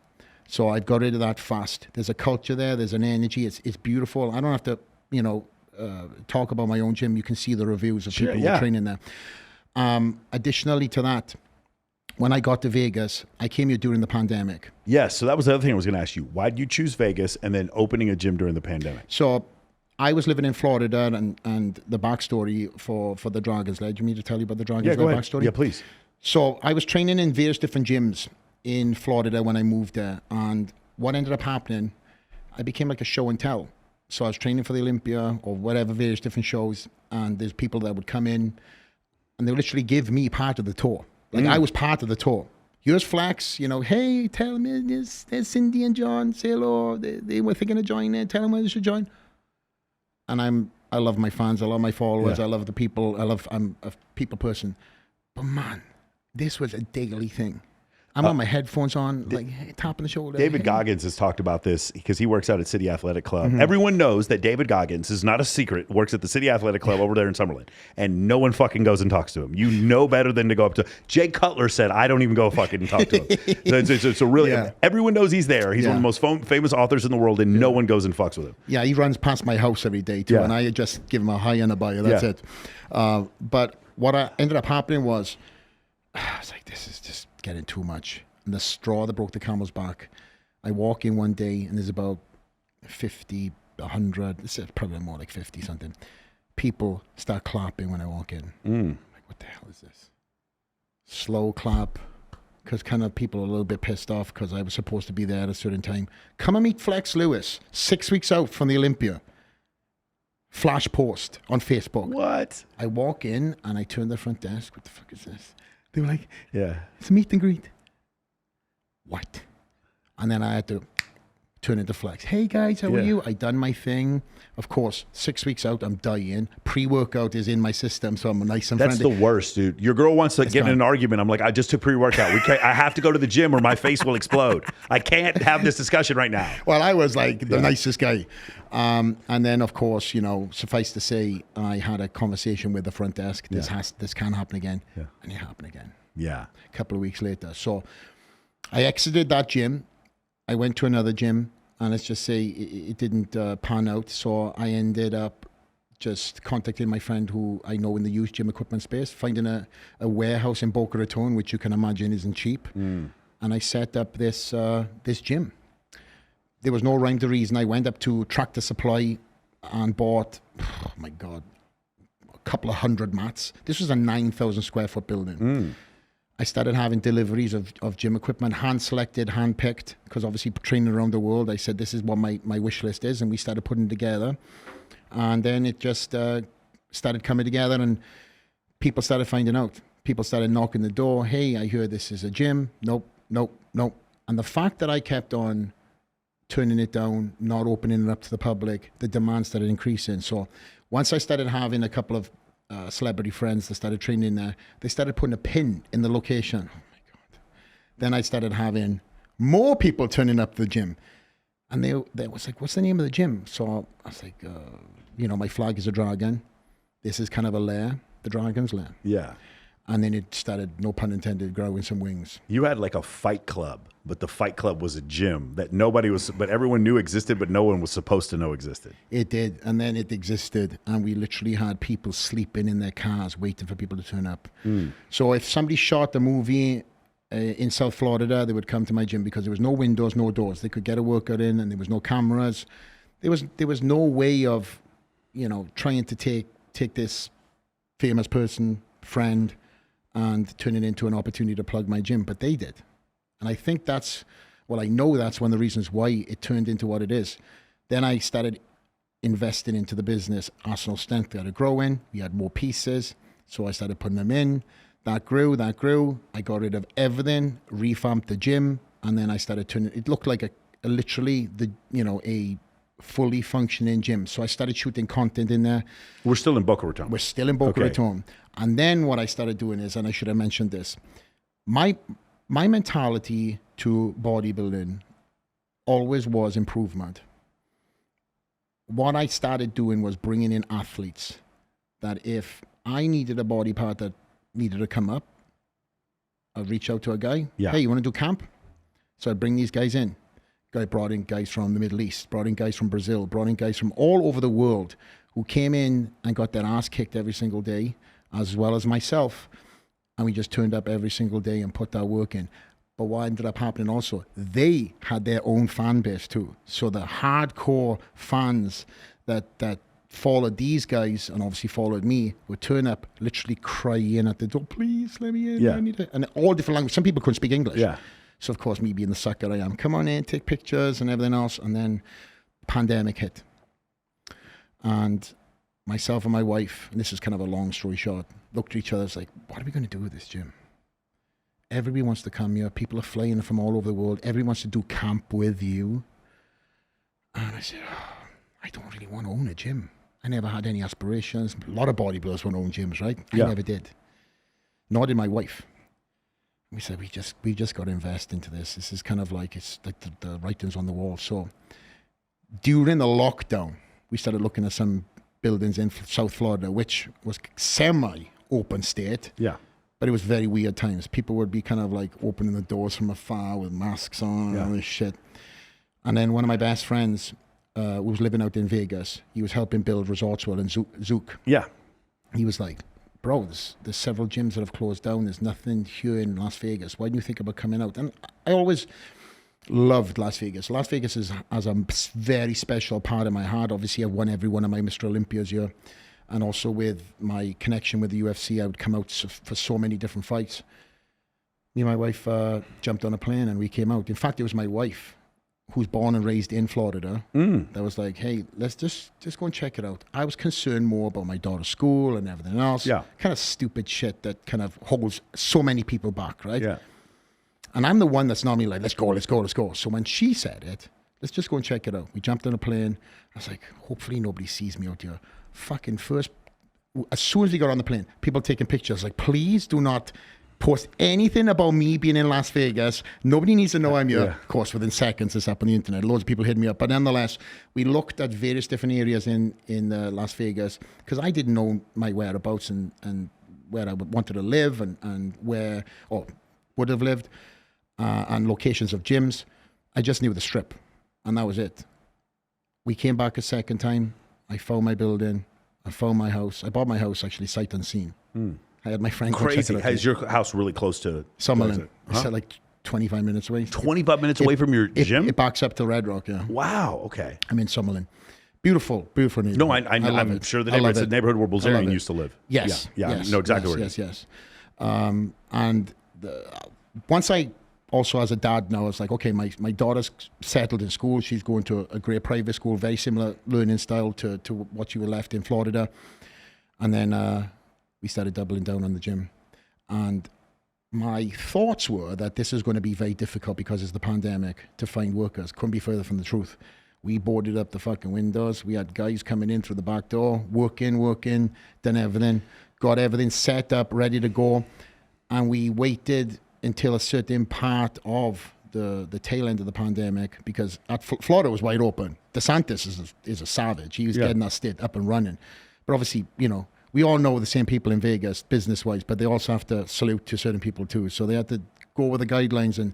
So I've got rid of that fast. There's a culture there. There's an energy. It's beautiful. I don't have to, you know, talk about my own gym. You can see the reviews of people who are training there. Additionally to that, when I got to Vegas, I came here during the pandemic. Yes, so that was the other thing I was going to ask you. Why did you choose Vegas and then opening a gym during the pandemic? So I was living in Florida, and the backstory for the Dragon's Lair. Do you mean to tell you about the Dragon's Lair backstory? Yeah, please. So I was training in various different gyms in Florida when I moved there, and what ended up happening, I became like a show and tell. So I was training for the Olympia or whatever, various different shows, and there's people that would come in and they would literally give me part of the tour. Like I was part of the tour. Here's Flex, you know, hey, tell me, there's Cindy and John, say hello. They were thinking of joining, tell them where they should join. And I love my fans, I love my followers, I love the people, I'm a people person. But man, this was a daily thing. I'm on my headphones on, like tapping the shoulder. David Goggins has talked about this because he works out at City Athletic Club. Everyone knows that David Goggins is not a secret, works at the City Athletic Club over there in Summerlin. And no one fucking goes and talks to him. You know better than to go up to Jay Cutler said, I don't even go fucking and talk to him. So really, everyone knows he's there. He's one of the most famous authors in the world, and no one goes and fucks with him. Yeah, he runs past my house every day too, and I just give him a high and a buy. That's it. But what ended up happening was, I was like, this is just getting too much. And the straw that broke the camel's back. I walk in one day and there's about 50, 100, this is probably more like 50 something. People start clapping when I walk in. Like, what the hell is this? Slow clap, because kind of people are a little bit pissed off because I was supposed to be there at a certain time. Come and meet Flex Lewis, 6 weeks out from the Olympia. Flash post on Facebook. What? I walk in and I turn the front desk. What the fuck is this? They were like, it's a meet and greet. What? And then I had to turn into Flex. Hey guys, how are you? I done my thing. Of course, 6 weeks out, I'm dying. Pre-workout is in my system, so I'm nice and friendly. That's the worst, dude. Your girl wants to get in an argument. I'm like, I just took pre-workout. I have to go to the gym or my face will explode. I can't have this discussion right now. Well, I was like the nicest guy. And then, of course, you know, suffice to say, I had a conversation with the front desk. This can't happen again. And it happened again. A couple of weeks later. So I exited that gym. I went to another gym, and let's just say it didn't pan out. So I ended up just contacting my friend who I know in the used gym equipment space, finding a warehouse in Boca Raton, which you can imagine isn't cheap. And I set up this gym. There was no rhyme to reason. I went up to Tractor Supply and bought, oh my God, a couple of hundred mats. This was a 9,000 square foot building. I started having deliveries of gym equipment, hand-selected, hand-picked, because obviously training around the world, I said, this is what my wish list is, and we started putting it together. And then it just started coming together, and people started finding out. People started knocking the door. Hey, I hear this is a gym. Nope. And the fact that I kept on turning it down, not opening it up to the public, the demand started increasing. So once I started having a couple of celebrity friends that started training there, they started putting a pin in the location. Oh my God. Then I started having more people turning up the gym. And they was like, what's the name of the gym? So I was like, my flag is a dragon. This is kind of a lair, the dragon's lair. Yeah. And then it started, no pun intended, growing some wings. You had like a fight club, but the fight club was a gym that but everyone knew existed, but no one was supposed to know existed. It did. And then it existed. And we literally had people sleeping in their cars waiting for people to turn up. So if somebody shot a movie in South Florida, they would come to my gym because there was no windows, no doors. They could get a workout in and there was no cameras. There was no way of, trying to take this famous person, friend, and turn it into an opportunity to plug my gym, but they did. And I think I know that's one of the reasons why it turned into what it is. Then I started investing into the business. Arsenal strength started growing. We had more pieces, so I started putting them in. That grew. I got rid of everything, revamped the gym, and then I started turning. It looked like a fully functioning gym. So I started shooting content in there. We're still in Boca Raton. We're still in Boca Raton. And then what I started doing is, and I should have mentioned this, my mentality to bodybuilding always was improvement. What I started doing was bringing in athletes that if I needed a body part that needed to come up, I'd reach out to a guy. Yeah. Hey, you want to do camp? So I'd bring these guys in. I brought in guys from the Middle East, brought in guys from Brazil, brought in guys from all over the world who came in and got their ass kicked every single day, as well as myself. And we just turned up every single day and put that work in. But what ended up happening also, they had their own fan base too. So the hardcore fans that followed these guys and obviously followed me would turn up, literally crying at the door, please let me in. Yeah. I need it. And all different languages. Some people couldn't speak English. Yeah. So, of course, me being the sucker I am, come on in, take pictures and everything else. And then pandemic hit. And myself and my wife, and this is kind of a long story short, looked at each other, like, what are we going to do with this gym? Everybody wants to come here. People are flying from all over the world. Everyone wants to do camp with you. And I said, I don't really want to own a gym. I never had any aspirations. A lot of bodybuilders want to own gyms, right? I never did. Nor did my wife. We said, we just got to invest into this. This is kind of like, it's like the writing's on the wall. So during the lockdown, we started looking at some buildings in South Florida, which was semi-open state. Yeah. But it was very weird times. People would be kind of like opening the doors from afar with masks on and all this shit. And then one of my best friends who was living out in Vegas, he was helping build Resorts World in Zouk. Yeah. He was like, bro, there's several gyms that have closed down. There's nothing here in Las Vegas. Why do you think about coming out? And I always loved Las Vegas. Las Vegas has a very special part of my heart. Obviously, I won every one of my Mr Olympias here. And also with my connection with the UFC, I would come out for so many different fights. Me and my wife jumped on a plane and we came out. In fact, it was my wife, who's born and raised in Florida, that was like, hey, let's just go and check it out. I was concerned more about my daughter's school and everything else. Yeah. Kind of stupid shit that kind of holds so many people back, right? Yeah. And I'm the one that's normally like, let's go. So when she said it, let's just go and check it out. We jumped on a plane. I was like, hopefully nobody sees me out here. Fucking first, as soon as we got on the plane, people taking pictures. Like, please do not post anything about me being in Las Vegas. Nobody needs to know I'm here. Yeah. Of course, within seconds, it's up on the internet. Loads of people hit me up. But nonetheless, we looked at various different areas in Las Vegas because I didn't know my whereabouts and where I wanted to live and where, or would have lived, and locations of gyms. I just knew the Strip, and that was it. We came back a second time. I found my building. I found my house. I bought my house, actually, sight unseen. I had my friend. Crazy. Is your house really close to Summerlin? It's like 25 minutes away. 25 minutes away from your gym? It backs up to Red Rock, yeah. Wow, okay. I'm in Summerlin. Beautiful neighborhood. No, I'm sure the neighborhood, it's a neighborhood where Bilzerian used to live. Yes. Yeah, yes, I know exactly where it is. Yes. And once I also, as a dad now, I was like, okay, my daughter's settled in school. She's going to a great private school, very similar learning style to what she was left in Florida. And then we started doubling down on the gym. And my thoughts were that this is going to be very difficult because it's the pandemic to find workers. Couldn't be further from the truth. We boarded up the fucking windows. We had guys coming in through the back door, working, done everything, got everything set up, ready to go. And we waited until a certain part of the tail end of the pandemic, because Florida was wide open. DeSantis is a savage. He was getting that state up and running. But obviously, you know, we all know the same people in Vegas, business-wise, but they also have to salute to certain people too. So they had to go with the guidelines. And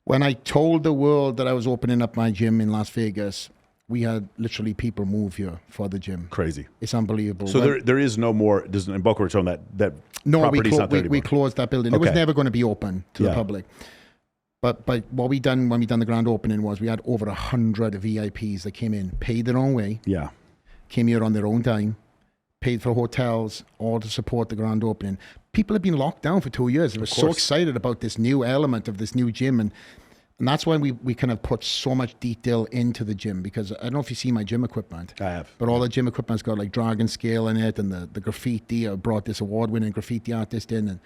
when I told the world that I was opening up my gym in Las Vegas, we had literally people move here for the gym. Crazy. It's unbelievable. So there is no more, in Boca Raton, that no, property's not there we closed that building. It was never going to be open to the public. But what we done when we done the grand opening was we had over 100 VIPs that came in, paid their own way, came here on their own time, paid for hotels, all to support the grand opening. People have been locked down for 2 years. They were so excited about this new element of this new gym, and that's why we kind of put so much detail into the gym, because I don't know if you see my gym equipment. I have. But all the gym equipment's got like dragon scale in it, and the graffiti. I brought this award-winning graffiti artist in,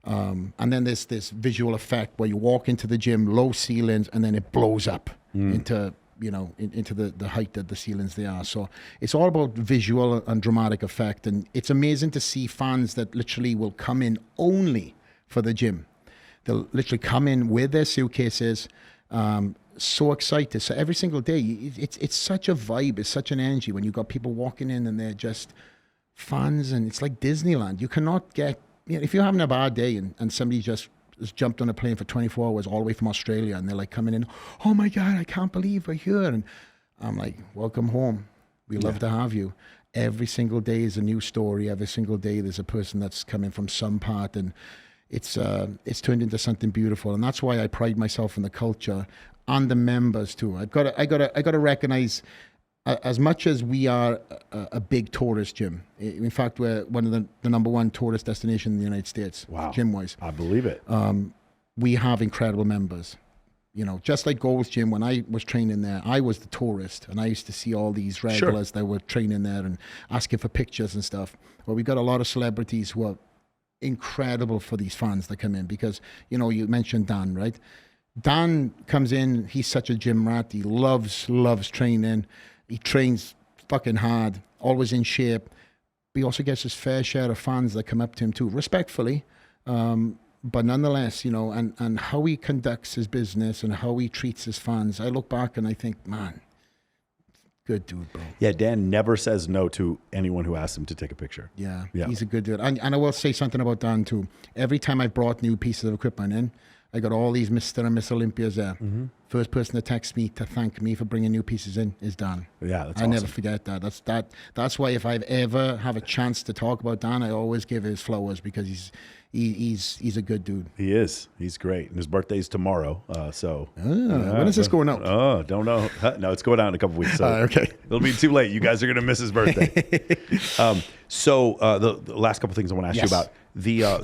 and then there's this visual effect where you walk into the gym, low ceilings, and then it blows up into, you know, into the height that the ceilings they are. So it's all about visual and dramatic effect. And it's amazing to see fans that literally will come in only for the gym. They'll literally come in with their suitcases, so excited. So every single day, it's such a vibe, it's such an energy when you've got people walking in and they're just fans, and it's like Disneyland. You cannot get, you know, if you're having a bad day and somebody just has jumped on a plane for 24 hours all the way from Australia and they're like coming in, oh my God, I can't believe we're here. And I'm like, welcome home. We love to have you. Every single day is a new story. Every single day there's a person that's coming from some part, and it's turned into something beautiful. And that's why I pride myself in the culture and the members too. I got to recognize, as much as we are a big tourist gym, in fact, we're one of the number one tourist destination in the United States, gym-wise. I believe it. We have incredible members. You know, just like Gold's Gym, when I was training there, I was the tourist, and I used to see all these regulars that were training there and asking for pictures and stuff. Well, we got a lot of celebrities who are incredible for these fans that come in, because, you know, you mentioned Dan, right? Dan comes in, he's such a gym rat. He loves training. He trains fucking hard, always in shape. But he also gets his fair share of fans that come up to him too, respectfully. But nonetheless, you know, and how he conducts his business and how he treats his fans, I look back and I think, man, good dude, bro. Yeah, Dan never says no to anyone who asks him to take a picture. Yeah. He's a good dude. And I will say something about Dan too. Every time I've brought new pieces of equipment in, I got all these Mr. and Miss Olympias there. First person to text me to thank me for bringing new pieces in is Dan. Yeah, that's I never forget that. That's why if I've ever have a chance to talk about Dan, I always give his flowers, because he's a good dude. He is. He's great. And his birthday's tomorrow. When is this going out? Oh, don't know. No, it's going out in a couple weeks. So okay. It'll be too late. You guys are going to miss his birthday. So the last couple things I want to ask you about.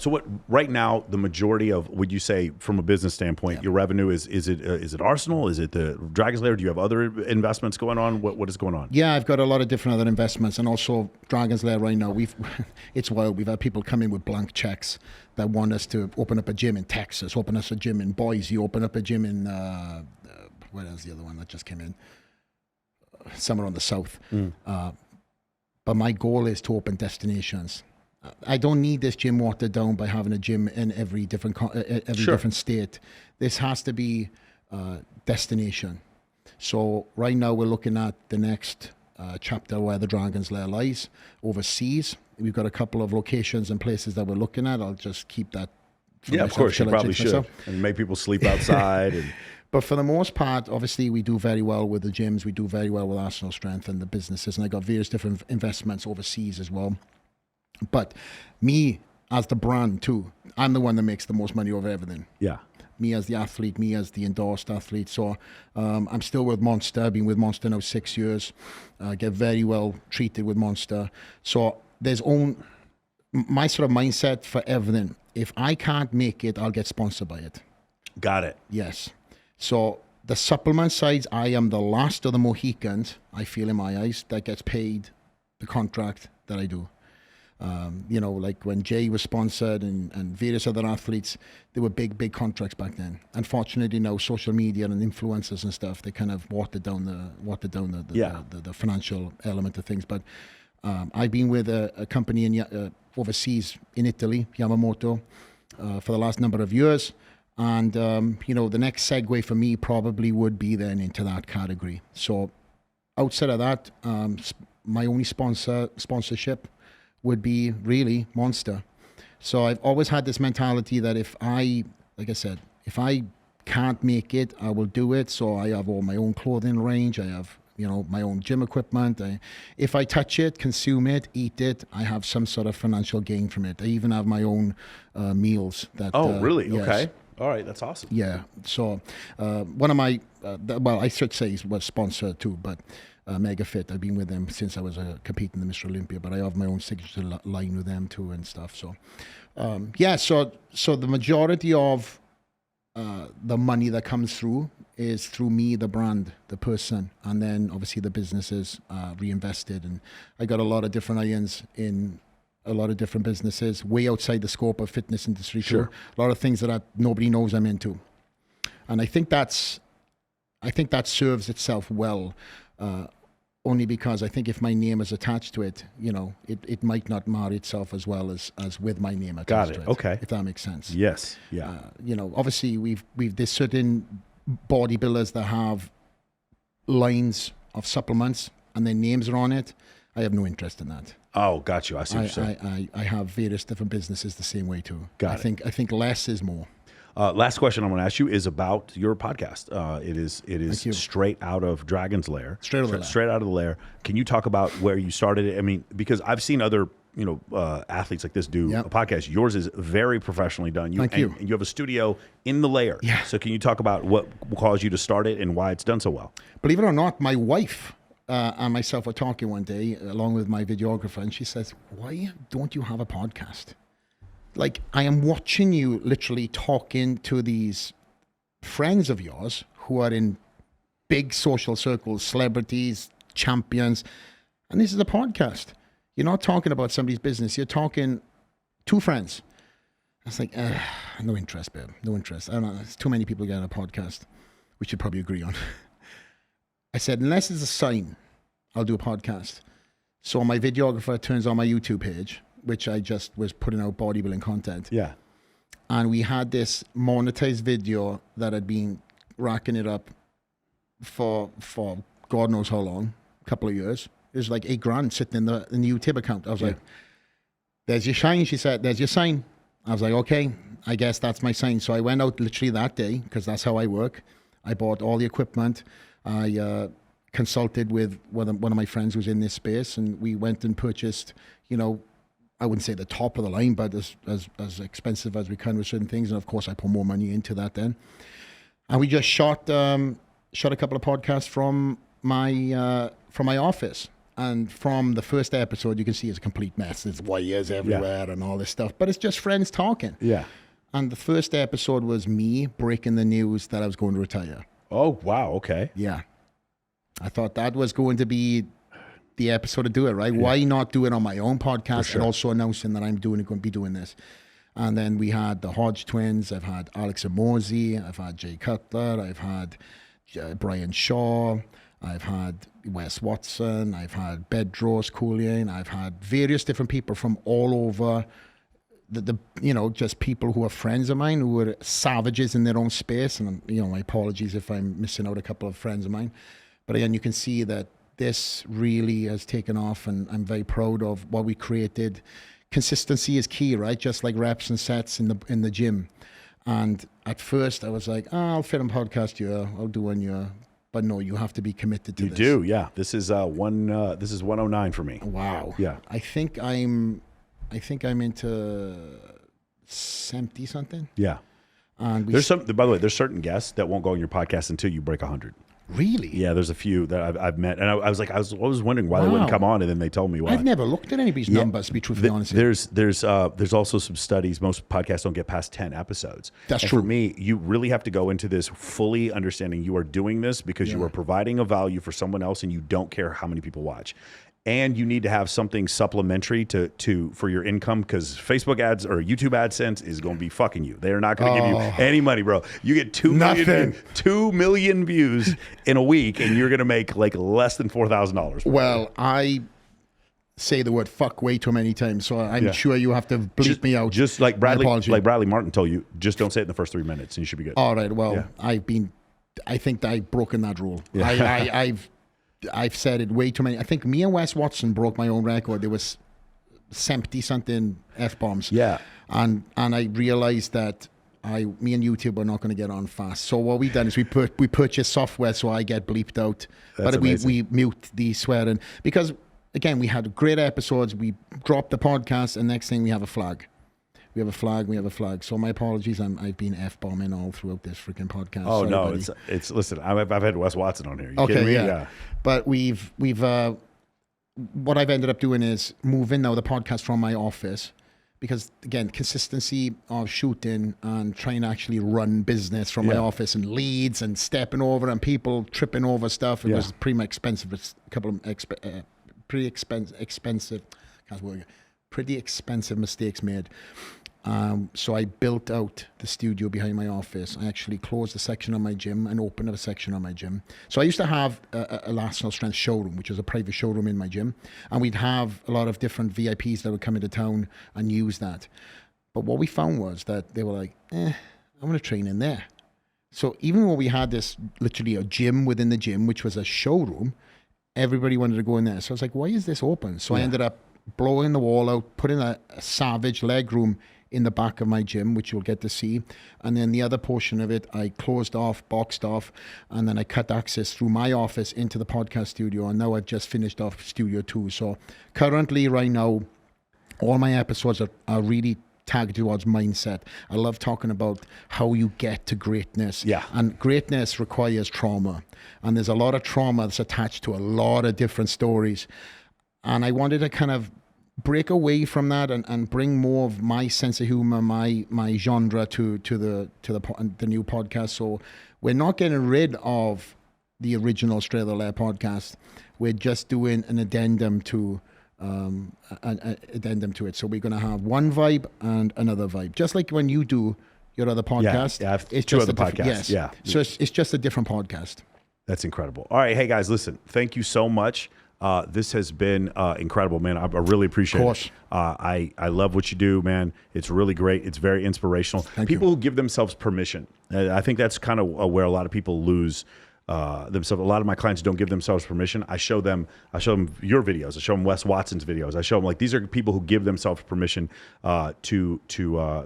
So what right now, the majority of, would you say from a business standpoint, your revenue is it Arsenal? Is it the Dragon's Lair? Do you have other investments going on? What is going on? Yeah, I've got a lot of different other investments, and also Dragon's Lair right now. It's wild. We've had people come in with blank checks that want us to open up a gym in Texas, open us a gym in Boise, open up a gym in where else the other one that just came in? Somewhere on the south. But my goal is to open destinations. I don't need this gym watered down by having a gym in every different different state. This has to be destination. So right now we're looking at the next chapter where the Dragon's Lair lies, overseas. We've got a couple of locations and places that we're looking at. I'll just keep that. Yeah, of course, you probably should. And make people sleep outside. But for the most part, obviously, we do very well with the gyms. We do very well with Arsenal Strength and the businesses. And I got various different investments overseas as well. But me as the brand too, I'm the one that makes the most money over everything. Yeah. Me as the athlete, me as the endorsed athlete. So I'm still with Monster. I've been with Monster now 6 years. Get very well treated with Monster. So there's my sort of mindset for everything. If I can't make it, I'll get sponsored by it. Got it. Yes. So the supplement sides, I am the last of the Mohicans, I feel in my eyes, that gets paid the contract that I do. You know, like when Jay was sponsored and various other athletes, they were big contracts back then. Unfortunately, now social media and influencers and stuff, they kind of watered down the financial element of things. But I've been with a company in overseas in Italy, Yamamoto, for the last number of years. And, you know, the next segue for me probably would be then into that category. So outside of that, my only sponsorship would be really Monster. So I've always had this mentality that if I can't make it, I will do it. So I have all my own clothing range. I have, you know, my own gym equipment. If I touch it, consume it, eat it, I have some sort of financial gain from it. I even have my own meals. Oh, really? Yes. Okay. All right. That's awesome. Yeah. So one of my, well, I should say was sponsored too, but Mega Fit, I've been with them since I was competing in the Mr Olympia, but I have my own signature line with them too and stuff. So, so the majority of the money that comes through is through me, the brand, the person, and then obviously the business is reinvested. And I got a lot of different irons in a lot of different businesses, way outside the scope of fitness industry. Sure. Too. A lot of things that nobody knows I'm into. And I think that serves itself well, only because I think if my name is attached to it, you know, it might not marry itself as well as with my name attached to it. Okay. If that makes sense. Yes. Yeah. You know, obviously there's certain bodybuilders that have lines of supplements and their names are on it. I have no interest in that. Oh, got you. I see what you're saying. I have various different businesses the same way too. Got it. I think less is more. Last question I'm going to ask you is about your podcast. It is straight out of Dragon's Lair. Straight out of the Lair. Can you talk about where you started it? I mean, because I've seen other athletes like this do a podcast. Yours is very professionally done. Thank you. And you have a studio in the Lair. Yeah. So can you talk about what caused you to start it and why it's done so well? Believe it or not, my wife and myself were talking one day along with my videographer, and she says, "Why don't you have a podcast? Like, I am watching you literally talking to these friends of yours who are in big social circles, celebrities, champions, and this is a podcast. You're not talking about somebody's business. You're talking two friends." I was like, no interest, babe. No interest. I don't know. There's too many people getting a podcast. We should probably agree on. I said, unless it's a sign, I'll do a podcast. So my videographer turns on my YouTube page, which I just was putting out bodybuilding content. Yeah. And we had this monetized video that had been racking it up for God knows how long, a couple of years. It was like $8,000 sitting in the YouTube account. I was like, "There's your sign," she said. "There's your sign." I was like, "Okay, I guess that's my sign." So I went out literally that day, because that's how I work. I bought all the equipment. I consulted with one of my friends who's in this space, and we went and purchased, you know, I wouldn't say the top of the line, but as expensive as we can with certain things. And of course, I put more money into that then. And we just shot a couple of podcasts from my office. And from the first episode, you can see it's a complete mess. There's wires everywhere and all this stuff. But it's just friends talking. Yeah. And the first episode was me breaking the news that I was going to retire. Oh, wow. Okay. Yeah. I thought that was going to be the episode to do it, right? Yeah. Why not do it on my own podcast and also announcing that I'm going to be doing this? And then we had the Hodge twins. I've had Alex Amosi. I've had Jay Cutler. I've had Brian Shaw. I've had Wes Watson. I've had Bedros Koulian. I've had various different people from all over the just people who are friends of mine who are savages in their own space. And, my apologies if I'm missing out a couple of friends of mine. But again, you can see that this really has taken off, and I'm very proud of what we created. Consistency is key, right? Just like reps and sets in the gym. And at first I was like, I'll fit a podcast here. I'll do one year. But no, you have to be committed to this. You do, yeah. This is 109 for me. Wow. Yeah. I think I'm into 70 something. Yeah. And by the way, there's certain guests that won't go on your podcast until you break 100. Really? Yeah, there's a few that I've met, and I was wondering why they wouldn't come on, and then they told me why. I've never looked at anybody's numbers, to be truthfully honest. There's also some studies. Most podcasts don't get past 10 episodes. That's true. For me, you really have to go into this fully understanding you are doing this because you are providing a value for someone else, and you don't care how many people watch. and you need to have something supplementary to for your income, because Facebook ads or YouTube AdSense is going to be fucking you. They are not going to give you any money, bro. You get 2 million views in a week, and you're going to make like less than $4,000. Well, I say the word fuck way too many times, so I'm sure you have to bleep me out. Just like Bradley Martin told you, just don't say it in the first 3 minutes, and you should be good. All right. Well, I think that I've broken that rule. Yeah. I've said it way too many. I think me and Wes Watson broke my own record. There was 70 something F-bombs. Yeah. And I realized that me and YouTube are not going to get on fast. So what we done is we purchased software so I get bleeped out. But we mute the swearing, because again, we had great episodes. We dropped the podcast, and next thing we have a flag. We have a flag. So my apologies. I've been F-bombing all throughout this freaking podcast. Oh, sorry, no, buddy. it's listen, I've had Wes Watson on here. You okay, kidding me? Yeah. But we've what I've ended up doing is moving now the podcast from my office, because again, consistency of shooting and trying to actually run business from my office, and leads and stepping over and people tripping over stuff. It was pretty expensive. It's a couple of pretty expensive mistakes made. So I built out the studio behind my office. I actually closed a section on my gym and opened up a section on my gym. So I used to have a Arsenal Strength showroom, which is a private showroom in my gym. And we'd have a lot of different VIPs that would come into town and use that. But what we found was that they were like, I want to train in there. So even when we had this, literally a gym within the gym, which was a showroom, everybody wanted to go in there. So I was like, why is this open? So I ended up blowing the wall out, putting a savage leg room in the back of my gym, which you'll get to see. And then the other portion of it, I closed off, boxed off, and then I cut access through my office into the podcast studio. And now I've just finished off Studio 2. So currently, right now, all my episodes are really tagged towards mindset. I love talking about how you get to greatness. Yeah. And greatness requires trauma. And there's a lot of trauma that's attached to a lot of different stories. And I wanted to kind of break away from that and bring more of my sense of humor, my genre to the new podcast. So we're not getting rid of the original Straight Outta Lair podcast. We're just doing an addendum to it. So we're going to have one vibe and another vibe, just like when you do your other podcast. Yeah, it's two just other podcasts. Yes. Yeah. So it's just a different podcast. That's incredible. All right, hey guys, listen. Thank you so much. This has been incredible, man. I really appreciate it. I love what you do, man. It's really great. It's very inspirational. People who give themselves permission. I think that's kind of where a lot of people lose themselves. A lot of my clients don't give themselves permission. I show them your videos. I show them Wes Watson's videos. I show them, like, these are people who give themselves permission to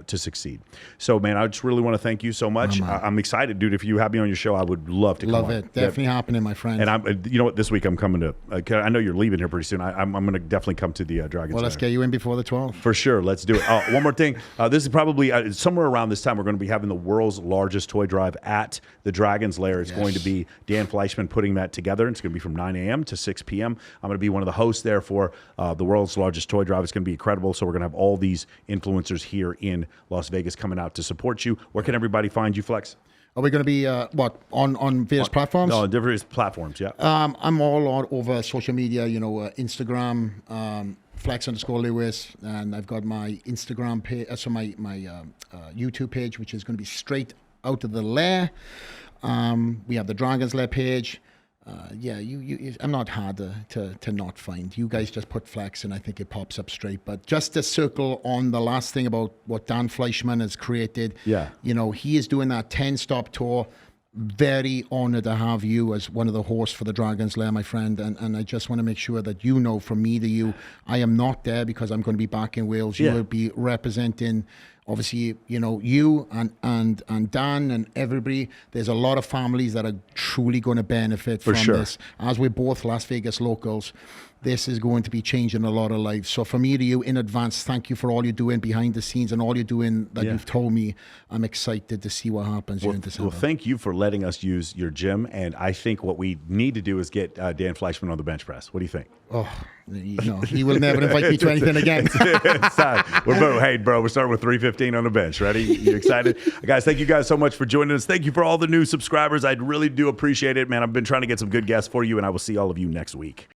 succeed. So, man, I just really want to thank you so much. I'm excited, dude. If you have me on your show, I would love to come on. Love it. Definitely happening, my friend. And you know what? This week I'm coming to. I know you're leaving here pretty soon. I'm going to definitely come to the Dragons. Well, let's get you in before the 12th. For sure. Let's do it. One more thing. This is probably somewhere around this time. We're going to be having the world's largest toy drive at the Dragons Lair. It's going to be Dan Fleischman putting that together. It's going to be from 9 a.m. to 6 p.m. I'm going to be one of the hosts there for the world's largest toy drive. It's going to be incredible. So we're going to have all these influencers here in Las Vegas coming out to support you. Where can everybody find you, Flex? Are we going to be on various platforms? No, various platforms. Yeah. I'm all over social media. Instagram, Flex_Lewis, and I've got my Instagram page, my YouTube page, which is going to be Straight Out of the Lair. We have the Dragons Lair page. I'm not hard to not find. You guys just put Flex and I think it pops up straight. But just to circle on the last thing about what Dan Fleischman has created. Yeah. He is doing that 10-stop tour. Very honored to have you as one of the hosts for the Dragons Lair, my friend. And I just want to make sure that from me to you, I am not there because I'm going to be back in Wales. You will be representing, obviously, you and Dan and everybody. There's a lot of families that are truly going to benefit from this. As we're both Las Vegas locals, this is going to be changing a lot of lives. So for me to you, in advance, thank you for all you're doing behind the scenes and all you're doing that you've told me. I'm excited to see what happens here in December. Well, thank you for letting us use your gym. And I think what we need to do is get Dan Fleischman on the bench press. What do you think? Oh, he will never invite me to anything again. Hey, bro, we're starting with 315 on the bench. Ready? You excited? Guys, thank you guys so much for joining us. Thank you for all the new subscribers. I really do appreciate it, man. I've been trying to get some good guests for you, and I will see all of you next week.